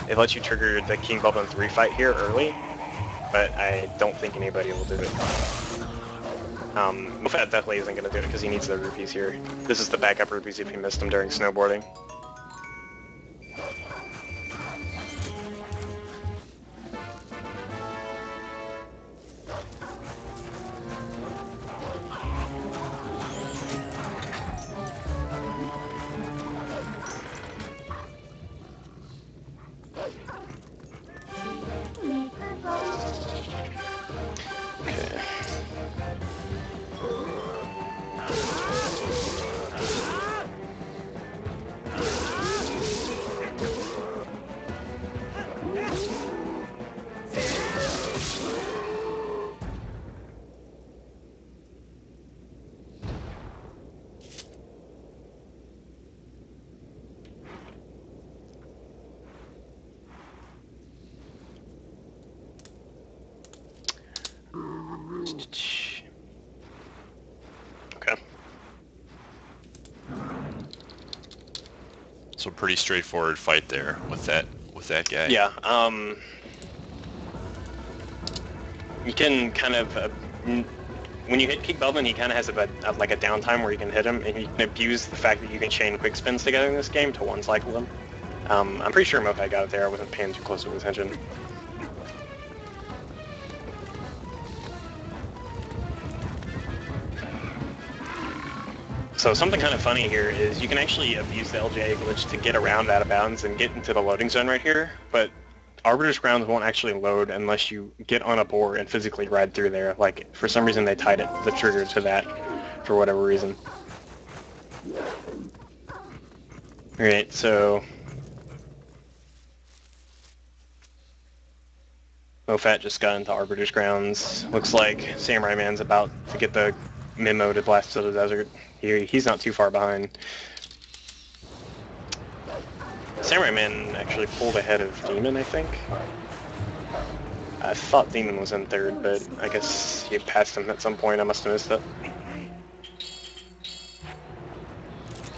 It lets you trigger the King Boblin 3 fight here early, but I don't think anybody will do it. Mofat definitely isn't going to do it because he needs the rupees here. This is the backup rupees if you missed them during snowboarding. Okay. So pretty straightforward fight there with that guy. Yeah. You can kind of when you hit King Boblin, he kind of has like a downtime where you can hit him, and you can abuse the fact that you can chain quick spins together in this game to one cycle them. I'm pretty sure Mofat got it there. I wasn't paying too close attention. So something kind of funny here is you can actually abuse the LJA glitch to get around out of bounds and get into the loading zone right here, but Arbiter's Grounds won't actually load unless you get on a boar and physically ride through there. Like, for some reason they tied the trigger to that for whatever reason. Alright, so Mofat just got into Arbiter's Grounds. Looks like Samurai Man's about to get the memo to blast to the desert. He's not too far behind. Samurai Man actually pulled ahead of Demon, I think. I thought Demon was in third, but I guess he passed him at some point. I must have missed it.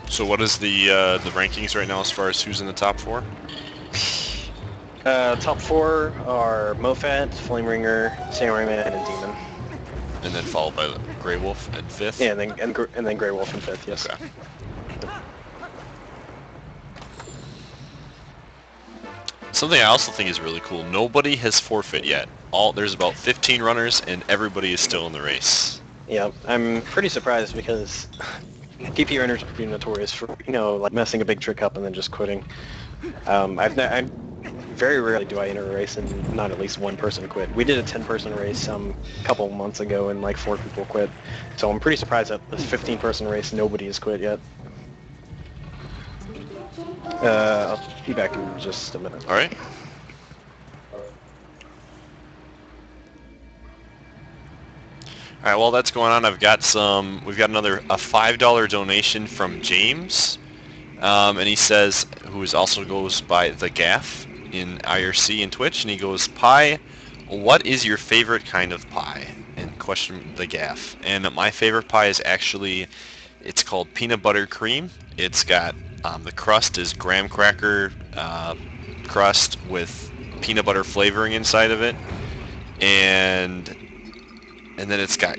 So what is the rankings right now as far as who's in the top 4? Top 4 are Mofat, Flame Ringer, Samurai Man, and Demon. And then followed by Grey Wolf at 5th? Yeah, and then Grey Wolf in 5th, yes. Okay. Something I also think is really cool, nobody has forfeit yet. There's about 15 runners and everybody is still in the race. Yeah, I'm pretty surprised because PP runners are pretty notorious for, like messing a big trick up and then just quitting. Very rarely do I enter a race and not at least one person quit. We did a 10-person race a couple months ago and like 4 people quit. So I'm pretty surprised that this 15-person race nobody has quit yet. I'll be back in just a minute. All right. All right, while that's going on, we've got a $5 donation from James, and he says, who also goes by the Gaff in IRC and Twitch, and he goes, "Pie, what is your favorite kind of pie?" And question the Gaff. And my favorite pie is actually, it's called peanut butter cream. It's got the crust is graham cracker crust with peanut butter flavoring inside of it, and then it's got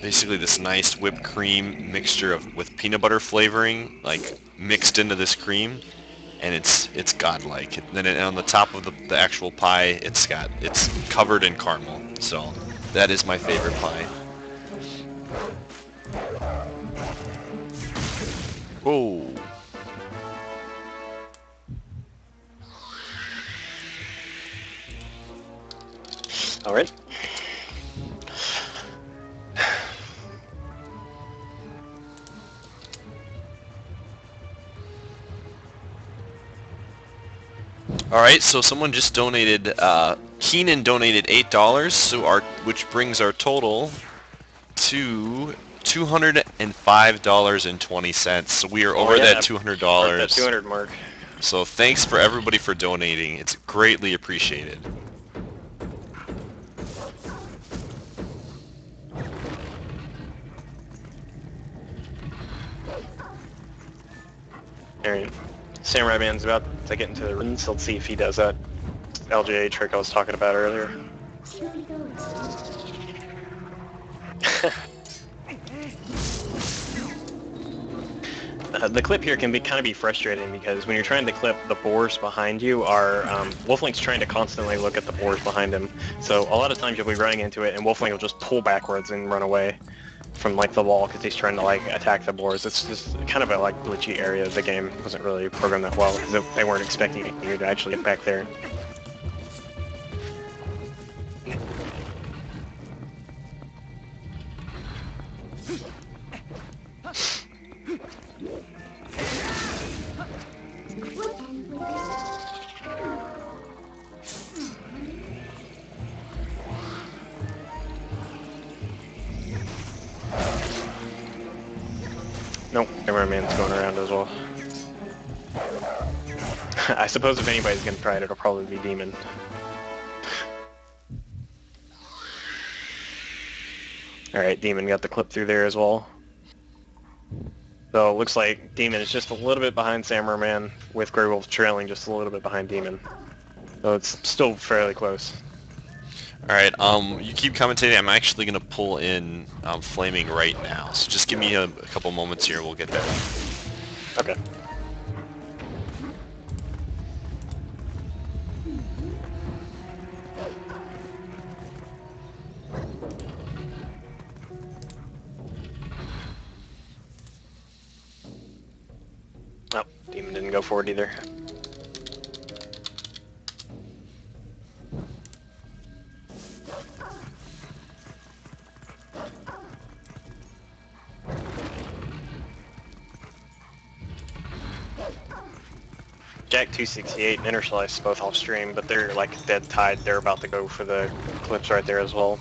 basically this nice whipped cream mixture with peanut butter flavoring, like mixed into this cream, and it's godlike. And then on the top of the actual pie, it's covered in caramel. So that is my favorite pie. Whoa. All right. All right, so someone just donated. Keenan donated $8, which brings our total to $205.20. So we are over that Mark that $200. 200 mark. So thanks for everybody for donating. It's greatly appreciated. Alright. Samurai Man's about to get into the ruins. Let's see if he does that LJA trick I was talking about earlier. The clip here can be kind of frustrating because when you're trying to clip, the boars behind you are Wolflink's trying to constantly look at the boars behind him. So a lot of times you'll be running into it, and Wolflink will just pull backwards and run away from like the wall because he's trying to like attack the boars. It's just kind of a like glitchy area of the game. It wasn't really programmed that well because they weren't expecting you to actually get back there. Nope, Cameraman's going around as well. I suppose if anybody's gonna try it, it'll probably be Demon. Alright, Demon got the clip through there as well. So it looks like Demon is just a little bit behind Samurai Man, with Grey Wolf trailing just a little bit behind Demon. So it's still fairly close. Alright, you keep commentating. I'm actually going to pull in Flaming right now. So just give me a couple moments here. We'll get that. Okay. Oh, Demon didn't go for it either. Jack 268 and Inner Slice both off stream, but they're like dead tied. They're about to go for the clips right there as well.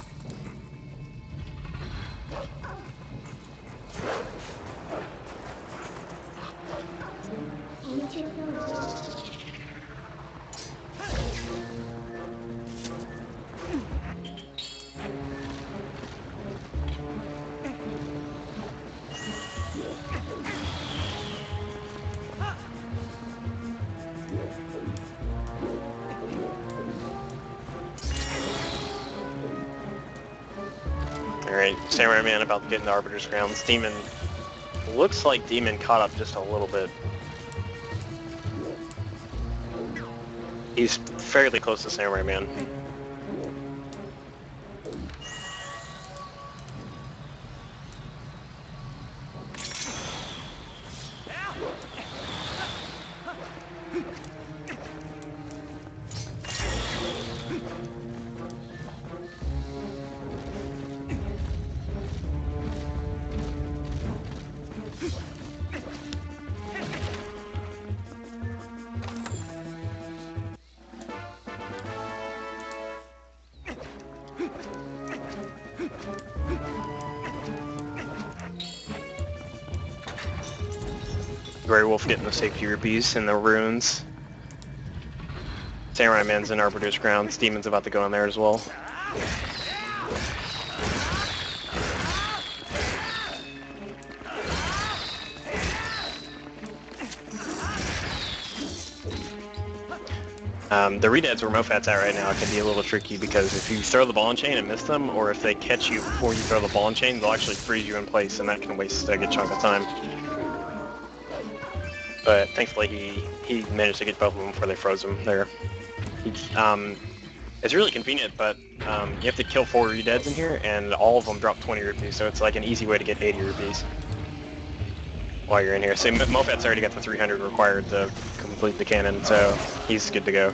Alright, Samurai Man about to get into Arbiter's grounds. Demon, looks like Demon caught up just a little bit. He's fairly close to Samurai Man. Grey Wolf getting the safety rupees in the ruins. Samurai Man's in Arbiter's grounds. Demon's about to go in there as well. The redeads where Mofat's at right now can be a little tricky because if you throw the ball and chain and miss them, or if they catch you before you throw the ball and chain, they'll actually freeze you in place, and that can waste a good chunk of time. But thankfully he managed to get both of them before they froze him there. It's really convenient, but you have to kill 4 redeads in here, and all of them drop 20 rupees, so it's like an easy way to get 80 rupees while you're in here. So Mofat's already got the 300 required to complete the cannon, so he's good to go.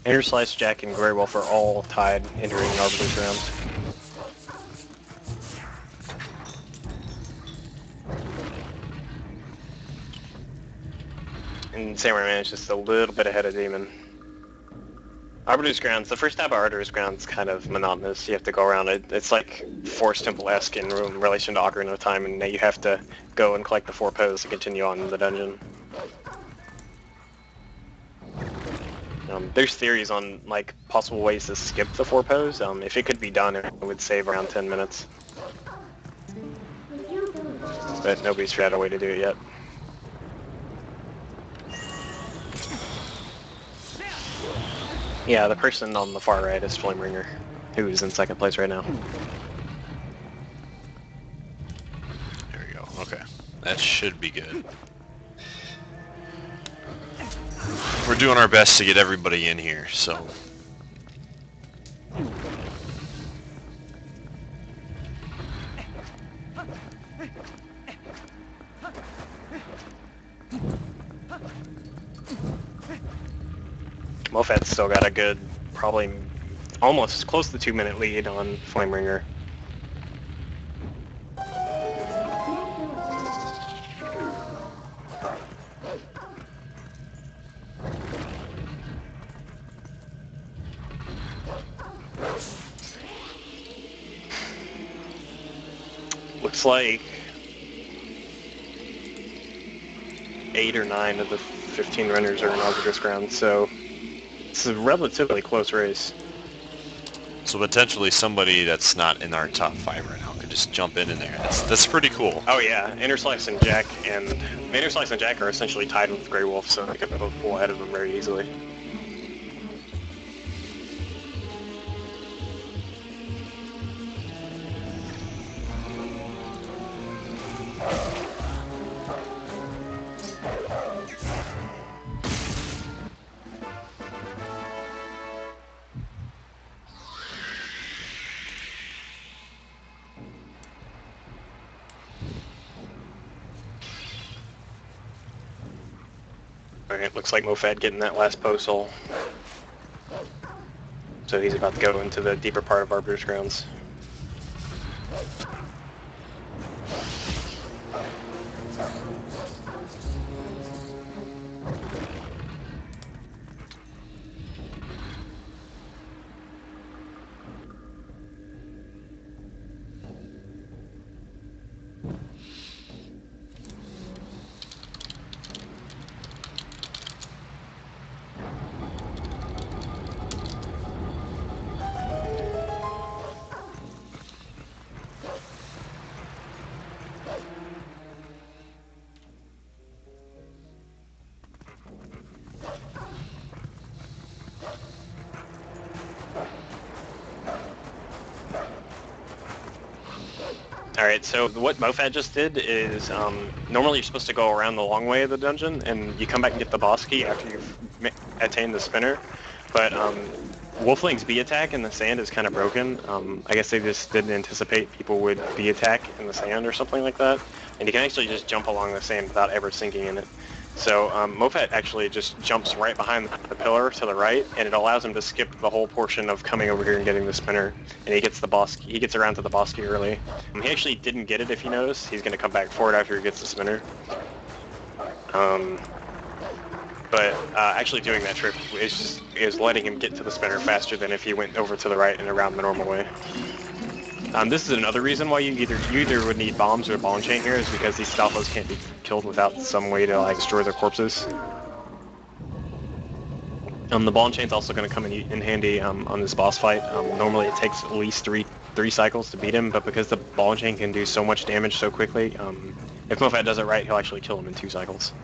Interslice, Jack, and Grey Wolf are all tied entering Arbiter's rounds. And Samurai Man is just a little bit ahead of Demon. Arbiter's Grounds, the first tab of Arbiter's Grounds is kind of monotonous. You have to go around it. It's like Forest Temple-esque in relation to Ocarina of Time, and you have to go and collect the 4 poses to continue on in the dungeon. There's theories on like possible ways to skip the 4 pose. If it could be done, it would save around 10 minutes. But nobody's figured out a way to do it yet. Yeah, the person on the far right is Flameringer, who is in 2nd place right now. There we go. Okay. That should be good. We're doing our best to get everybody in here, so... Mofat's still got a good, probably almost close to 2-minute lead on Flameringer. Looks like 8 or 9 of the 15 runners are in Arbiter's Ground, so it's a relatively close race. So potentially somebody that's not in our top 5 right now could just jump in there. That's pretty cool. Oh yeah, Interslice and Jack are essentially tied with Grey Wolf, so they could both pull ahead of them very easily. Alright, looks like Mofat getting that last postal. So he's about to go into the deeper part of Arbiter's Grounds. Alright, so what Mofat just did is, normally you're supposed to go around the long way of the dungeon, and you come back and get the boss key after you've attained the spinner, but Wolfling's B attack in the sand is kind of broken. I guess they just didn't anticipate people would B attack in the sand or something like that, and you can actually just jump along the sand without ever sinking in it. So Mofat actually just jumps right behind the pillar to the right, and it allows him to skip the whole portion of coming over here and getting the spinner. And he gets the boss. He gets around to the boss key early. He actually didn't get it, if you notice. He's going to come back for it after he gets the spinner. But actually doing that trick is letting him get to the spinner faster than if he went over to the right and around the normal way. This is another reason why you either would need bombs or ball and chain here, is because these Stalfos can't be killed without some way to like destroy their corpses. The ball and chain's also going to come in handy on this boss fight. Normally it takes at least three cycles to beat him, but because the ball and chain can do so much damage so quickly, if Mofat does it right, he'll actually kill him in 2 cycles.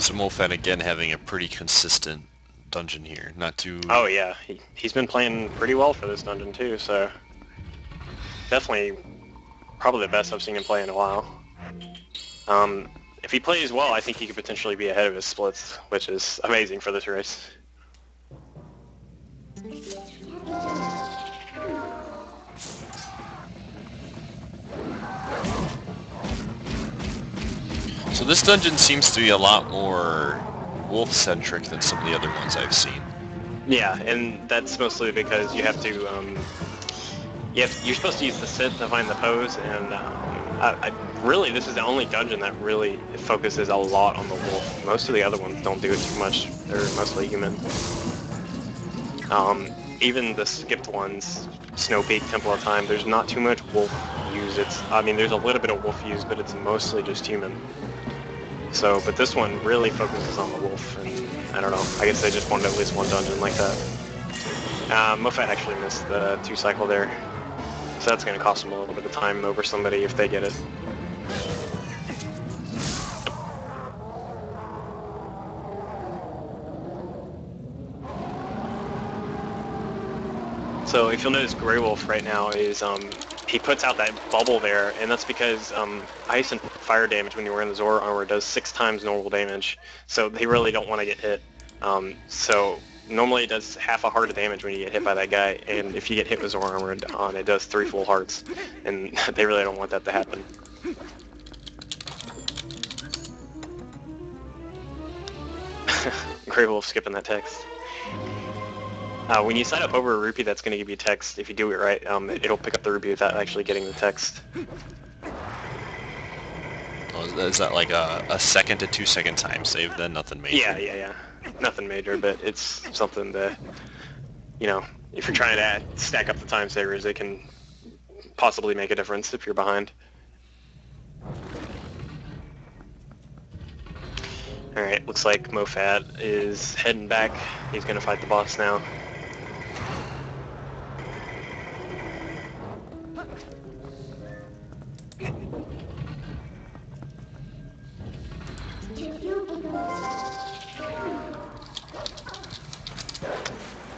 So Mofat again having a pretty consistent dungeon here, not too... Oh yeah, he's been playing pretty well for this dungeon too, so definitely probably the best I've seen him play in a while. If he plays well, I think he could potentially be ahead of his splits, which is amazing for this race. So this dungeon seems to be a lot more wolf-centric than some of the other ones I've seen. Yeah, and that's mostly because you have to, you're supposed to use the sit to find the pose, and really this is the only dungeon that really focuses a lot on the wolf. Most of the other ones don't do it too much. They're mostly human. Even the skipped ones, Snowpeak, Temple of Time, there's not too much wolf used. I mean, there's a little bit of wolf used, but it's mostly just human. So, but this one really focuses on the wolf, and I don't know, I guess they just wanted at least one dungeon like that. Moffat actually missed the 2-cycle there, so that's going to cost them a little bit of time over somebody if they get it. So if you'll notice, Grey Wolf right now is, he puts out that bubble there, and that's because ice and fire damage when you're wearing the Zora armor does 6 times normal damage, so they really don't want to get hit. So normally it does half a heart of damage when you get hit by that guy, and if you get hit with Zora armor on, it does 3 full hearts, and they really don't want that to happen. Grey Wolf skipping that text. When you sign up over a rupee, that's going to give you text. If you do it right, it'll pick up the rupee without actually getting the text. Oh, is that like a 2 to 2 second time save then? Nothing major? Yeah. Nothing major, but it's something to, you know, if you're trying to stack up the time savers, it can possibly make a difference if you're behind. Alright, looks like Moffat is heading back. He's going to fight the boss now.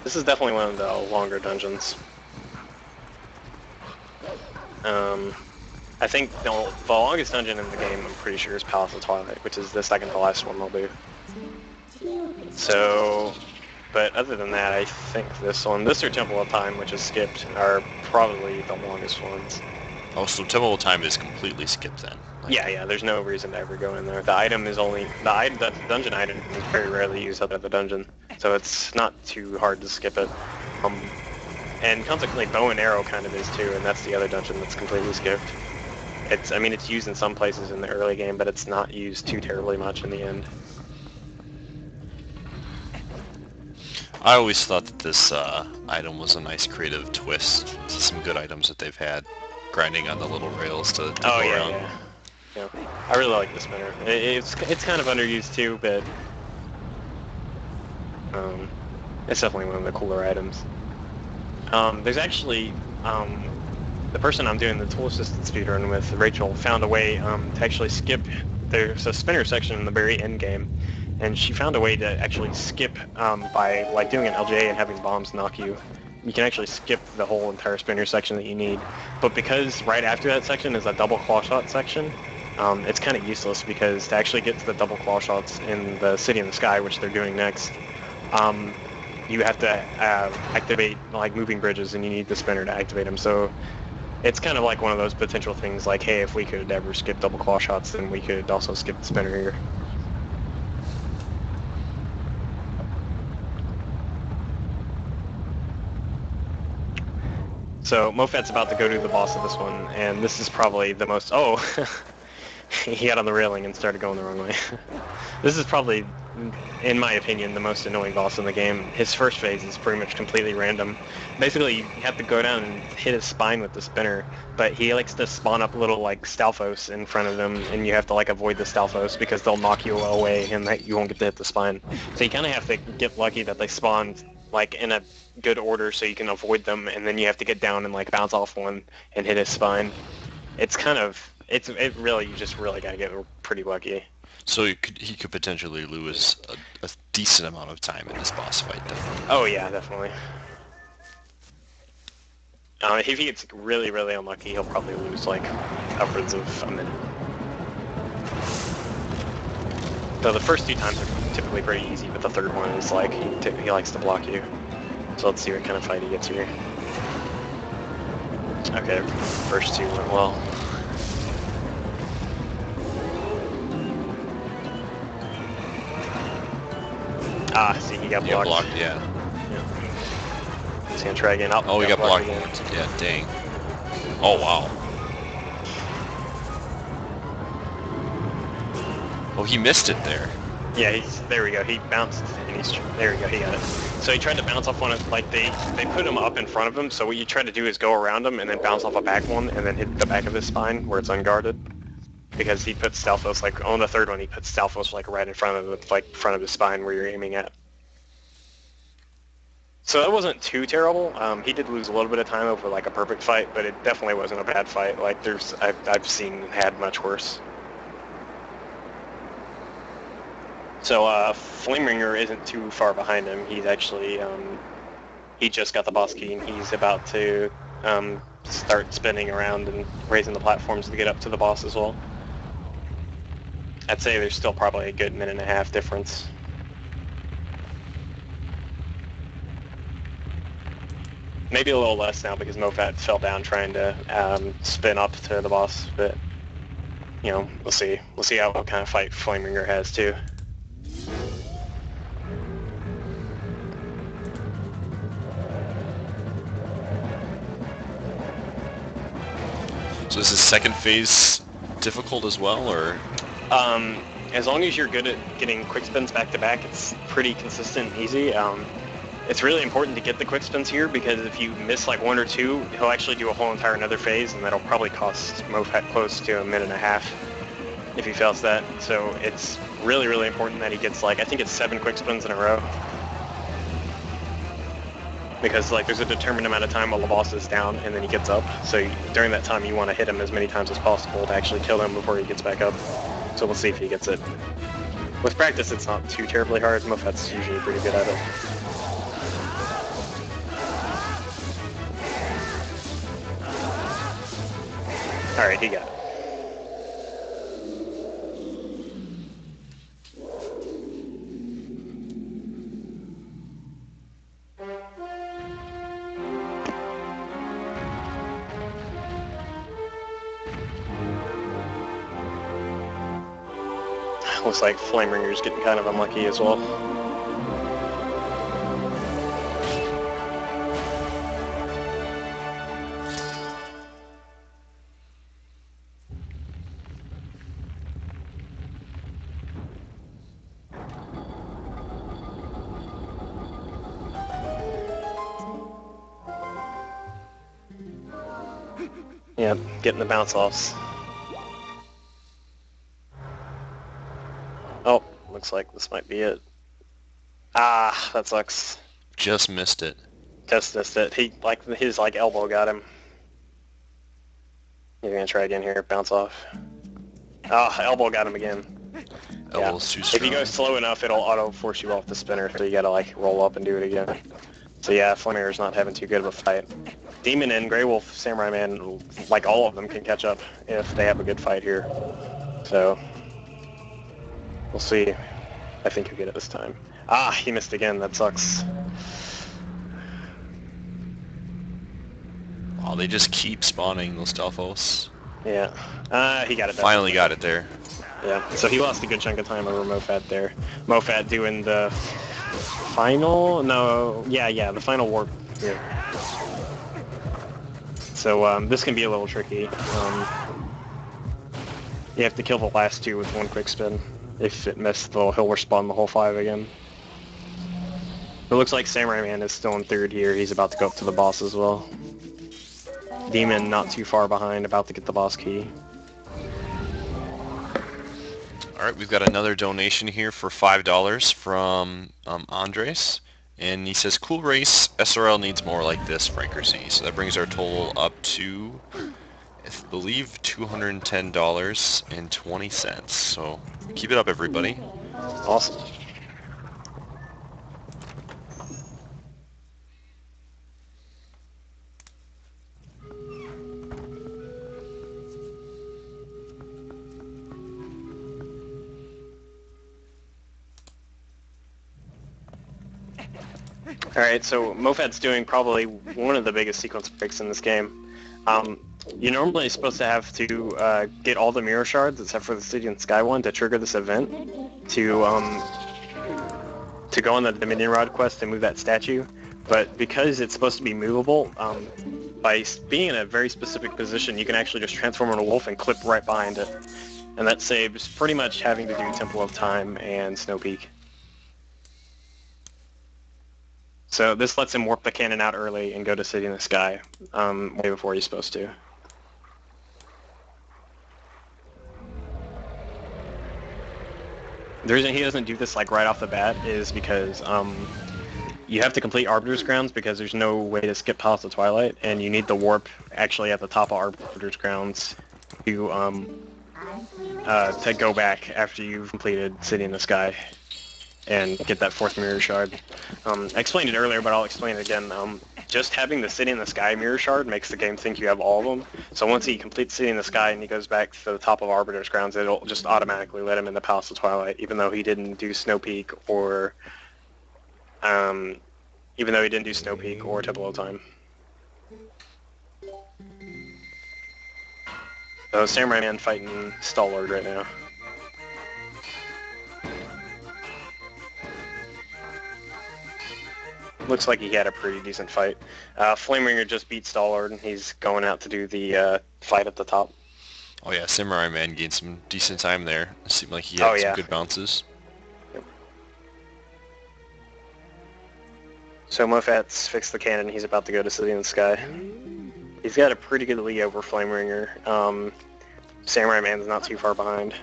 This is definitely one of the longer dungeons. I think the longest dungeon in the game, I'm pretty sure, is Palace of Twilight, which is the second to last one they'll do. So, but other than that, I think this or Temple of Time, which is skipped, are probably the longest ones. Oh, so Temple of Time is completely skipped then? Like, Yeah, there's no reason to ever go in there. The item is only, the dungeon item is very rarely used out of the dungeon, so it's not too hard to skip it. And consequently, bow and arrow kind of is too, and that's the other dungeon that's completely skipped. I mean, it's used in some places in the early game, but it's not used too terribly much in the end. I always thought that this item was a nice creative twist to some good items that they've had, grinding on the little rails to go around. Yeah. I really like the spinner. It's kind of underused too, but it's definitely one of the cooler items. There's actually the person I'm doing the tool assistant speedrun with, Rachel, found a way to actually skip. There's a spinner section in the very end game, and she found a way to actually skip by like doing an LJ and having bombs knock you. You can actually skip the whole entire spinner section that you need, but because right after that section is a double claw shot section, it's kind of useless because to actually get to the double claw shots in the City in the Sky, which they're doing next, you have to activate like moving bridges, and you need the spinner to activate them. So it's kind of like one of those potential things like, hey, if we could ever skip double claw shots, then we could also skip the spinner here. So Moffat's about to go to the boss of this one, and this is probably the most... Oh! He got on the railing and started going the wrong way. This is probably, in my opinion, the most annoying boss in the game. His first phase is pretty much completely random. Basically, you have to go down and hit his spine with the spinner, but he likes to spawn up little, like, Stalfos in front of him, and you have to, like, avoid the Stalfos because they'll knock you away and that you won't get to hit the spine. So you kind of have to get lucky that they spawn, like, in a good order so you can avoid them, and then you have to get down and, like, bounce off one and hit his spine. It's kind of... It really, you just really gotta get pretty lucky. So he could potentially lose a decent amount of time in this boss fight, definitely. Oh yeah, definitely. If he gets really, really unlucky, he'll probably lose like upwards of a minute. So the first 2 times are typically pretty easy, but the third one is like he likes to block you. So let's see what kind of fight he gets here. Okay, first two went well. Ah, see, he got You got blocked. blocked, yeah. He's gonna try again. Oh, we got blocked. again. Yeah, dang. Oh, wow. Oh, he missed it there. Yeah, there we go. He bounced, and there we go. He got it. So he tried to bounce off one of, like, they put him up in front of him. So what you try to do is go around him and then bounce off a back one, and then hit the back of his spine where it's unguarded. Because he put Stalfos, like, on the third one, he put Stalfos, like, right in front of front of his spine where you're aiming at. So that wasn't too terrible. He did lose a little bit of time over, like, a perfect fight, but it definitely wasn't a bad fight. Like, I've seen had much worse. So Flameringer isn't too far behind him. He's actually, he just got the boss key, and he's about to start spinning around and raising the platforms to get up to the boss as well. I'd say there's still probably a good minute and a half difference. Maybe a little less now because Mofat fell down trying to spin up to the boss, but, you know, we'll see. We'll see what kind of fight Flameringer has too. So is his second phase difficult as well, or? As long as you're good at getting quick spins back to back, it's pretty consistent and easy. It's really important to get the quick spins here because if you miss like one or two, he'll actually do a whole entire another phase, and that'll probably cost Mofat close to a minute and a half if he fails that. So it's really, really important that he gets, like, I think it's 7 quick spins in a row. Because, like, there's a determined amount of time while the boss is down and then he gets up. So during that time you want to hit him as many times as possible to actually kill him before he gets back up. So we'll see if he gets it. With practice it's not too terribly hard. Mofat's usually pretty good at it. Alright, he got it. Looks like Flameringer's getting kind of unlucky as well. Yep, getting the bounce offs. Oh, looks like this might be it. Ah, that sucks. Just missed it. Just missed it. He, like, his, like, elbow got him. You're gonna try again here, bounce off. Ah, elbow got him again. Elbow's too strong. If you go slow enough, it'll auto-force you off the spinner, so you gotta, like, roll up and do it again. So yeah, Flamir's not having too good of a fight. Demon and Grey Wolf, Samurai Man, like, all of them can catch up if they have a good fight here. So, we'll see. I think he'll get it this time. Ah, he missed again, that sucks. Oh, they just keep spawning those Stalfos. Yeah. He got it. Finally got it there. Yeah, so he lost a good chunk of time over Mofat there. Mofat doing the final? No, yeah, the final warp. Yeah. So this can be a little tricky. You have to kill the last 2 with 1 quick spin. If it missed, he'll respawn the whole 5 again. It looks like Samurai Man is still in 3rd here. He's about to go up to the boss as well. Demon not too far behind, about to get the boss key. Alright, we've got another donation here for $5 from Andres. And he says, cool race, SRL needs more like this, Franker Z. So that brings our total up to, I believe, $210.20. So keep it up, everybody. Awesome. Alright, so Mofat's doing probably one of the biggest sequence breaks in this game. You're normally supposed to have to get all the mirror shards except for the City in the Sky one to trigger this event to go on the Dominion Rod quest and move that statue. But because it's supposed to be movable, by being in a very specific position, you can actually just transform into a wolf and clip right behind it. And that saves pretty much having to do Temple of Time and Snowpeak. So this lets him warp the cannon out early and go to City in the Sky way before he's supposed to. The reason he doesn't do this like right off the bat is because you have to complete Arbiter's Grounds because there's no way to skip past the Twilight, and you need the warp actually at the top of Arbiter's Grounds to go back after you've completed City in the Sky and get that 4th mirror shard. I explained it earlier, but I'll explain it again. Just having the City in the Sky mirror shard makes the game think you have all of them. So once he completes City in the Sky and he goes back to the top of Arbiter's Grounds, it'll just automatically let him in the Palace of Twilight, even though he didn't do Snowpeak or Temple of Time. So Samurai Man fighting Star-Lord right now. Looks like he had a pretty decent fight. Flameringer just beat Star-Lord, and he's going out to do the fight at the top. Oh yeah, Samurai Man gained some decent time there. It seemed like he had some good bounces. Yep. So Mofat's fixed the cannon. He's about to go to City in the Sky. He's got a pretty good lead over Flameringer. Samurai Man's not too far behind.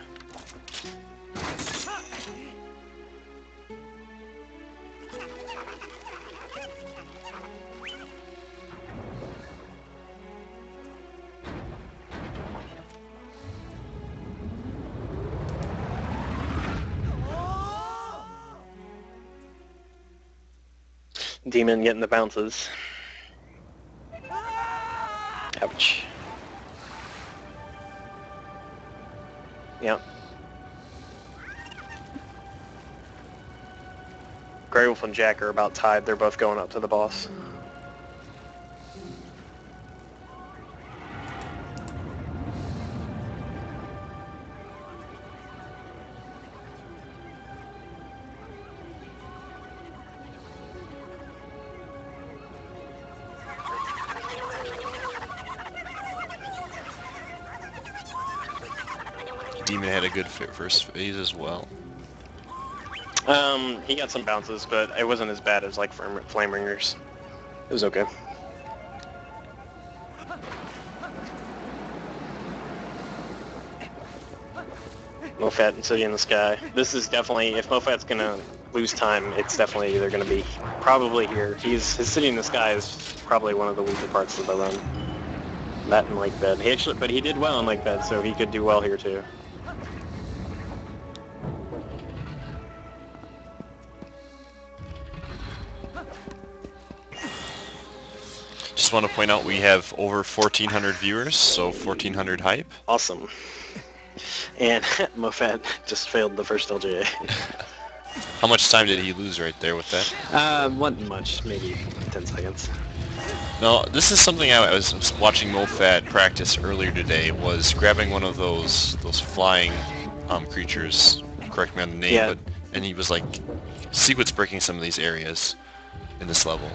Demon getting the bounces. Ouch. Yep. Grey Wolf and Jack are about tied. They're both going up to the boss. Demon had a good first phase as well. He got some bounces, but it wasn't as bad as like Flameringer's. It was okay. Mofat and City in the Sky. This is definitely, if Mofat's gonna lose time, it's definitely either gonna be probably here. His City in the Sky is probably one of the weaker parts of the run. That and Lakebed. But he did well in Lakebed, so he could do well here too. Just want to point out we have over 1,400 viewers, so 1,400 hype. Awesome. And Mofat just failed the first LJA. How much time did he lose right there with that? Wasn't much, maybe 10 seconds. No, this is something I was watching Mofat practice earlier today, was grabbing one of those flying creatures, correct me on the name, and he was like sequence breaking some of these areas in this level.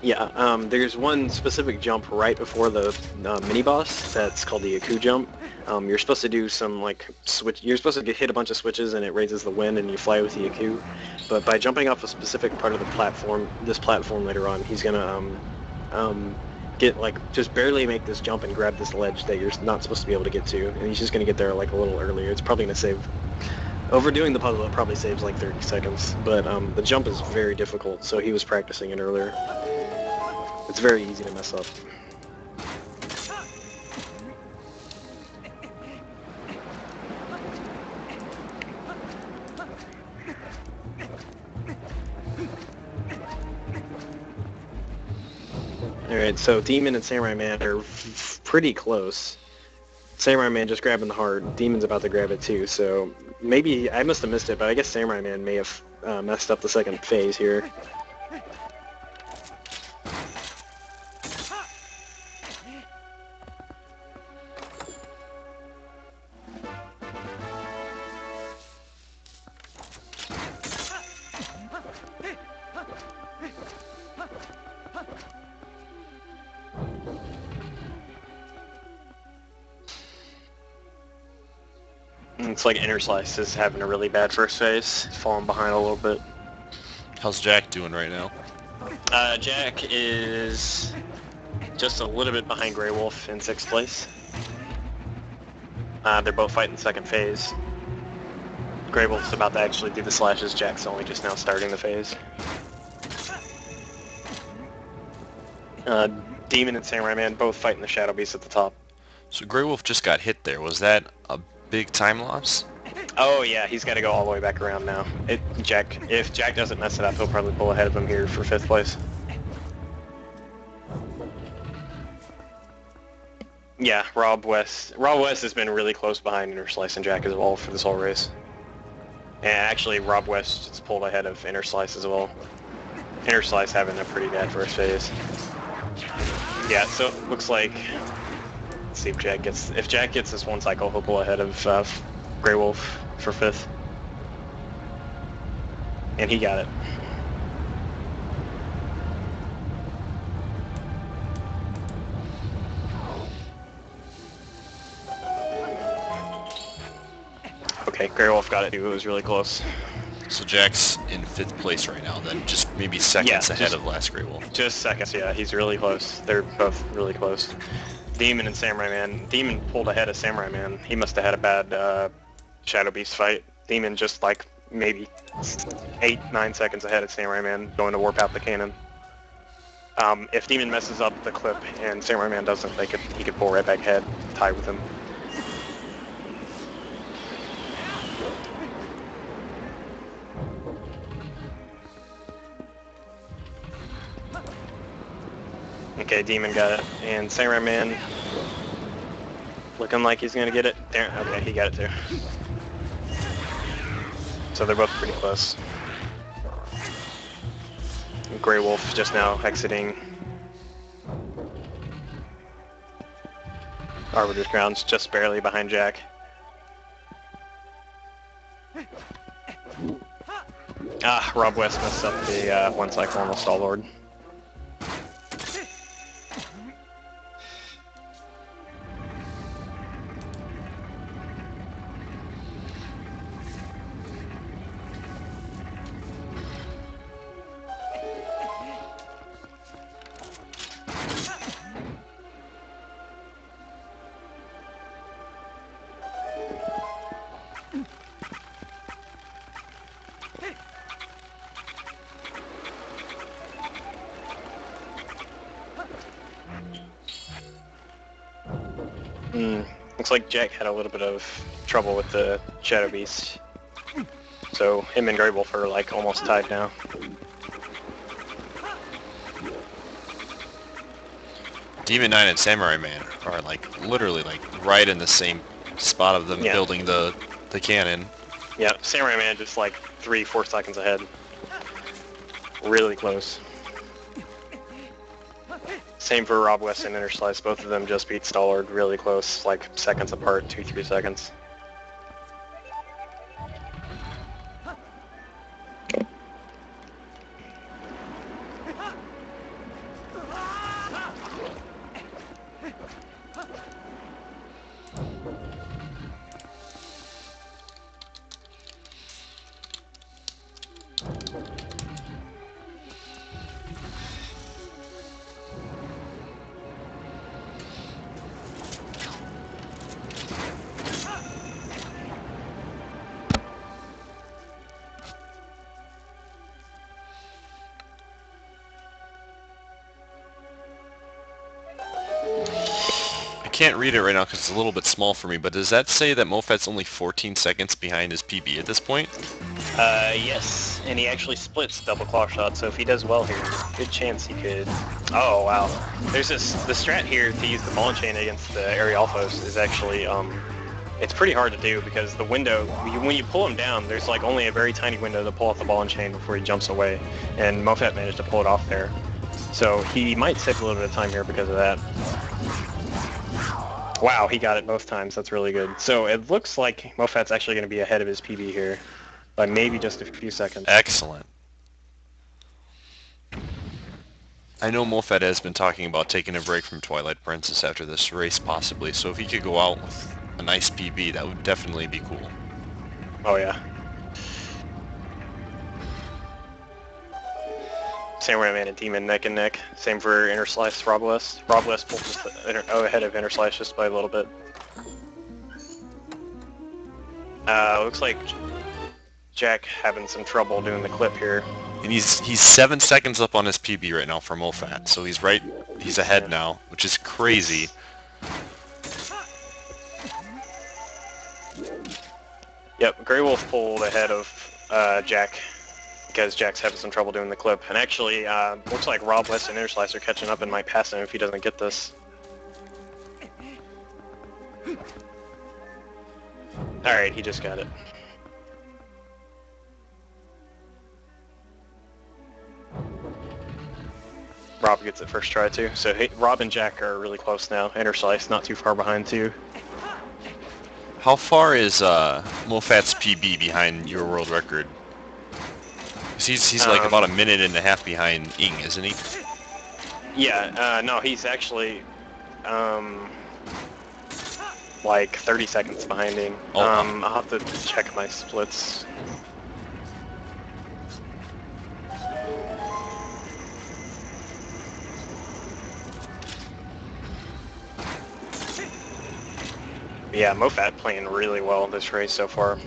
Yeah, there's one specific jump right before the mini-boss that's called the Aku jump. You're supposed to do some like switch. You're supposed to hit a bunch of switches and it raises the wind and you fly with the Aku. But by jumping off a specific part of the platform, this platform later on, he's gonna get like just barely make this jump and grab this ledge that you're not supposed to be able to get to, and he's just gonna get there like a little earlier. It's probably gonna save. Overdoing the puzzle, it probably saves like 30 seconds, but the jump is very difficult, so he was practicing it earlier. It's very easy to mess up. Alright, so Demon and Samurai Man are pretty close. Samurai Man just grabbing the heart. Demon's about to grab it too, so maybe I must have missed it, but I guess Samurai Man may have messed up the second phase here. Looks like Inner Slice is having a really bad first phase, falling behind a little bit. How's Jack doing right now? Jack is just a little bit behind Grey Wolf in 6th place. They're both fighting second phase. Grey Wolf's about to actually do the slashes. Jack's only just now starting the phase. Demon and Samurai Man both fighting the Shadow Beast at the top. So Grey Wolf just got hit there. Was that a big time loss? Oh yeah, he's got to go all the way back around now. If Jack doesn't mess it up, he'll probably pull ahead of him here for 5th place. Yeah, Rob West has been really close behind Inner Slice and Jack as well for this whole race. And actually, Rob West has pulled ahead of Inner Slice as well. Inner Slice having a pretty bad first phase. Yeah, so it looks like... Let's see if Jack gets this one cycle, he'll pull ahead of Grey Wolf for 5th. And he got it. Okay, Grey Wolf got it too, it was really close. So Jack's in 5th place right now, then just maybe seconds ahead of last Grey Wolf. Just seconds, yeah, he's really close. They're both really close. Demon and Samurai Man. Demon pulled ahead of Samurai Man. He must have had a bad Shadow Beast fight. Demon just like maybe 8-9 seconds ahead of Samurai Man, going to warp out the cannon. If Demon messes up the clip and Samurai Man doesn't, he could pull right back ahead, tie with him. Okay, Demon got it, and Samurai Man looking like he's gonna get it. There, okay, he got it too. So they're both pretty close. Grey Wolf just now exiting Arbiter's grounds, just barely behind Jack. Rob West messed up the one cycle on the Stall Lord. Looks like Jack had a little bit of trouble with the Shadow Beast. So him and Grey Wolf are like almost tied now. Demon Knight and Samurai Man are like literally like right in the same spot of them building the cannon. Yeah, Samurai Man just like 3-4 seconds ahead. Really close. Same for Rob West and Inner Slice. Both of them just beat Stallard really close, like seconds apart, 2-3 seconds. I can't read it right now because it's a little bit small for me, but does that say that Mofat's only 14 seconds behind his PB at this point? Yes, and he actually splits double claw shot, so if he does well here, good chance he could... Oh, wow. There's the strat here to use the ball and chain against the Arialphos is actually, it's pretty hard to do because the window, when you pull him down, there's like only a very tiny window to pull off the ball and chain before he jumps away, and Mofat managed to pull it off there. So he might save a little bit of time here because of that. Wow, he got it both times. That's really good. So it looks like Mofat's actually going to be ahead of his PB here by maybe just a few seconds. Excellent. I know Mofat has been talking about taking a break from Twilight Princess after this race possibly, so if he could go out with a nice PB, that would definitely be cool. Oh yeah. Samurai Man and Demon neck and neck. Same for Inner Slice, Rob West. Rob West pulled just ahead of Inner Slice just by a little bit. Looks like Jack having some trouble doing the clip here. And he's 7 seconds up on his PB right now for Mofat, so he's ahead now, which is crazy. Yep, Grey Wolf pulled ahead of Jack because Jack's having some trouble doing the clip. And actually, looks like Rob West and Inner Slice are catching up and might pass him if he doesn't get this. Alright, he just got it. Rob gets it first try too. So Rob and Jack are really close now. Inner Slice not too far behind too. How far is Mofat's PB behind your world record? 'Cause he's like about a minute and a half behind Ing, isn't he? Yeah, no, he's actually like 30 seconds behind Ing. Oh. I'll have to check my splits. Yeah, Mofat playing really well this race so far.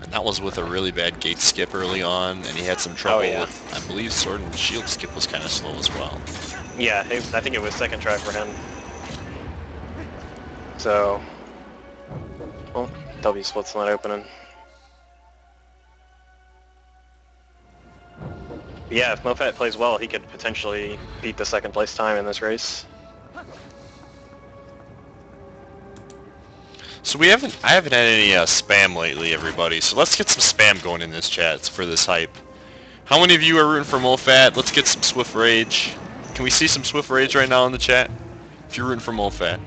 And that was with a really bad gate skip early on, and he had some trouble with, I believe, Sword and Shield skip was kind of slow as well. Yeah, I think it was second try for him. So, well, W split's not opening. Yeah, if Mofat plays well, he could potentially beat the second place time in this race. So I haven't had any spam lately, everybody. So let's get some spam going in this chat for this hype. How many of you are rooting for Mofat? Let's get some Swift Rage. Can we see some Swift Rage right now in the chat? If you're rooting for Mofat.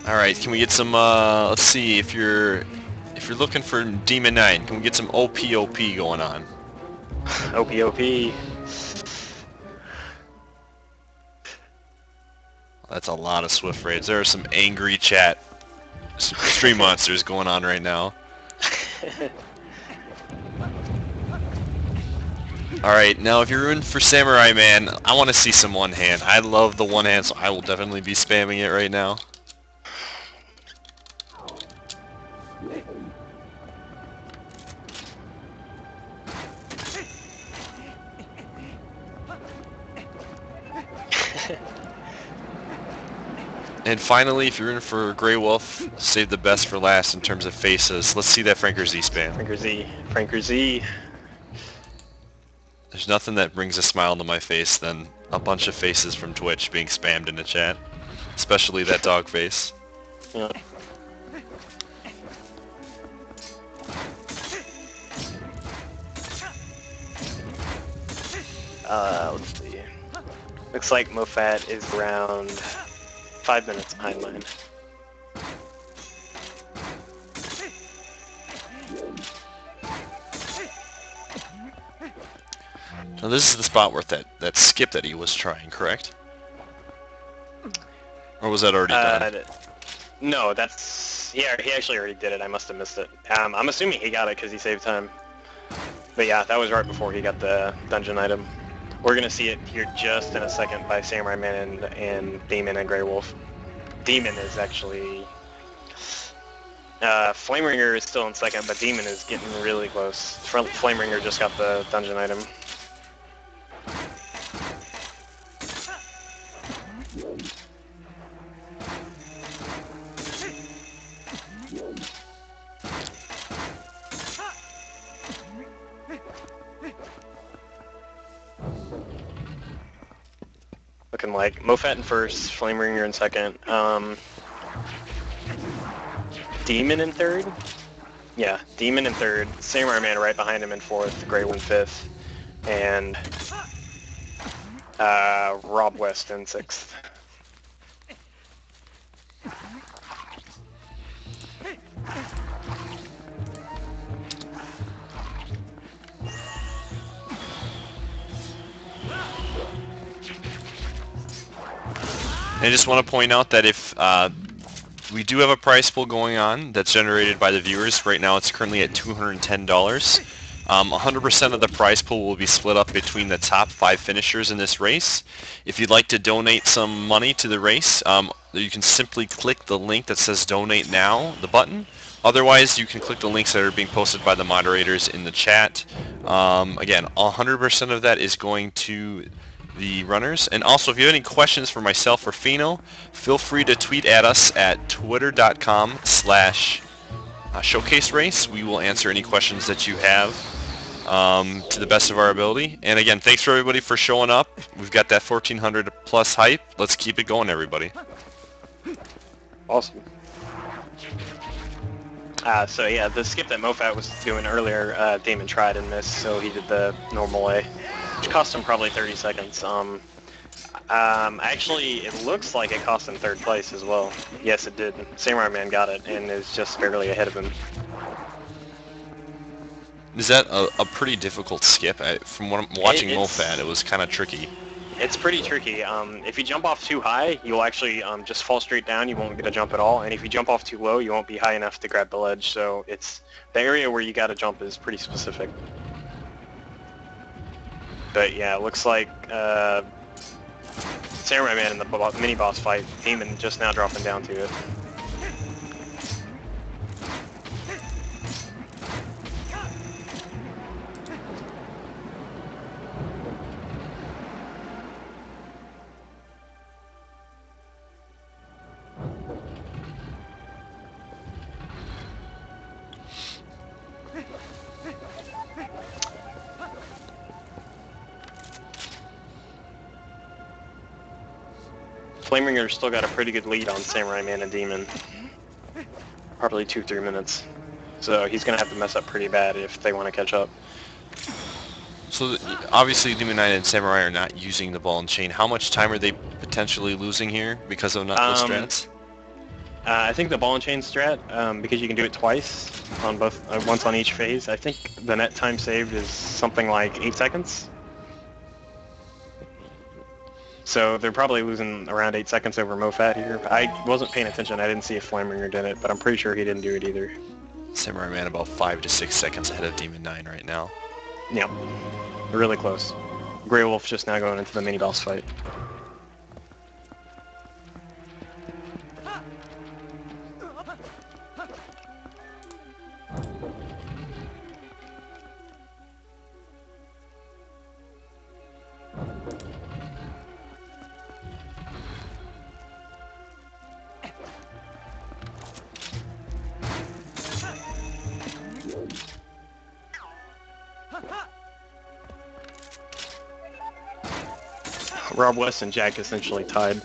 All right, can we get some? Let's see if you're looking for Demon 9, can we get some OPOP going on? OPOP. That's a lot of Swift Raids. There are some angry chat stream monsters going on right now. Alright, now if you're rooting for Samurai Man, I want to see some one hand. I love the one hand, so I will definitely be spamming it right now. And finally, if you're in for Grey Wolf, save the best for last in terms of faces. Let's see that Franker Z spam. Franker Z. There's nothing that brings a smile to my face than a bunch of faces from Twitch being spammed in the chat. Especially that dog face. Yeah. Let's see. Looks like Mofat is around 5 minutes behind mine. Now this is the spot where that skip that he was trying, correct? Or was that already done? No, he actually already did it. I must have missed it. I'm assuming he got it because he saved time. But yeah, that was right before he got the dungeon item. We're gonna see it here just in a second by Samurai Man and Demon and Grey Wolf. Demon is actually... Flameringer is still in second, but Demon is getting really close. Flameringer just got the dungeon item. Looking like Mofat in first, Flameringer in second, Demon in third? Yeah, Demon in third, Samurai Man right behind him in fourth, Grey Wolf in fifth, and Rob West in sixth. And I just want to point out that if we do have a prize pool going on that's generated by the viewers. Right now it's currently at $210. 100% of the prize pool will be split up between the top 5 finishers in this race. If you'd like to donate some money to the race, you can simply click the link that says donate now, the button. Otherwise, you can click the links that are being posted by the moderators in the chat. Again, 100% of that is going to the runners. And also, if you have any questions for myself or Pheenoh, feel free to tweet at us at twitter.com/showcase race. We will answer any questions that you have to the best of our ability. And again, thanks for everybody for showing up. We've got that 1400 plus hype. Let's keep it going, everybody. Awesome. So yeah, the skip that Mofat was doing earlier, Damon tried and missed, so he did the normal way, which cost him probably 30 seconds. Actually, it looks like it cost him 3rd place as well. Yes, it did. Samurai Man got it and is just barely ahead of him. Is that a pretty difficult skip? From what I'm watching Mofat, it was kind of tricky. It's pretty tricky. If you jump off too high, you'll actually just fall straight down. You won't get a jump at all. And if you jump off too low, you won't be high enough to grab the ledge. So it's the area where you got to jump is pretty specific. But yeah, it looks like Samurai Man in the mini boss fight, Demon just now dropping down to it. Flameringer's still got a pretty good lead on Samurai Man and Demon. Probably 2-3 minutes. So he's going to have to mess up pretty bad if they want to catch up. So obviously Demon Knight and Samurai are not using the ball and chain. How much time are they potentially losing here because of not those strats? I think the ball and chain strat, because you can do it twice on both, once on each phase, I think the net time saved is something like 8 seconds. So they're probably losing around 8 seconds over Mofat here. I wasn't paying attention. I didn't see if Flameringer did it, but I'm pretty sure he didn't do it either. Samurai Man about 5 to 6 seconds ahead of Demon 9 right now. Yep. Really close. Grey Wolf just now going into the mini boss fight. Rob West and Jack essentially tied.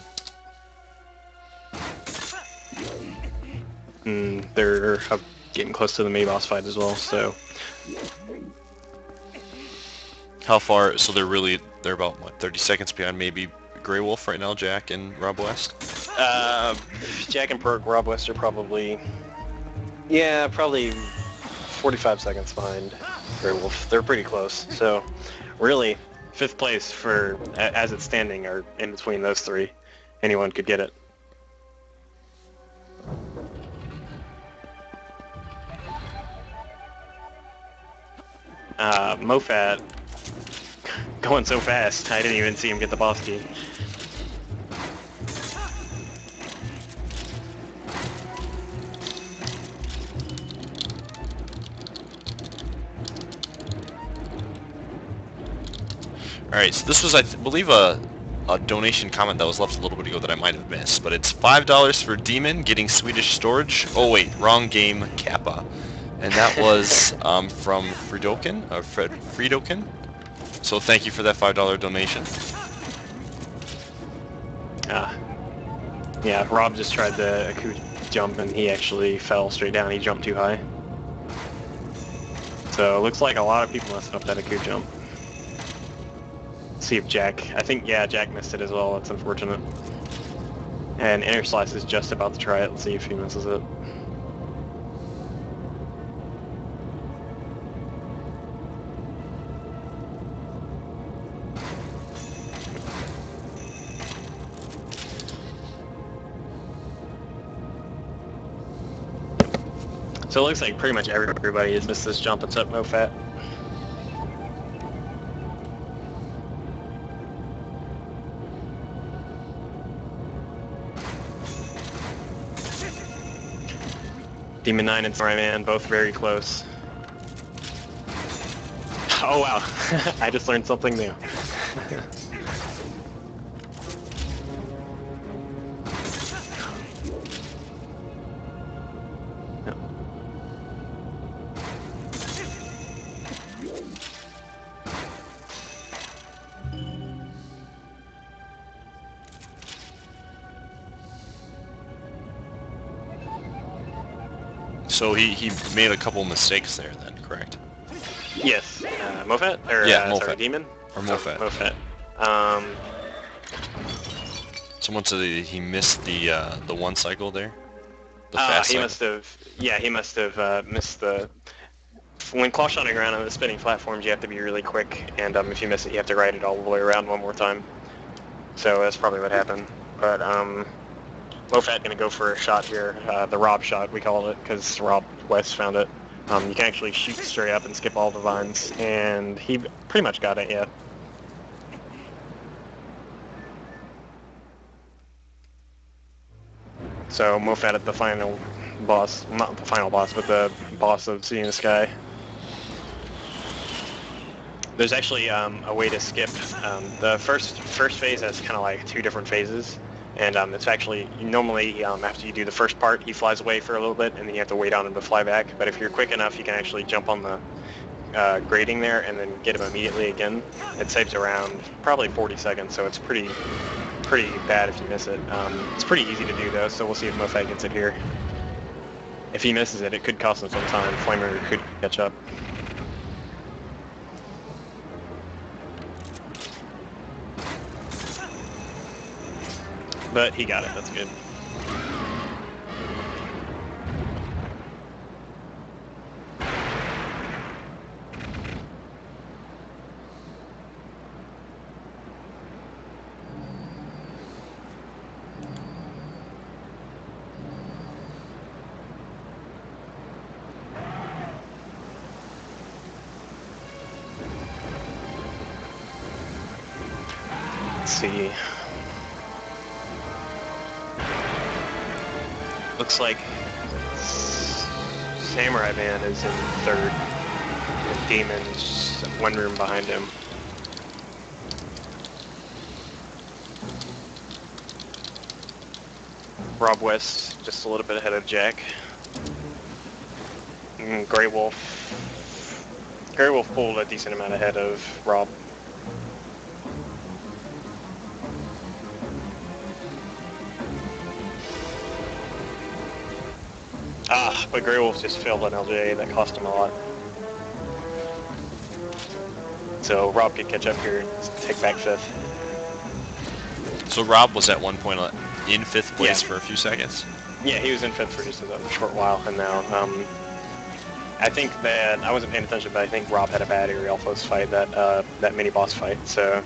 They're getting close to the mini boss fight as well, so... How far? So they're about, what, 30 seconds behind maybe Grey Wolf right now, Jack and Rob West? Jack and Rob West are probably... Yeah, probably 45 seconds behind Grey Wolf. They're pretty close, so really... 5th place for, as it's standing, are in between those 3. Anyone could get it. Mofat going so fast, I didn't even see him get the boss key. Alright, so this was, I believe, a donation comment that was left a little bit ago that I might have missed, but it's $5 for Demon getting Swedish storage. Oh wait, wrong game, Kappa. And that was from Friedoken. So thank you for that $5 donation. Yeah, Rob just tried the Aku jump and he actually fell straight down. He jumped too high. So it looks like a lot of people messed up that Aku jump. See if Jack, I think, yeah, Jack missed it as well. That's unfortunate. And Inner Slice is just about to try it. Let's see if he misses it. So it looks like pretty much everybody has missed this jump except Mofat. Demon 9 and Samurai Man, both very close. Oh wow, I just learned something new. So he made a couple mistakes there then, correct? Yes, Mofat? Or, Yeah, sorry, Mofat. Demon? Or Mofat. Mofat. Someone said that he missed the one cycle there. The He cycle. must have. Yeah, he must have missed the. When claw shotting around on the spinning platforms, you have to be really quick, and if you miss it, you have to ride it all the way around one more time. So that's probably what happened. But Mofat gonna go for a shot here, the Rob shot we call it, because Rob West found it. You can actually shoot straight up and skip all the vines, and he pretty much got it. Yeah. So Mofat at the final boss, not the final boss, but the boss of Sea in the Sky. There's actually a way to skip. The first phase has kind of like two different phases, and it's actually normally after you do the first part, he flies away for a little bit, and then you have to wait on him to fly back. But if you're quick enough, you can actually jump on the grating there and then get him immediately again. It saves around probably 40 seconds, so it's pretty bad if you miss it. It's pretty easy to do though, so we'll see if Mofat gets it here. If he misses it, it could cost him some time. Flamer could catch up. But he got it, that's good. Let's see. Looks like Samurai Man is in third, with Demon's one room behind him. Rob West just a little bit ahead of Jack. And Grey Wolf pulled a decent amount ahead of Rob. But Grey Wolf just failed an LJA that cost him a lot. So Rob could catch up here and take back fifth. So Rob was at one point in fifth place Yeah. for a few seconds. Yeah, he was in fifth for just a short while, and now I think that I wasn't paying attention, but I think Rob had a bad aerial post fight that mini boss fight. So,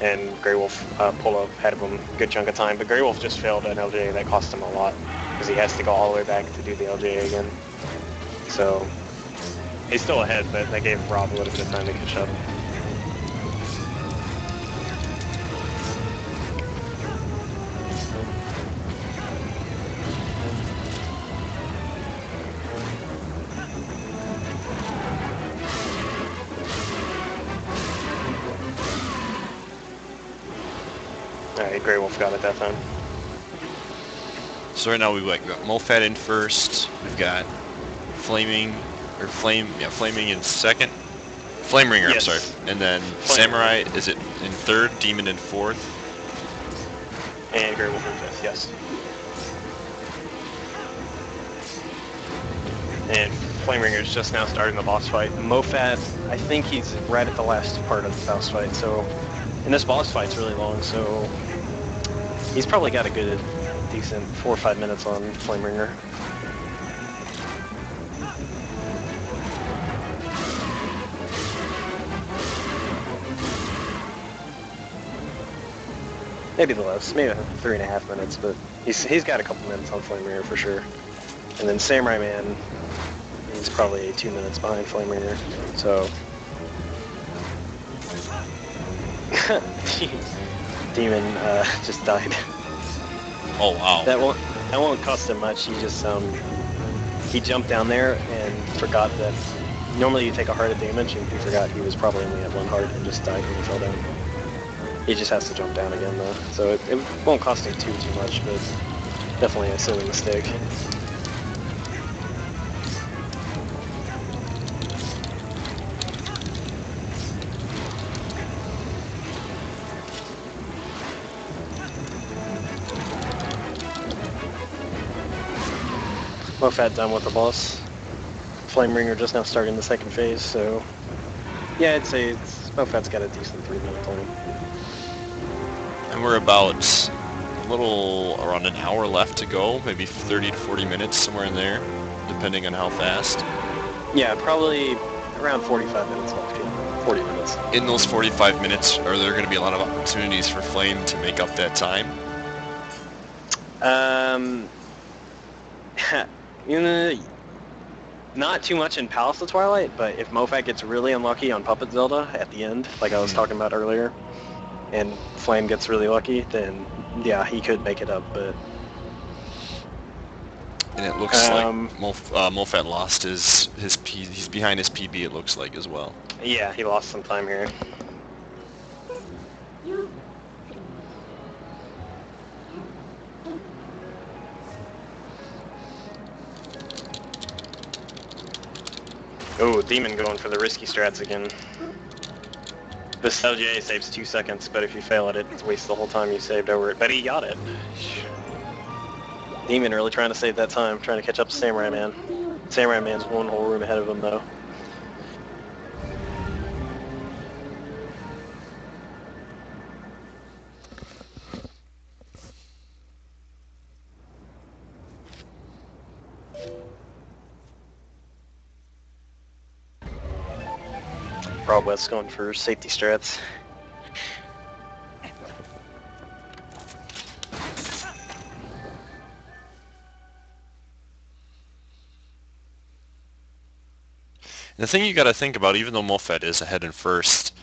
and Grey Wolf pulled up ahead of him a good chunk of time, but Grey Wolf just failed an LJA that cost him a lot because he has to go all the way back to do the LJA again. So he's still ahead, but that gave Rob a little bit of time to catch up. Alright, Grey Wolf got it that time. So right now we've got Mofat in first. We've got Flaming in second. Flameringer, Yes. I'm sorry. And then Flameringer. Samurai is it in third, Demon in fourth. And Grey Wolf in fifth, yes. And Flameringer's just now starting the boss fight. Mofat, I think he's right at the last part of the boss fight, so... And this boss fight's really long, so... He's probably got a good, decent 4 or 5 minutes on Flameringer. Maybe less, maybe 3.5 minutes, but he's got a couple minutes on Flameringer for sure. And then Samurai Man he's probably 2 minutes behind Flameringer. So Demon just died. Oh wow. That won't cost him much. He jumped down there and forgot that normally you take a heart of damage, and he forgot he was probably only at 1 heart and just died when he fell down. He just has to jump down again though, so it won't cost him too much, but definitely a silly mistake. Mofat done with the boss. Flameringer just now starting the second phase, so yeah, I'd say Mofat's got a decent 3-minute time. And we're about a little around an hour left to go, maybe 30 to 40 minutes, somewhere in there, depending on how fast. Yeah, probably around 45 minutes left, yeah. 40 minutes. In those 45 minutes, are there going to be a lot of opportunities for Flame to make up that time? You know, not too much in Palace of Twilight, but if Mofat gets really unlucky on Puppet Zelda at the end, like I was talking about earlier, and Flame gets really lucky, then yeah, he could make it up, but... And it looks like Mofat lost he's behind his PB, it looks like, as well. Yeah, he lost some time here. Oh, Demon going for the risky strats again. This LGA saves 2 seconds, but if you fail at it, it's wasted the whole time you saved over it. But he got it. Demon really trying to save that time, trying to catch up to Samurai Man. Samurai Man's 1 whole room ahead of him, though. Broad West going for safety strats. The thing you got to think about, even though Mofat is ahead in first,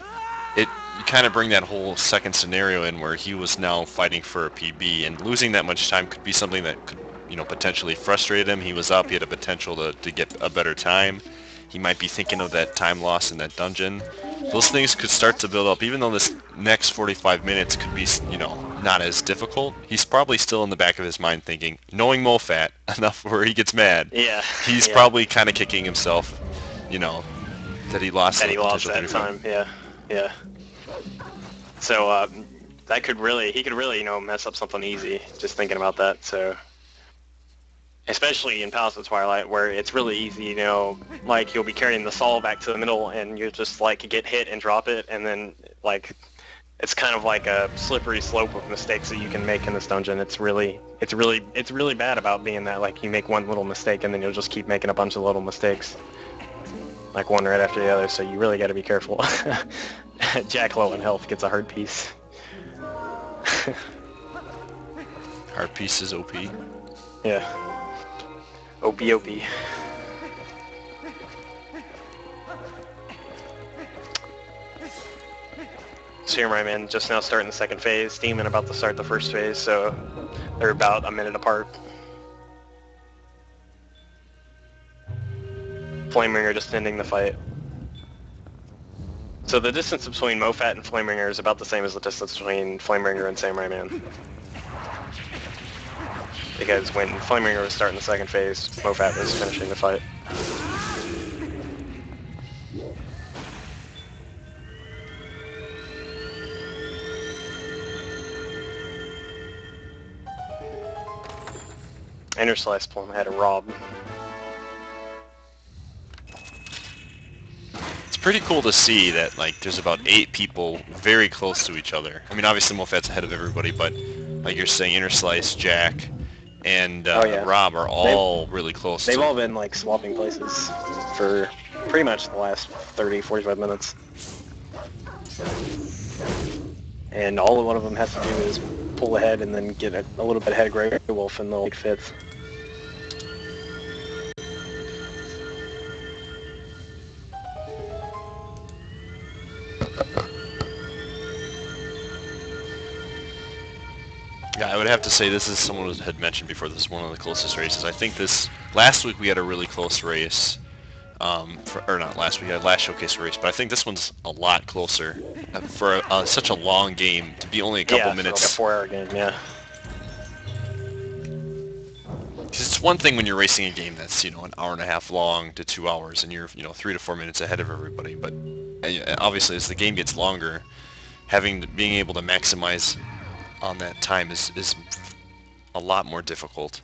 you kind of bring that whole second scenario in where he was now fighting for a PB, and losing that much time could be something that could, potentially frustrate him. He was up, he had a potential to get a better time. He might be thinking of that time loss in that dungeon. Those things could start to build up, even though this next 45 minutes could be, not as difficult. He's probably still in the back of his mind thinking, knowing Mofat enough where he gets mad. Yeah. He's probably kind of kicking himself, that he lost that time. Yeah. So he could really, mess up something easy just thinking about that. So, especially in Palace of Twilight, where it's really easy, like you'll be carrying the Saul back to the middle, and you just like get hit and drop it, and then like it's kind of like a slippery slope of mistakes that you can make in this dungeon. It's really bad about being that like you make one little mistake and then you'll just keep making a bunch of little mistakes, like one right after the other. So you really got to be careful. Jack low in health gets a heart piece. Heart piece is OP. Yeah. OP. Samurai Man just now starting the second phase. Demon about to start the first phase, so they're about a minute apart. Flameringer just ending the fight. So the distance between Mofat and Flameringer is about the same as the distance between Flameringer and Samurai Man. Because when Flameringer was starting the second phase, Mofat was finishing the fight. Inner Slice Plum had a Rob. It's pretty cool to see that like there's about 8 people very close to each other. I mean, obviously Mofat's ahead of everybody, but like you're saying, Inner Slice, Jack, and Rob are all really close. They've all been like swapping places for pretty much the last 30-45 minutes. And all one of them has to do is pull ahead and then get a little bit ahead of Grey Wolf and they'll like fifth. would have to say this is someone who had mentioned before. This is one of the closest races. I think this last week we had a really close race. Or not last week, last showcase race, but I think this one's a lot closer for such a long game to be only a couple minutes. Yeah, for like a 4-hour game, yeah. Because it's one thing when you're racing a game that's, you know, an hour and a half long to 2 hours, and you're, you know, 3 to 4 minutes ahead of everybody. But obviously, as the game gets longer, being able to maximize on that time is a lot more difficult.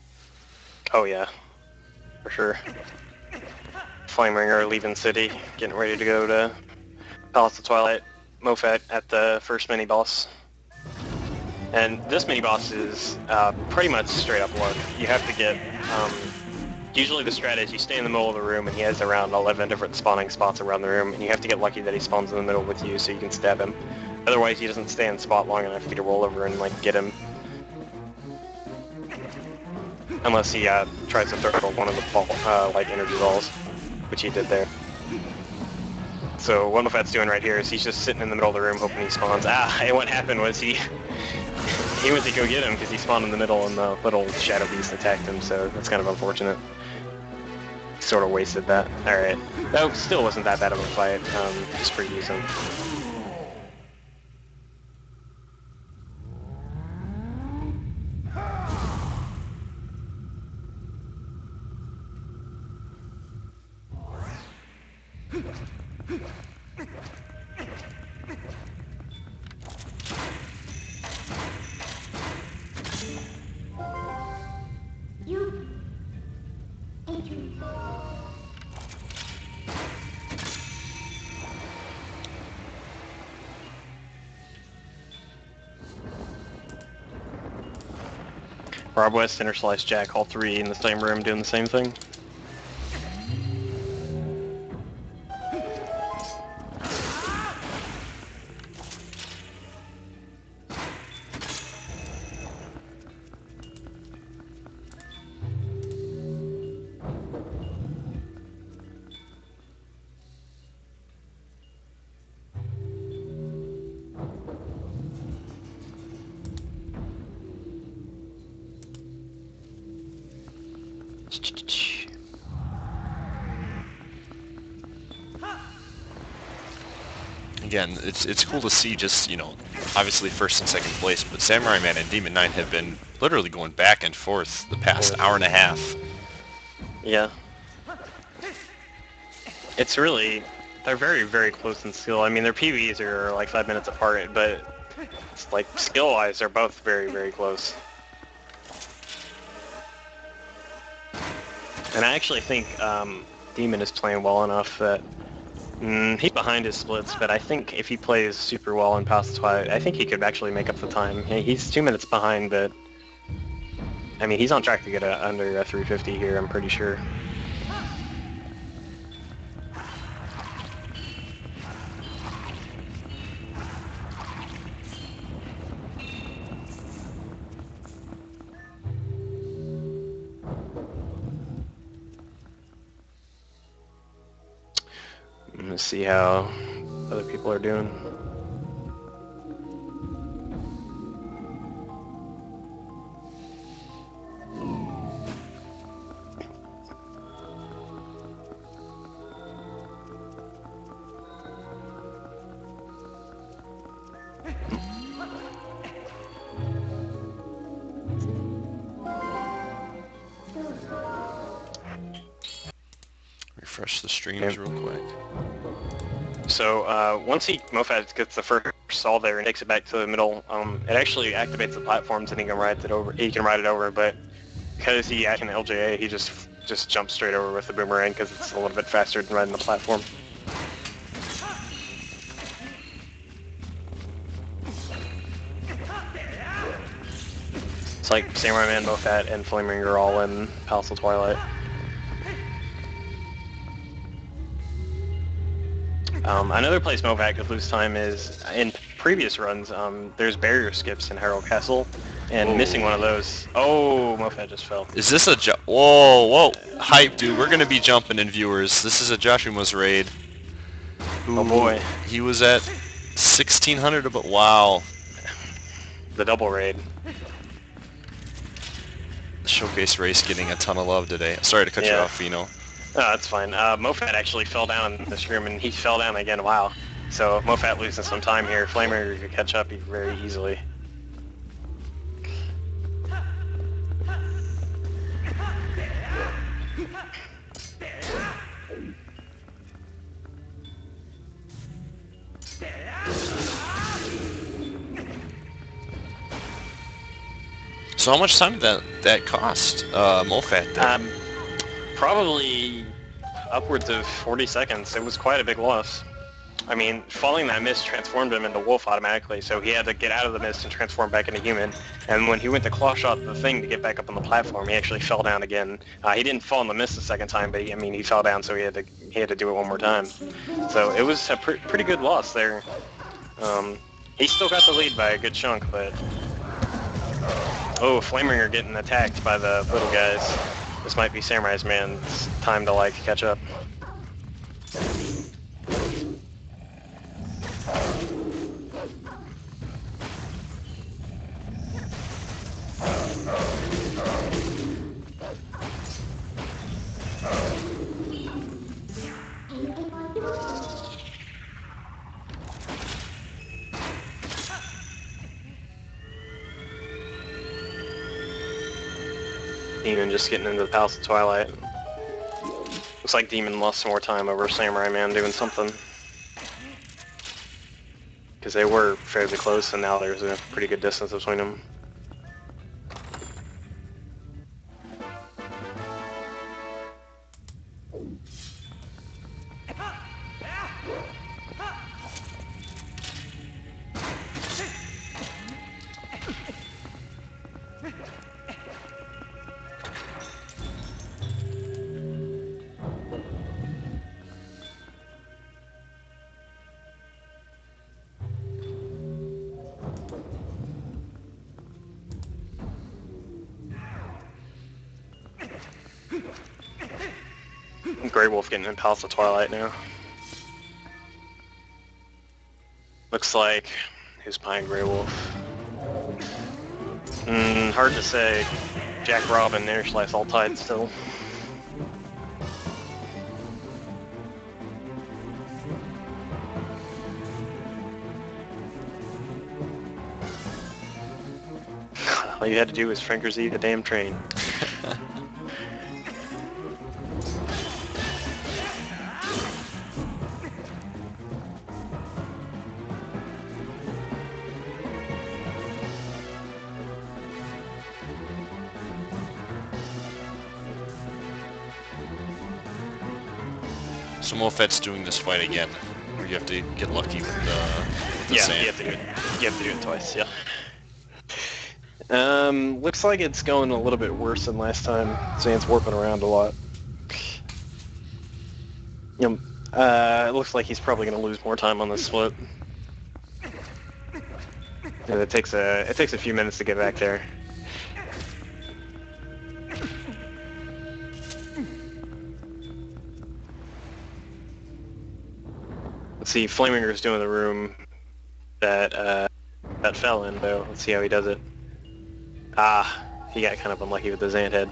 Oh yeah, for sure. Flameringer leaving city, getting ready to go to Palace of Twilight, Mofat at the first mini-boss. And this mini-boss is pretty much straight up luck. You have to get, usually the strat is you stay in the middle of the room and he has around 11 different spawning spots around the room, and you have to get lucky that he spawns in the middle with you so you can stab him. Otherwise he doesn't stay in spot long enough for you to roll over and like get him. Unless he tries to throw one of the ball, like energy balls, which he did there. So what Mofat's doing right here is he's just sitting in the middle of the room hoping he spawns. And what happened was he went to go get him because he spawned in the middle and the little shadow beast attacked him, so that's kind of unfortunate. He sort of wasted that. Alright. That still wasn't that bad of a fight, just pretty decent. Rob West, Interslice Jack, all three in the same room doing the same thing. Again, it's cool to see just, you know, obviously first and second place, but Samurai Man and Demon Knight have been literally going back and forth the past hour and a half. Yeah. It's really, they're very, very close in skill. I mean, their PVs are like 5 minutes apart, but it's like skill-wise, they're both very, very close. And I actually think Demon is playing well enough that he's behind his splits, but I think if he plays super well in Palace of Twilight, I think he could actually make up the time. He's 2 minutes behind, but I mean, he's on track to get under a 350 here, I'm pretty sure. Let's see how other people are doing. Refresh the streams real quick. So once Mofat gets the first saw there and takes it back to the middle, it actually activates the platforms and he can ride it over. But because he can LJA, he just jumps straight over with the boomerang because it's a little bit faster than riding the platform. It's like Samurai Man, Mofat, and Flaming are all in Palace of Twilight. Another place Mofat could lose time is, in previous runs, there's barrier skips in Herald Castle, and missing one of those, Mofat just fell. Is this a whoa, hype, dude, we're gonna be jumping in viewers. This is a Joshua's raid. Ooh, oh boy. He was at 1600, but wow. The double raid. showcase race getting a ton of love today. Sorry to cut you Yeah. off, Pheenoh. No, that's fine. Mofat actually fell down in this room, and he fell down again. Wow. So Mofat losing some time here. Flamer could catch up very easily. So how much time did that cost, Mofat there? Probably upwards of 40 seconds. It was quite a big loss. I mean, falling that mist transformed him into wolf automatically, so he had to get out of the mist and transform back into human. And when he went to claw shot the thing to get back up on the platform, he actually fell down again. He didn't fall in the mist the second time, but he fell down, so he had to do it one more time. So it was a pretty good loss there. He still got the lead by a good chunk, but oh, Flameringer getting attacked by the little guys. This might be Samurai's man's time to catch up. Demon just getting into the Palace of Twilight. Looks like Demon lost some more time over Samurai Man doing something. Because they were fairly close, and now there's a pretty good distance between them. Grey Wolf getting in Palace of Twilight now. Looks like who's buying Grey Wolf? Hard to say. Jack Robin, Air Slice all tied still. All you had to do was Franker-Z the damn train. So Mofat's doing this fight again, or you have to get lucky with the Yeah, sand. you have to do it twice, yeah. Looks like it's going a little bit worse than last time. Sand's warping around a lot. It looks like he's probably going to lose more time on this split. And it takes a few minutes to get back there. Let's see, Flaminger's doing the room that fell in, though. Let's see how he does it. Ah, he got kind of unlucky with the Zant head.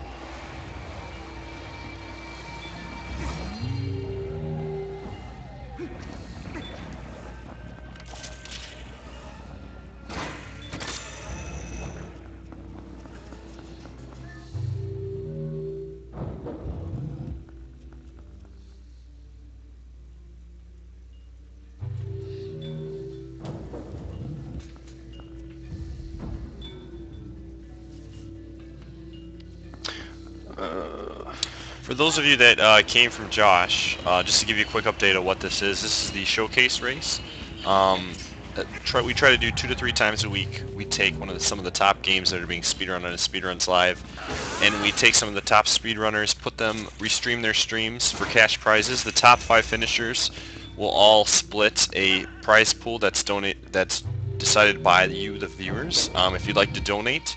For those of you that came from Josh, just to give you a quick update of what this is the showcase race. We try to do 2 to 3 times a week. We take some of the top games that are being speedrun on Speedruns Live, and we take some of the top speedrunners, restream their streams for cash prizes. The top 5 finishers will all split a prize pool that's decided by you, the viewers. If you'd like to donate,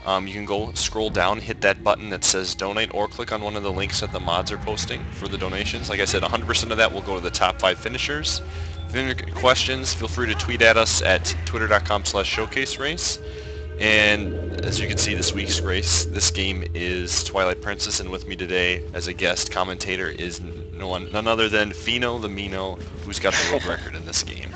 you can go scroll down, hit that button that says donate, or click on one of the links that the mods are posting for the donations. Like I said, 100% of that will go to the top 5 finishers. If you have any questions, feel free to tweet at us at twitter.com/showcaserace. And as you can see, this week's race, this game is Twilight Princess, and with me today as a guest commentator is none other than Pheenoh the Meano, who's got the world record in this game.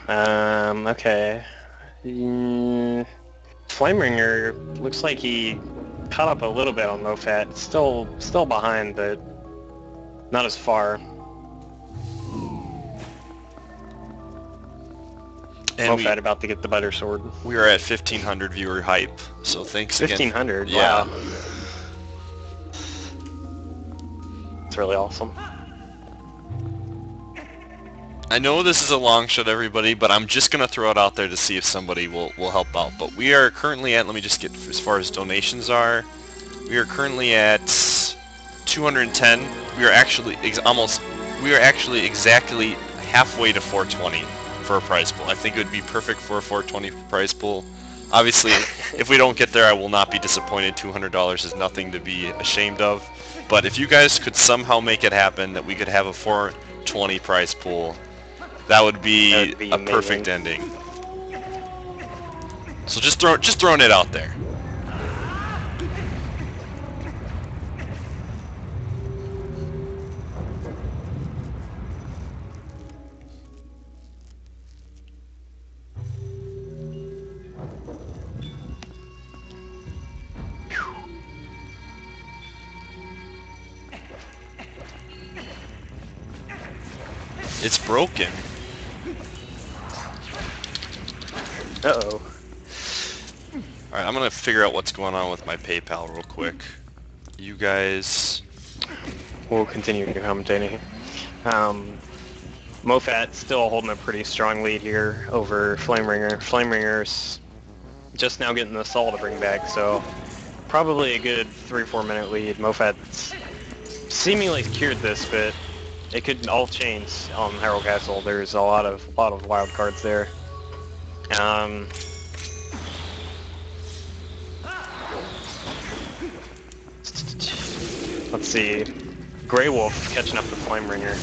Okay. Flameringer looks like he caught up a little bit on Mofat. Still behind, but not as far. And Mofat about to get the butter sword. We are at 1,500 viewer hype, so thanks again. 1,500? Yeah. Wow. It's really awesome. I know this is a long shot, everybody, but I'm just going to throw it out there to see if somebody will help out. But we are currently at, let me just get as far as donations are, we are currently at 210. We are actually exactly halfway to 420 for a prize pool. I think it would be perfect for a 420 prize pool. Obviously, if we don't get there, I will not be disappointed. $200 is nothing to be ashamed of. But if you guys could somehow make it happen, that we could have a 420 prize pool, that would be a amazing. perfect ending. So just throwing it out there. It's broken. Uh-oh. Alright, I'm gonna figure out what's going on with my PayPal real quick. You guys... We'll continue commentating. Mofat still holding a pretty strong lead here over Flameringer. Flameringer's just now getting the Saul to bring back, so probably a good 3-4 minute lead. Mofat's seemingly secured this, but it could all change on Hyrule Castle. There's a lot of wild cards there. Let's see. Grey Wolf catching up with Flameringer.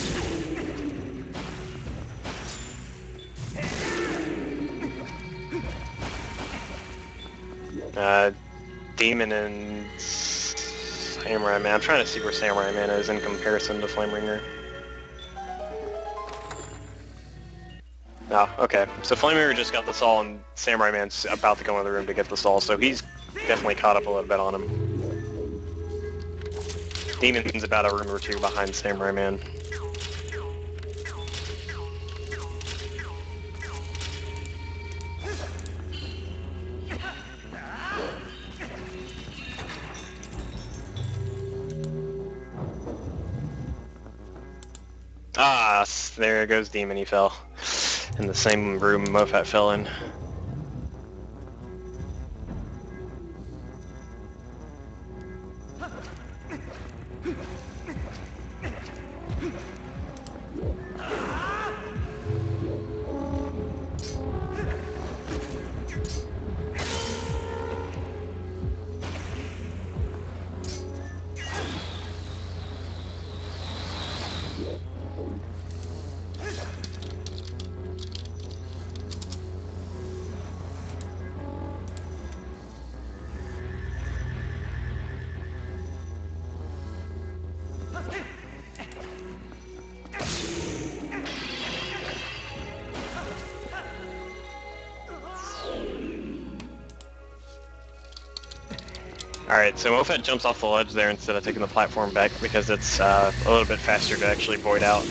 Demon and Samurai Man. I'm trying to see where Samurai Man is in comparison to Flameringer. Oh, okay. So Flameringer just got the Saul, and Samurai Man's about to go in the room to get the Saul, so he's definitely caught up a little bit on him. Demon's about a room or two behind Samurai Man. Ah, there goes Demon, he fell. In the same room Mofat fell in. Alright, so Mofat jumps off the ledge there instead of taking the platform back because it's a little bit faster to actually void out.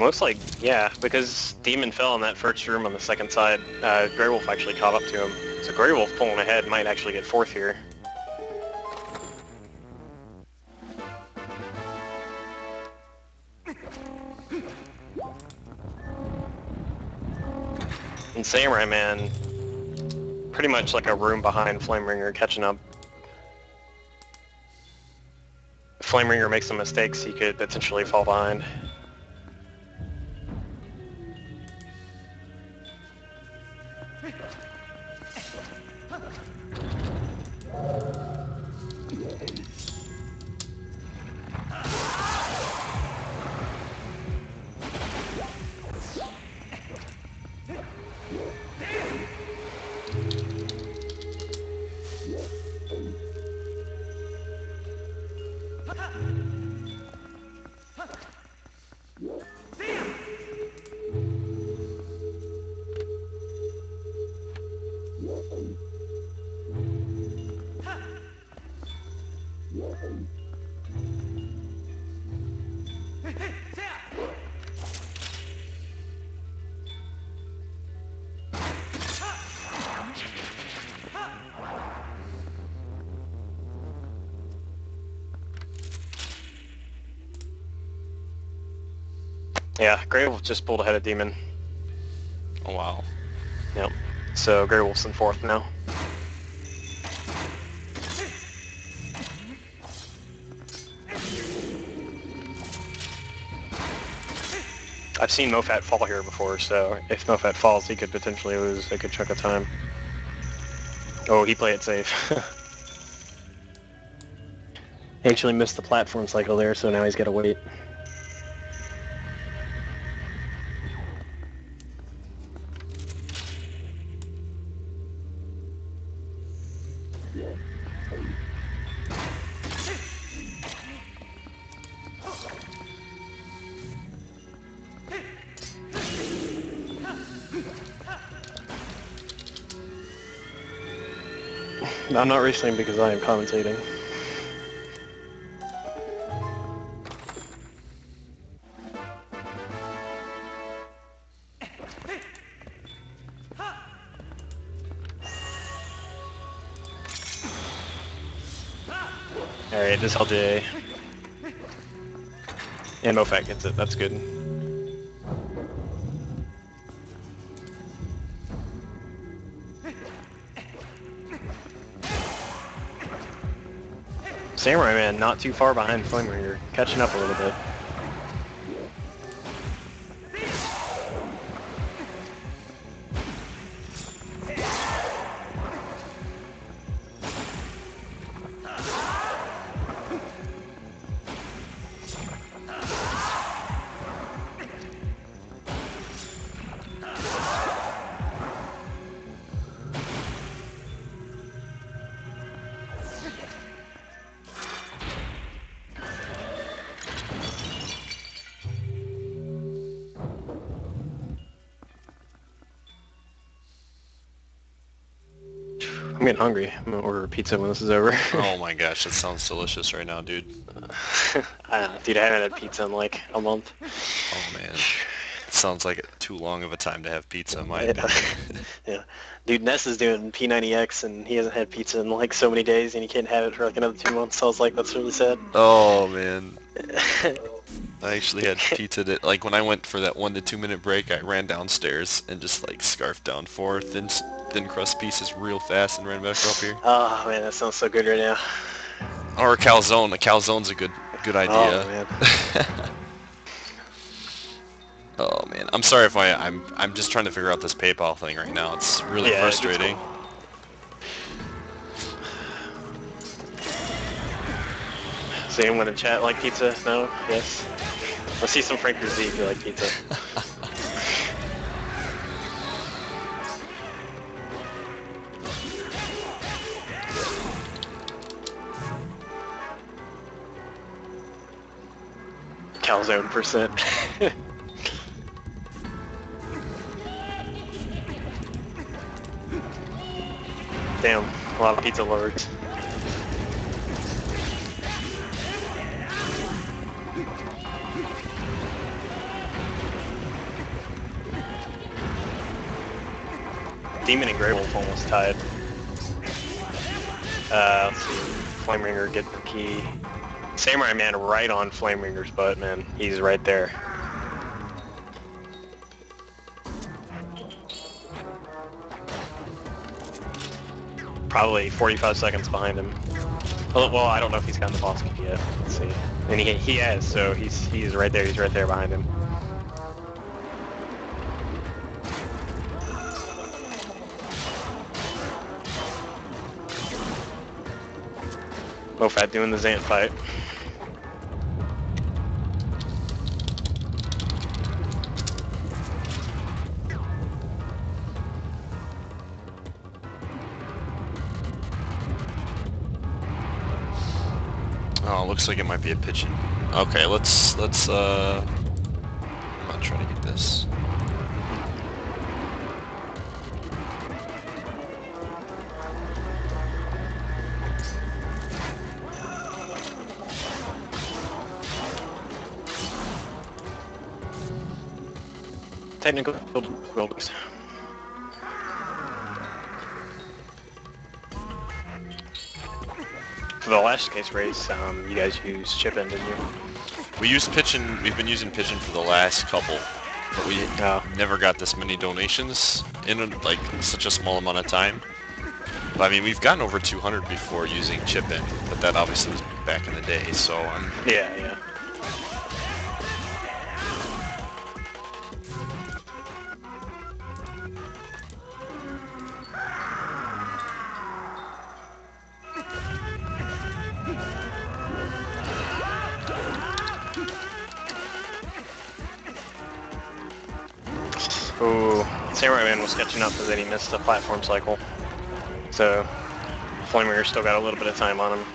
looks like, yeah, because Demon fell in that first room on the second side, Grey Wolf actually caught up to him. So Grey Wolf pulling ahead might actually get fourth here. And Samurai Man, pretty much like a room behind Flameringer catching up. If Flameringer makes some mistakes, he could potentially fall behind. Yeah, Grey Wolf just pulled ahead of Demon. Oh wow. Yep. So Grey Wolf's in fourth now. I've seen Mofat fall here before, so if Mofat falls, he could potentially lose a good chunk of time. Oh, he played it safe. He actually missed the platform cycle there, so now he's got to wait. I'm not wrestling because I am commentating. Alright, this LJ. And Mofat gets it, that's good. Samurai Man not too far behind Flameringer, catching up a little bit. I'm getting hungry. I'm gonna order a pizza when this is over. Oh my gosh, that sounds delicious right now, dude. I don't know, dude, I haven't had pizza in like a month. Oh man. It sounds like too long of a time to have pizza in my Yeah. opinion. Yeah. Dude, Ness is doing P90X and he hasn't had pizza in like so many days and he can't have it for like another 2 months, so I was like, that's really sad. Oh man. I actually had pizza that, like when I went for that 1 to 2 minute break, I ran downstairs and just like scarfed down 4 thin crust pieces real fast and ran back up here. Oh man, that sounds so good right now. Or a calzone. A calzone's a good idea. Oh man. Oh man, I'm sorry if I'm just trying to figure out this PayPal thing right now. It's really Yeah, it's frustrating. cool. So you want to chat like pizza? No? Yes? Let's see some Frankers Z if you like pizza. Calzone percent. Damn, a lot of pizza lovers. Demon and Grey Wolf almost tied. Let's see. Flameringer getting the key. Samurai Man right on Flameringer's butt, man. He's right there. Probably 45 seconds behind him. Well, I don't know if he's gotten the boss key yet. Let's see. And he has, so he's right there. He's right there behind him. Mofat doing the Zant fight. Oh, looks like it might be a pigeon. Okay, let's I'm not trying to get this. Technical buildings. For the last case race, you guys used chip-in, didn't you? We used pigeon. We've been using pigeon for the last couple, but we never got this many donations in like such a small amount of time. But, I mean, we've gotten over 200 before using chip-in, but that obviously was back in the day. So yeah. Ooh, Samurai Man was catching up, but then he missed the platform cycle. So, Flameringer still got a little bit of time on him.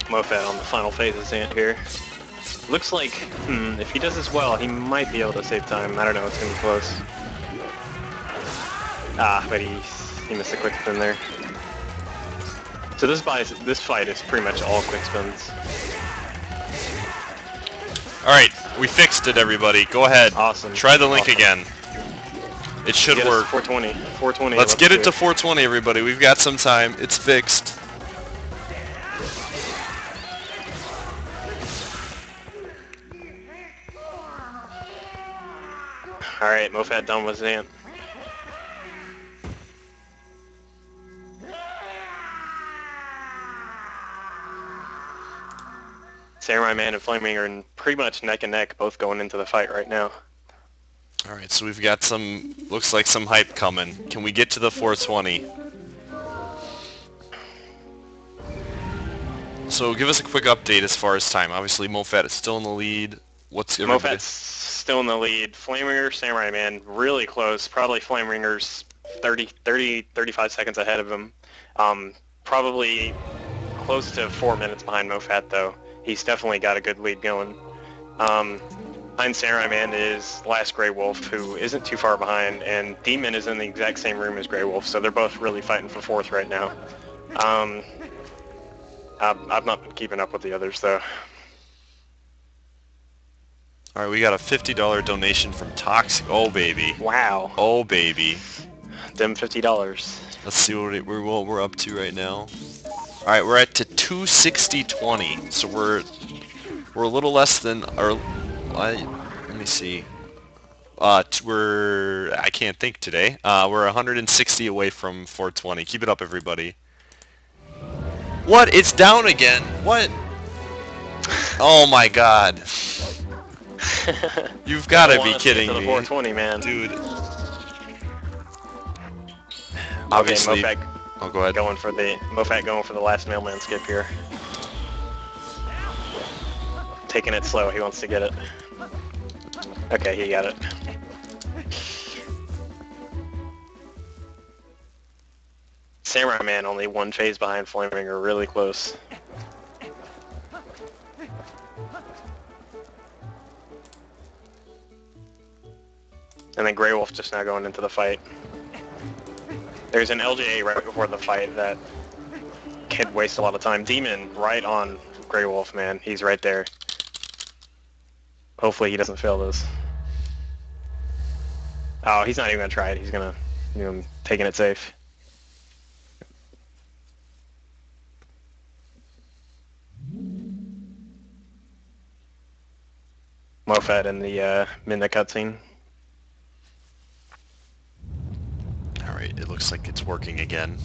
Mofat on the final phase of Zant here. Looks like, if he does this well, he might be able to save time. I don't know, it's gonna be close. Ah, but he missed a quick spin there. So this fight is pretty much all quick spins. alright, we fixed it, everybody. Go ahead. Awesome. Try the link again. It should work. 420. 420. Let's get it to 420, everybody. We've got some time. It's fixed. Alright, Mofat done with Zant. Samurai Man and Flameringer are pretty much neck and neck, both going into the fight right now. Alright, so we've got some, looks like some hype coming. Can we get to the 420? So give us a quick update as far as time. Obviously Mofat is still in the lead. What's everybody? Mofat's still in the lead. Flameringer, Samurai Man, really close. Probably Flameringer's 35 seconds ahead of him. Probably close to 4 minutes behind Mofat, though. He's definitely got a good lead going. Behind Samurai Man is Last Grey Wolf, who isn't too far behind, and Demon is in the exact same room as Grey Wolf, so they're both really fighting for fourth right now. I've not been keeping up with the others, though. Alright, we got a $50 donation from Toxic. Oh, baby. Wow. Oh, baby. Them $50. Let's see what we're up to right now. Alright, we're at to 260.20, so we're a little less than, or, let me see. I can't think today. We're 160 away from 420. Keep it up, everybody. What? It's down again. What? Oh my god. You've got to be kidding me. 420, man. Dude. Obviously. Okay, Mofat go ahead. Mofat going for the last mailman skip here. taking it slow. He wants to get it. Okay, he got it. Samurai Man only one phase behind Flameringer, really close. And then Grey Wolf just now going into the fight. There's an LGA right before the fight that could waste a lot of time. Demon right on Grey Wolf, man. He's right there. Hopefully he doesn't fail this. Oh, he's not even gonna try it. He's gonna, taking it safe. Mofat in the midnight cutscene. Alright, it looks like it's working again.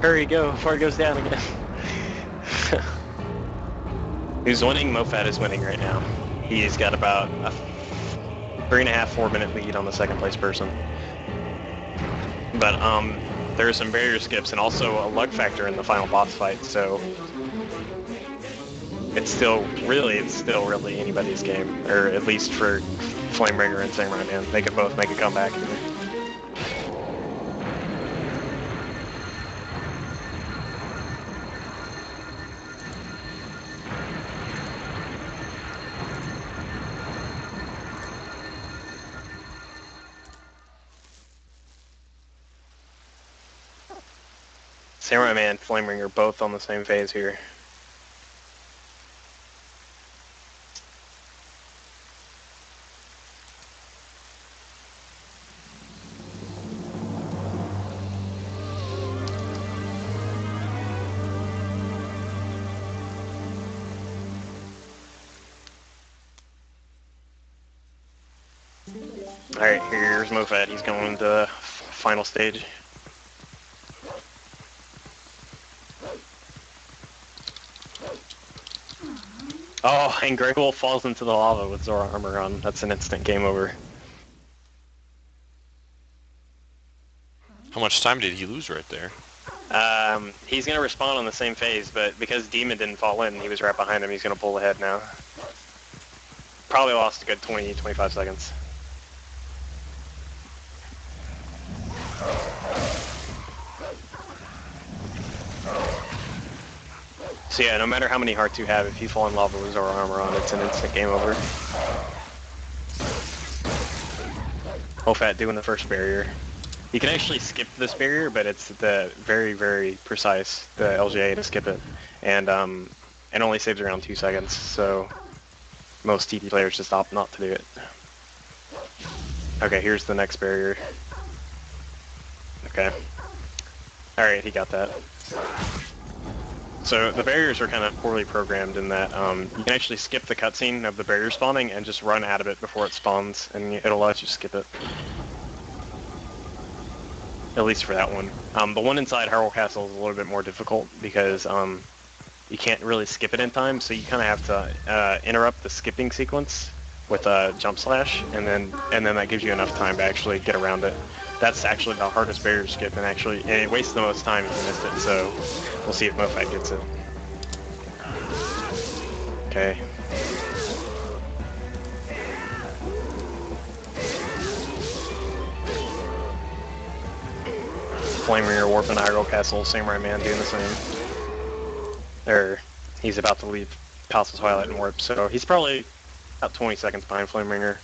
Hurry, go before it goes down again. Who's winning? Mofat is winning right now. He's got about a 3.5, 4 minute lead on the second place person. But there are some barrier skips and also a lug factor in the final boss fight, so it's still really anybody's game, or at least for Flameringer and Samurai Man. They could both make a comeback. Samurai Man and Flameringer both on the same phase here. Alright, here's Mofat. He's going to the final stage. Oh, and Grey Wolf falls into the lava with Zora armor on. That's an instant game over. How much time did he lose right there? He's going to respawn on the same phase, but because Demon didn't fall in, he was right behind him. He's going to pull ahead now. Probably lost a good 20, 25 seconds. So yeah, no matter how many hearts you have, if you fall in lava with Zora armor on, it's an instant game over. Mofat doing the first barrier. You can actually skip this barrier, but it's the very, very precise, the LGA to skip it. And it only saves around 2 seconds, so most TP players just opt not to do it. Okay, here's the next barrier. Okay. Alright, he got that. So the barriers are kind of poorly programmed in that you can actually skip the cutscene of the barrier spawning and just run out of it before it spawns, and it'll let you skip it. At least for that one. The one inside Hyrule Castle is a little bit more difficult because you can't really skip it in time, so you kind of have to interrupt the skipping sequence with a jump slash, and then that gives you enough time to actually get around it. That's actually the hardest barrier to skip, and it wastes the most time if you missed it, so we'll see if Mofat gets it. Okay. Flameringer warping Hyrule Castle, Samurai Man doing the same. He's about to leave Palace of Twilight and warp, so he's probably about 20 seconds behind Flameringer.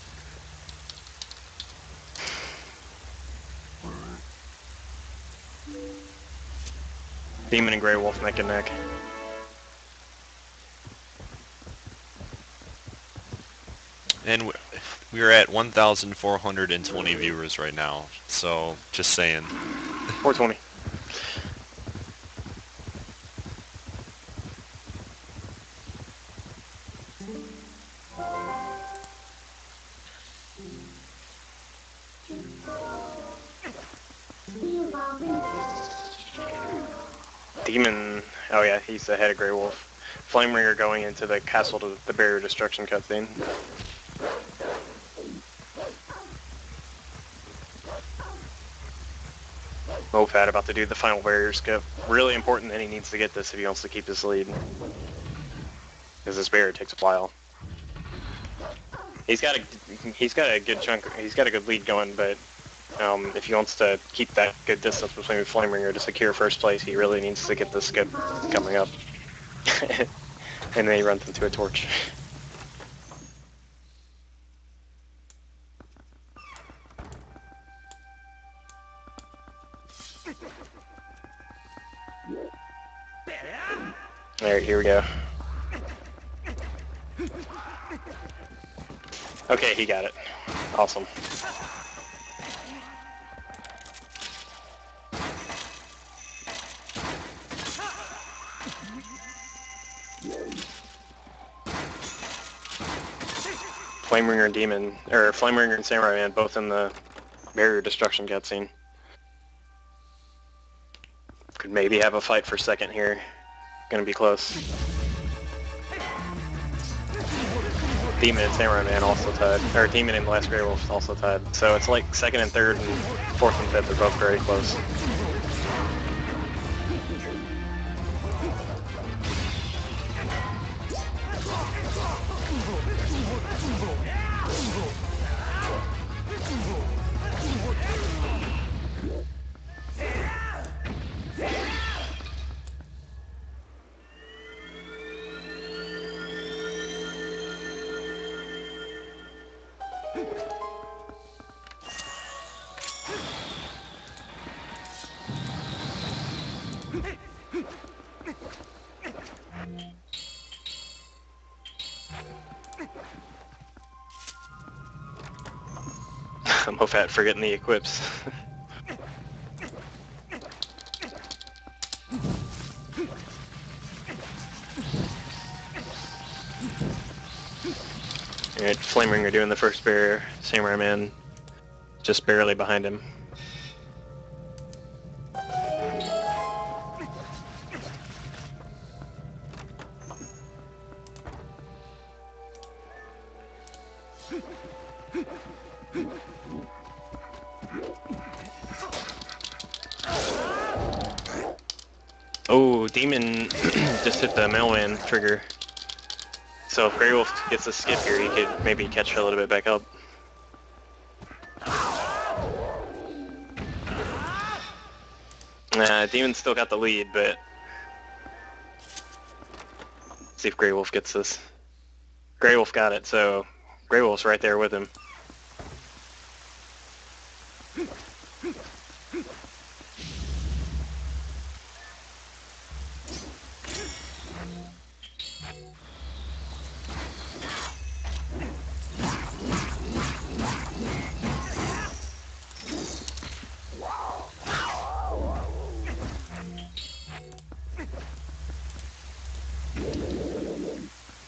Demon and Grey Wolf neck and neck. And we're at 1,420 viewers right now, so just saying. 420. Demon, oh yeah, he's ahead of Grey Wolf. Flame Ringer going into the castle to the barrier destruction cutscene. Mofat about to do the final barrier skip. Really important that he needs to get this if he wants to keep his lead. Because this barrier takes a while. He's got a good chunk. He's got a good lead going, but if he wants to keep that good distance between Flame Ringer to secure first place, he really needs to get this skip coming up. And then he runs into a torch. Alright, here we go. Okay, he got it. Awesome. Flame Ringer and Demon, or Flame Ringer and Samurai Man, both in the barrier destruction cutscene. Could maybe have a fight for second here. Gonna be close. Demon and Samurai Man also tied, or Demon and Last Grey Wolf also tied. So it's like second and third and fourth and fifth are both very close. I'm Mofat forgetting the equips. Alright, Flame Ringer doing the first barrier. Samurai Man just barely behind him. Oh, Demon just hit the mailman trigger. So if Grey Wolf gets a skip here, he could maybe catch a little bit back up. Nah, Demon still got the lead, but see if Grey Wolf gets this. Grey Wolf got it, so Grey Wolf's right there with him.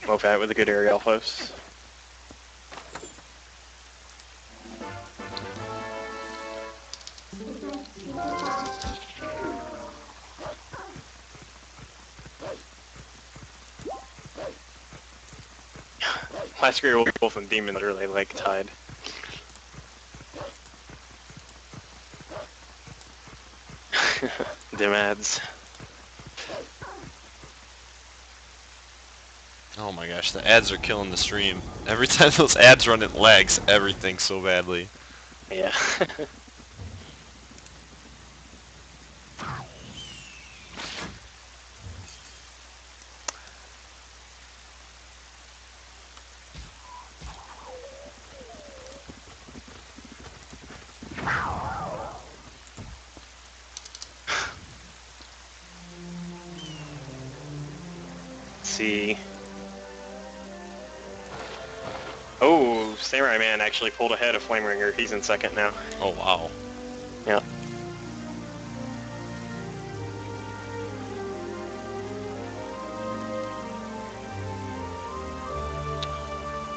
Mofat with a good aerial host. Last Grey Wolf and Demon literally like tied. Dim ads. Oh my gosh, the ads are killing the stream. Every time those ads run, it lags everything so badly. Yeah. Let's see. Oh, Samurai Man actually pulled ahead of Flame Ringer. He's in second now. Oh wow. Yeah.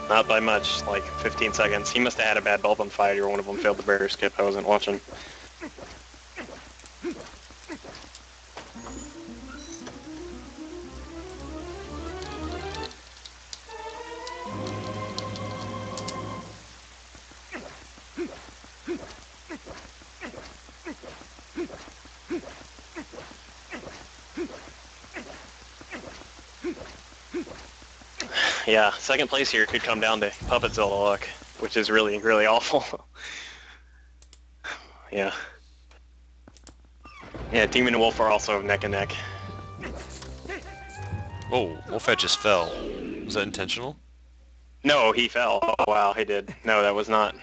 Not by much, like 15 seconds. He must have had a bad bulb on fight or one of them failed the barrier skip. I wasn't watching. Yeah, second place here could come down to Puppet Zelda luck, which is really, really awful. Yeah. Yeah, Demon and Wolf are also neck and neck. Oh, Wolfhead just fell. Was that intentional? No, he fell. Oh, wow, he did. No, that was not.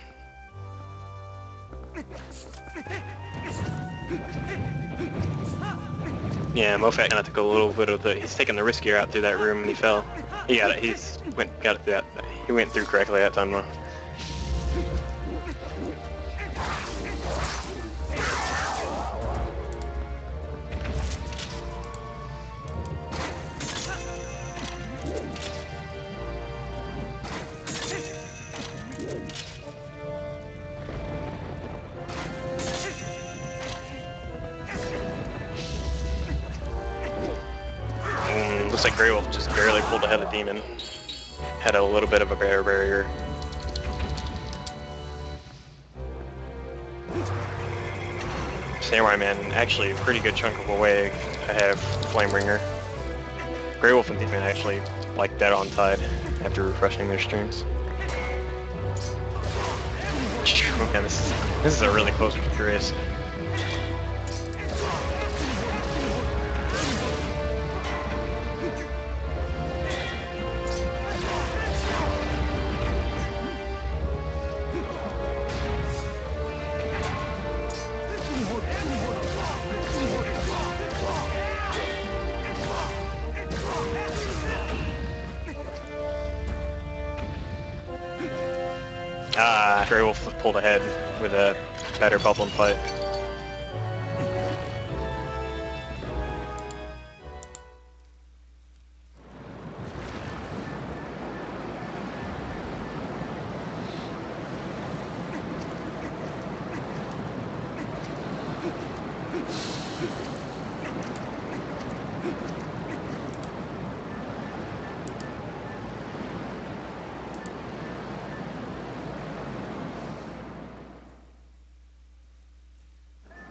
Yeah, Mofat kind of took a little bit of the... He's taking the riskier out through that room and he fell. He got it. Got it. That he went through correctly that time though. Looks like Grey Wolf just barely pulled ahead of Demon. Had a little bit of a barrier. Samurai Man actually a pretty good chunk of a way ahead of Flame Ringer. Grey Wolf and Demon actually like dead on tied after refreshing their streams. Man, this is a really close race. Grey Wolf pulled ahead with a better bubble and fight.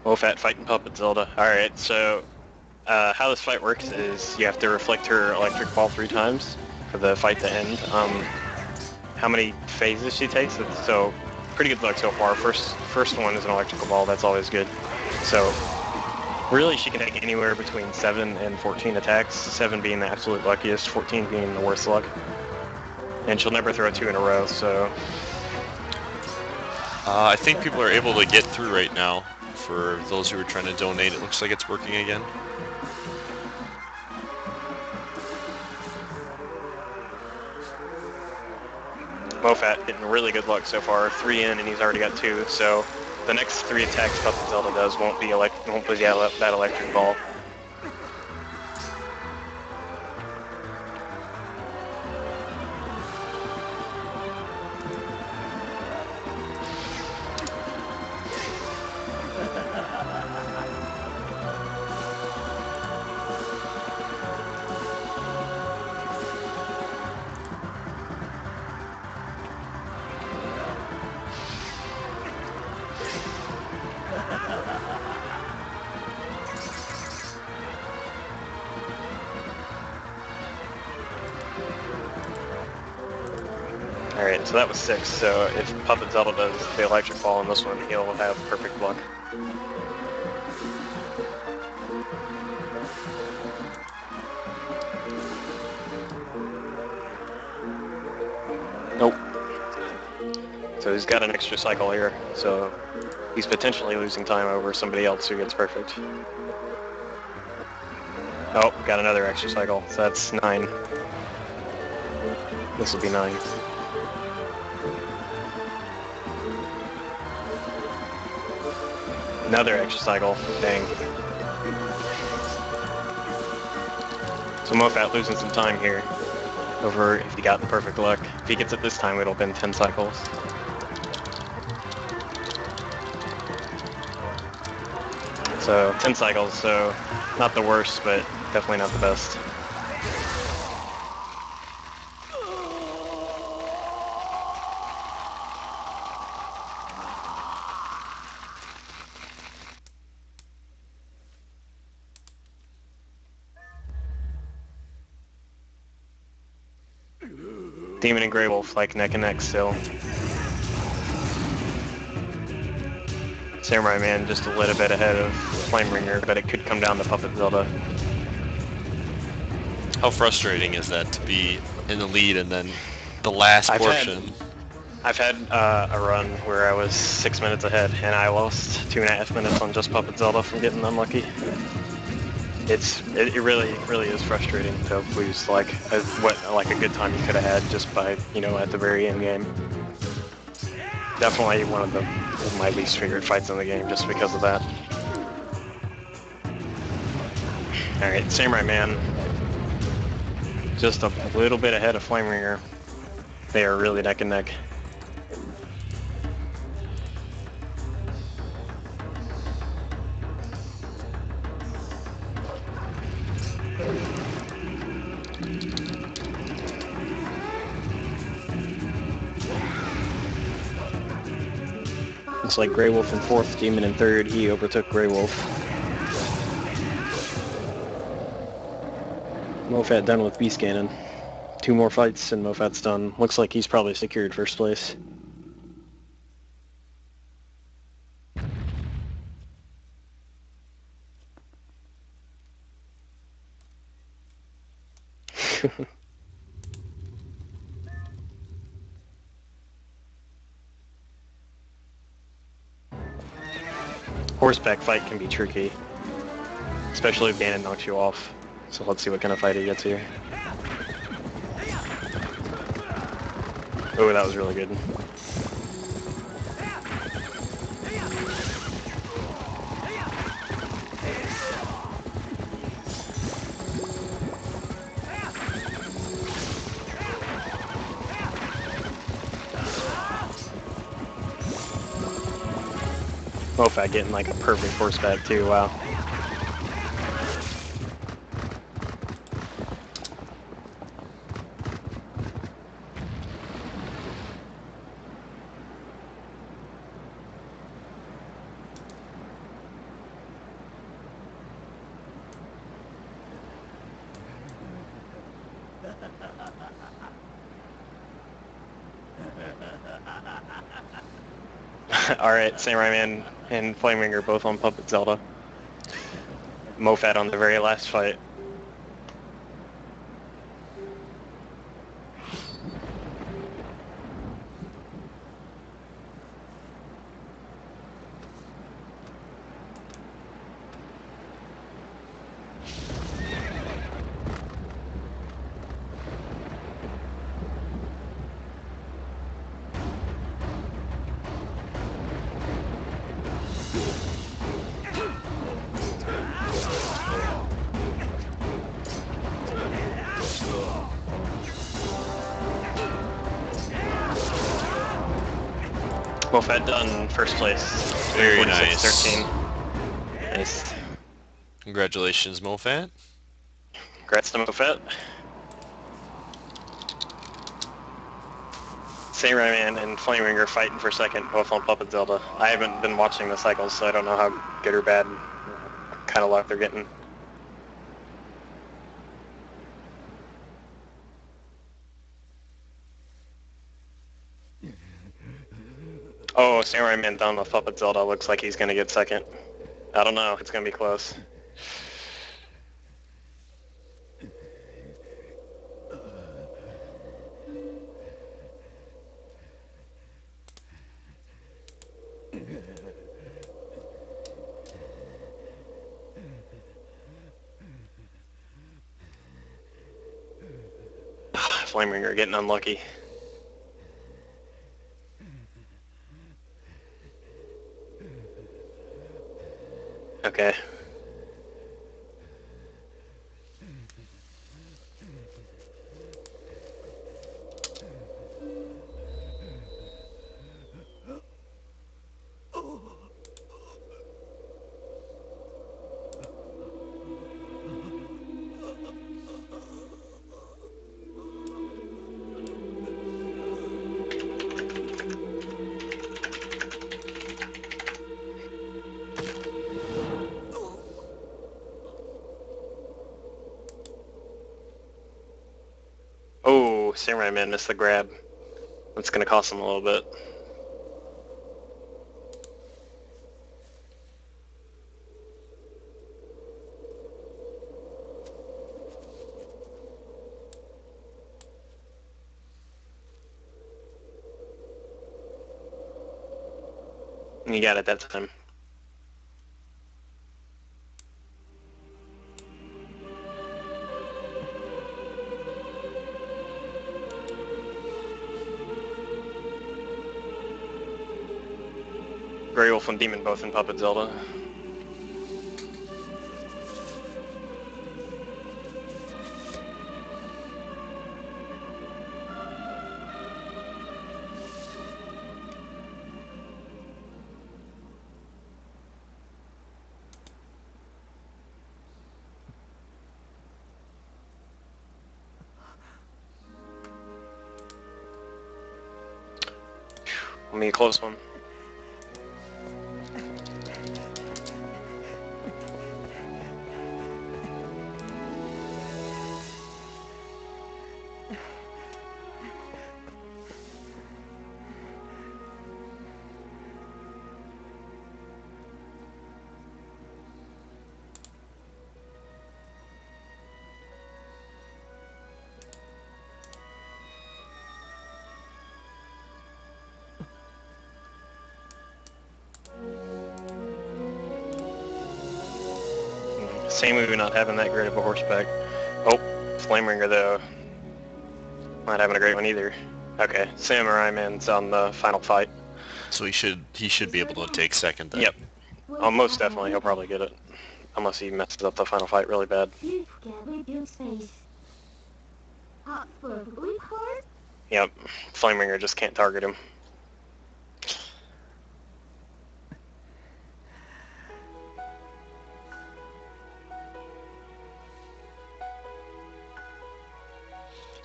Wolfat fighting Puppet Zelda. Alright, so how this fight works is you have to reflect her electric ball 3 times for the fight to end. How many phases she takes, so pretty good luck so far. First one is an electrical ball, that's always good. So really she can take anywhere between 7 and 14 attacks, 7 being the absolute luckiest, 14 being the worst luck. And she'll never throw 2 in a row, so... I think people are able to get through right now. For those who are trying to donate, it looks like it's working again. Mofat getting really good luck so far. 3 in and he's already got 2, so the next 3 attacks Puppet Zelda does won't be that electric ball. Alright, so that was 6, so if Puppet Zelda does the electric ball on this one, he'll have perfect luck. Nope. So he's got an extra cycle here, so he's potentially losing time over somebody else who gets perfect. Oh, got another extra cycle, so that's 9. This will be 9. Another extra cycle, dang. So Mofat losing some time here over if he got the perfect luck. If he gets it this time, it'll have been 10 cycles. So 10 cycles, so not the worst, but definitely not the best. Demon and Grey Wolf like neck and neck still. Samurai Man just a little bit ahead of Flame Ringer, but it could come down to Puppet Zelda. How frustrating is that to be in the lead and then the last portion? I've had a run where I was 6 minutes ahead and I lost 2.5 minutes on just Puppet Zelda from getting unlucky. It really is frustrating to lose like a good time you could have had just by, you know, at the very end game. Definitely one of my least favorite fights in the game just because of that. Alright, Samurai Man. Just a little bit ahead of Flame Ringer. They are really neck and neck. Looks like Grey Wolf in 4th, Demon in 3rd. He overtook Grey Wolf. Mofat done with Beast Cannon. 2 more fights and Mofat's done. Looks like he's probably secured 1st place. Horseback fight can be tricky, especially if Ganon knocks you off. So let's see what kind of fight he gets here. Oh, that was really good. Mofat getting like a perfect horseback too, wow. Alright, Samurai Man and Flame Ringer both on Puppet Zelda. Mofat on the very last fight. Mofat done 1st place. Very nice. 13. Nice. Congratulations, Mofat. Congrats to Mofat. Samurai Man and Flame Ringer fighting for 2nd, both on Puppet Zelda. I haven't been watching the cycles, so I don't know how good or bad kind of luck they're getting. Oh, Samurai Man down with Puppet Zelda. Looks like he's going to get 2nd. I don't know. It's going to be close. Flame Ringer getting unlucky. Okay. Samurai Man missed the grab. That's going to cost him a little bit. You got it that time. Grey Wolf and Demon both in Puppet Zelda. Let me a close one. Same movie not having that great of a horseback. Oh, Flame Ringer though. Not having a great one either. Okay, Samurai Man's on the final fight. So he should be able to take second then. Yep. Oh, most definitely he'll probably get it. Unless he messes up the final fight really bad. Yep, Flame Ringer just can't target him.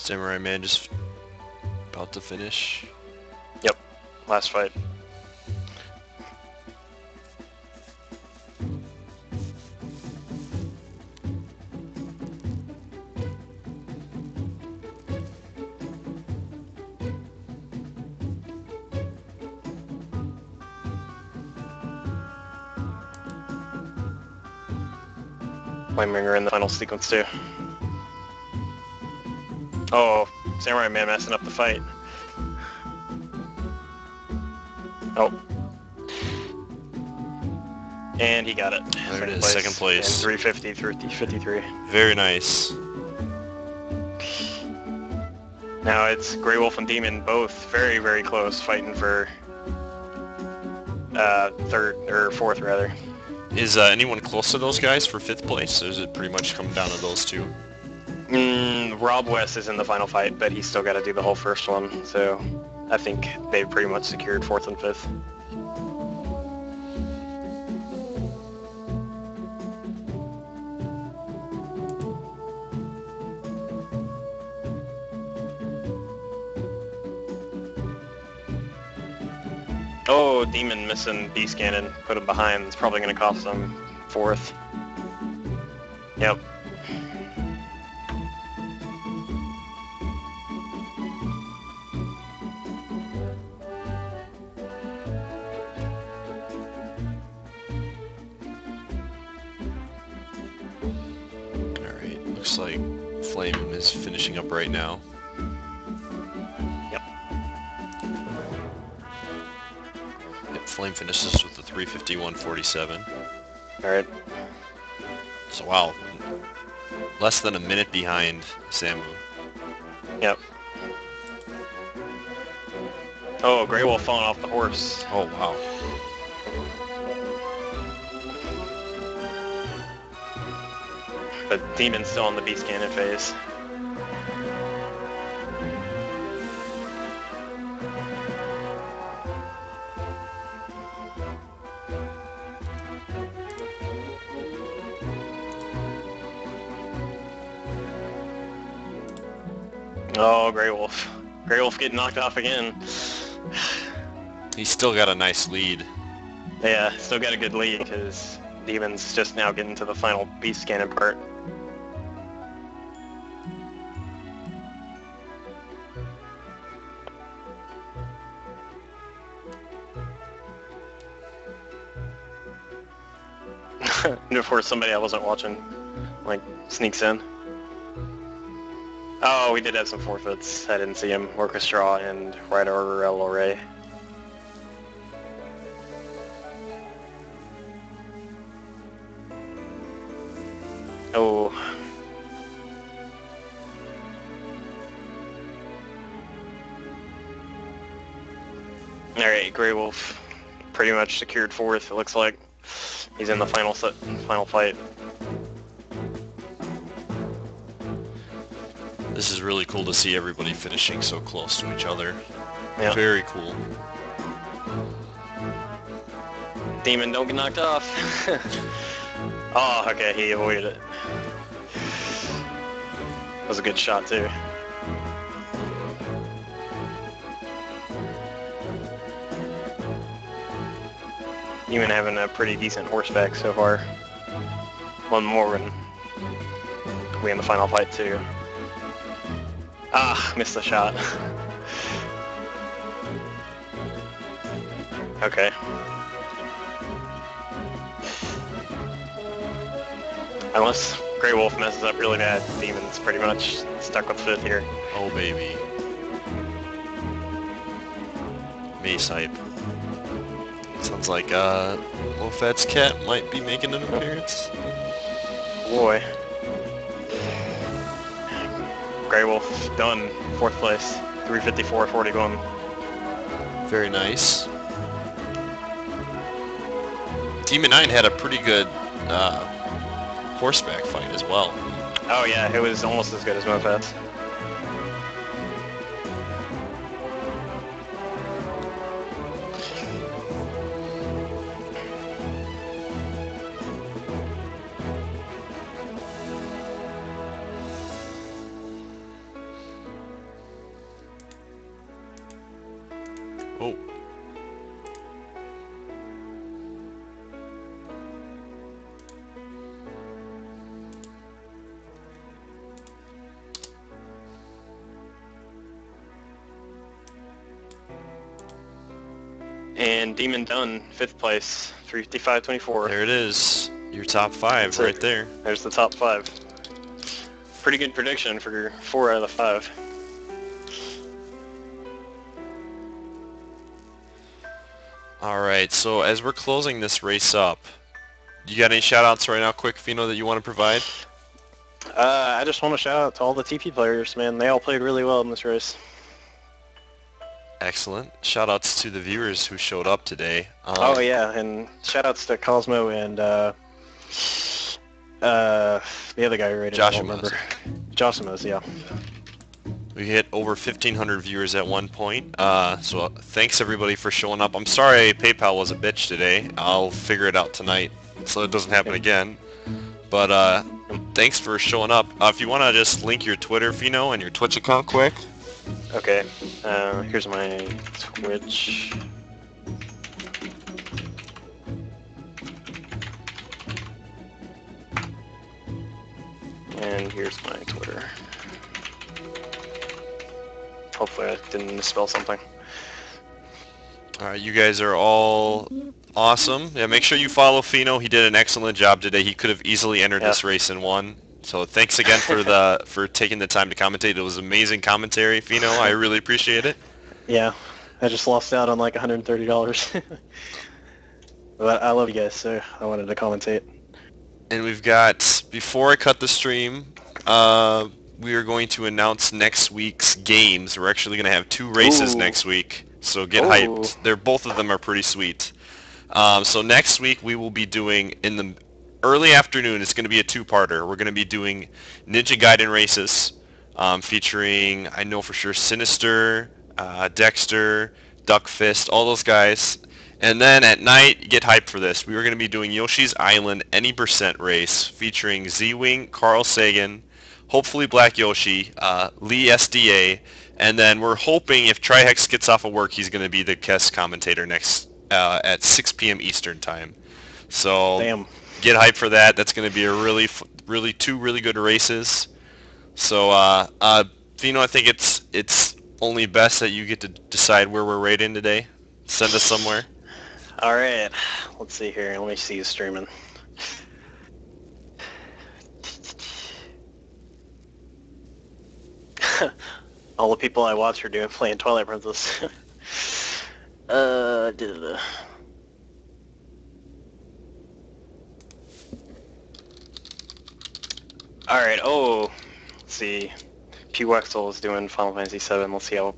Samurai Man just about to finish. Yep, last fight. Flame Ringer in the final sequence too. Oh, Samurai Man messing up the fight. Oh. And he got it. There it is, second place. And 350 through 53. Very nice. Now it's Grey Wolf and Demon both very, very close, fighting for third, or fourth rather. Is anyone close to those guys for 5th place, or is it pretty much come down to those two? Rob West is in the final fight, but he's still got to do the whole first one, so I think they pretty much secured 4th and 5th. Oh, Demon missing Beast Cannon, put him behind. It's probably going to cost him 4th. Yep. Alright, looks like Flame is finishing up right now. Yep. Yep, Flame finishes with the 351.47. Alright. So wow, less than a minute behind Samu. Yep. Oh, Grey Wolf falling off the horse. Oh wow. But Demon's still on the Beast Cannon phase. Oh, Grey Wolf. Grey Wolf getting knocked off again. He's still got a nice lead. Yeah, still got a good lead because Demon's just now getting to the final Beast Cannon part. before somebody I wasn't watching, like, sneaks in. Oh, we did have some forfeits. I didn't see him. Orchestra and Right Order El Ray. Oh. Alright, Grey Wolf pretty much secured fourth, it looks like. He's in the final fight. This is really cool to see everybody finishing so close to each other. Yeah. Very cool. Demon, don't get knocked off. Oh, okay, he avoided it. That was a good shot, too. Demon having a pretty decent horseback so far. One more and we in the final fight, too. Ah, missed the shot. Okay. Unless Grey Wolf messes up really bad, Demon's pretty much stuck with fifth here. Oh baby. Mace hype. Sounds like Lofet's cat might be making an appearance. Boy. Grey Wolf done, fourth place, 354.41. Very nice. Demon 9 had a pretty good horseback fight as well. Oh yeah, it was almost as good as Mofet's. Oh. And Demon done, fifth place, 355.24. There it is. Your top five That's right it. there. There's the top five. Pretty good prediction for 4 out of the 5. Alright, so as we're closing this race up, you got any shout-outs right now, quick, Pheenoh, that you want to provide? I just want to shout out to all the TP players, man. They all played really well in this race. Excellent. Shout-outs to the viewers who showed up today. Oh yeah, and shout outs to Cosmo and the other guy who rated. I don't remember. Josimos, yeah. We hit over 1,500 viewers at one point, so thanks everybody for showing up. I'm sorry PayPal was a bitch today. I'll figure it out tonight so it doesn't happen again. But thanks for showing up. If you want to just link your Twitter, Pheenoh, and your Twitch account quick. Okay, here's my Twitch. And here's my Twitter. Hopefully I didn't misspell something. Alright, you guys are all awesome. Yeah, make sure you follow Pheenoh. He did an excellent job today. He could have easily entered this race and won. So thanks again for taking the time to commentate. It was amazing commentary, Pheenoh. I really appreciate it. Yeah, I just lost out on like $130. But I love you guys, so I wanted to commentate. And we've got, before I cut the stream, we are going to announce next week's games. We're actually going to have 2 races next week, so get hyped. Both of them are pretty sweet. So next week we will be doing, in the early afternoon, it's going to be a 2-parter. We're going to be doing Ninja Gaiden races, featuring, I know for sure, Sinister, Dexter, Duckfist, all those guys. And then at night, get hyped for this. We are going to be doing Yoshi's Island Any Percent race, featuring Z-Wing, Carl Sagan, hopefully Black Yoshi, Lee SDA, and then we're hoping if Trihex gets off of work, he's going to be the guest commentator next at 6 p.m. Eastern time. So get hyped for that. That's going to be a 2 really good races. So Pheenoh, I think it's only best that you get to decide where we're rating today. Send us somewhere. Alright, let's see here. Let me see you streaming. All the people I watch are playing Twilight Princess. Alright, let's see. Wrestle is doing Final Fantasy 7. Let's see how...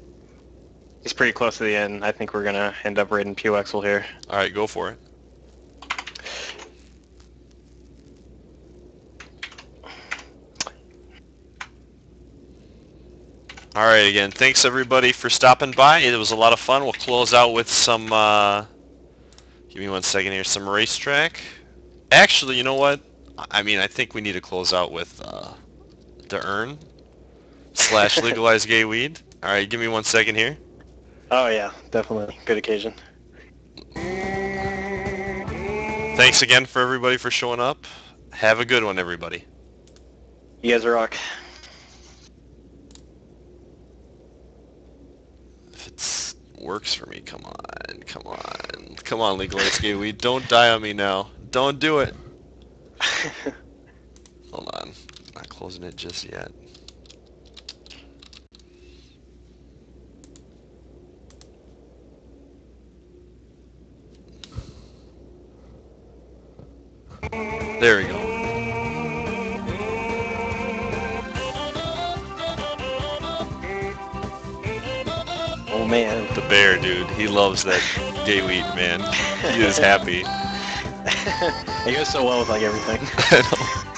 He's pretty close to the end. I think we're gonna end up raiding Wrestle here. Alright, go for it. Alright, again, thanks everybody for stopping by. It was a lot of fun. We'll close out with some, give me 1 second here, some racetrack. Actually, you know what? I mean, I think we need to close out with, the urn / legalize gay weed. Alright, give me 1 second here. Oh yeah, definitely. Good occasion. Thanks again for everybody for showing up. Have a good one, everybody. You guys rock. If it works for me, come on, come on. Come on, legalize gay weed. Don't die on me now. Don't do it. Hold on. Not closing it just yet. There we go. Oh man. The bear, dude. He loves that gay weed, man. He is happy. He goes so well with like everything. I know.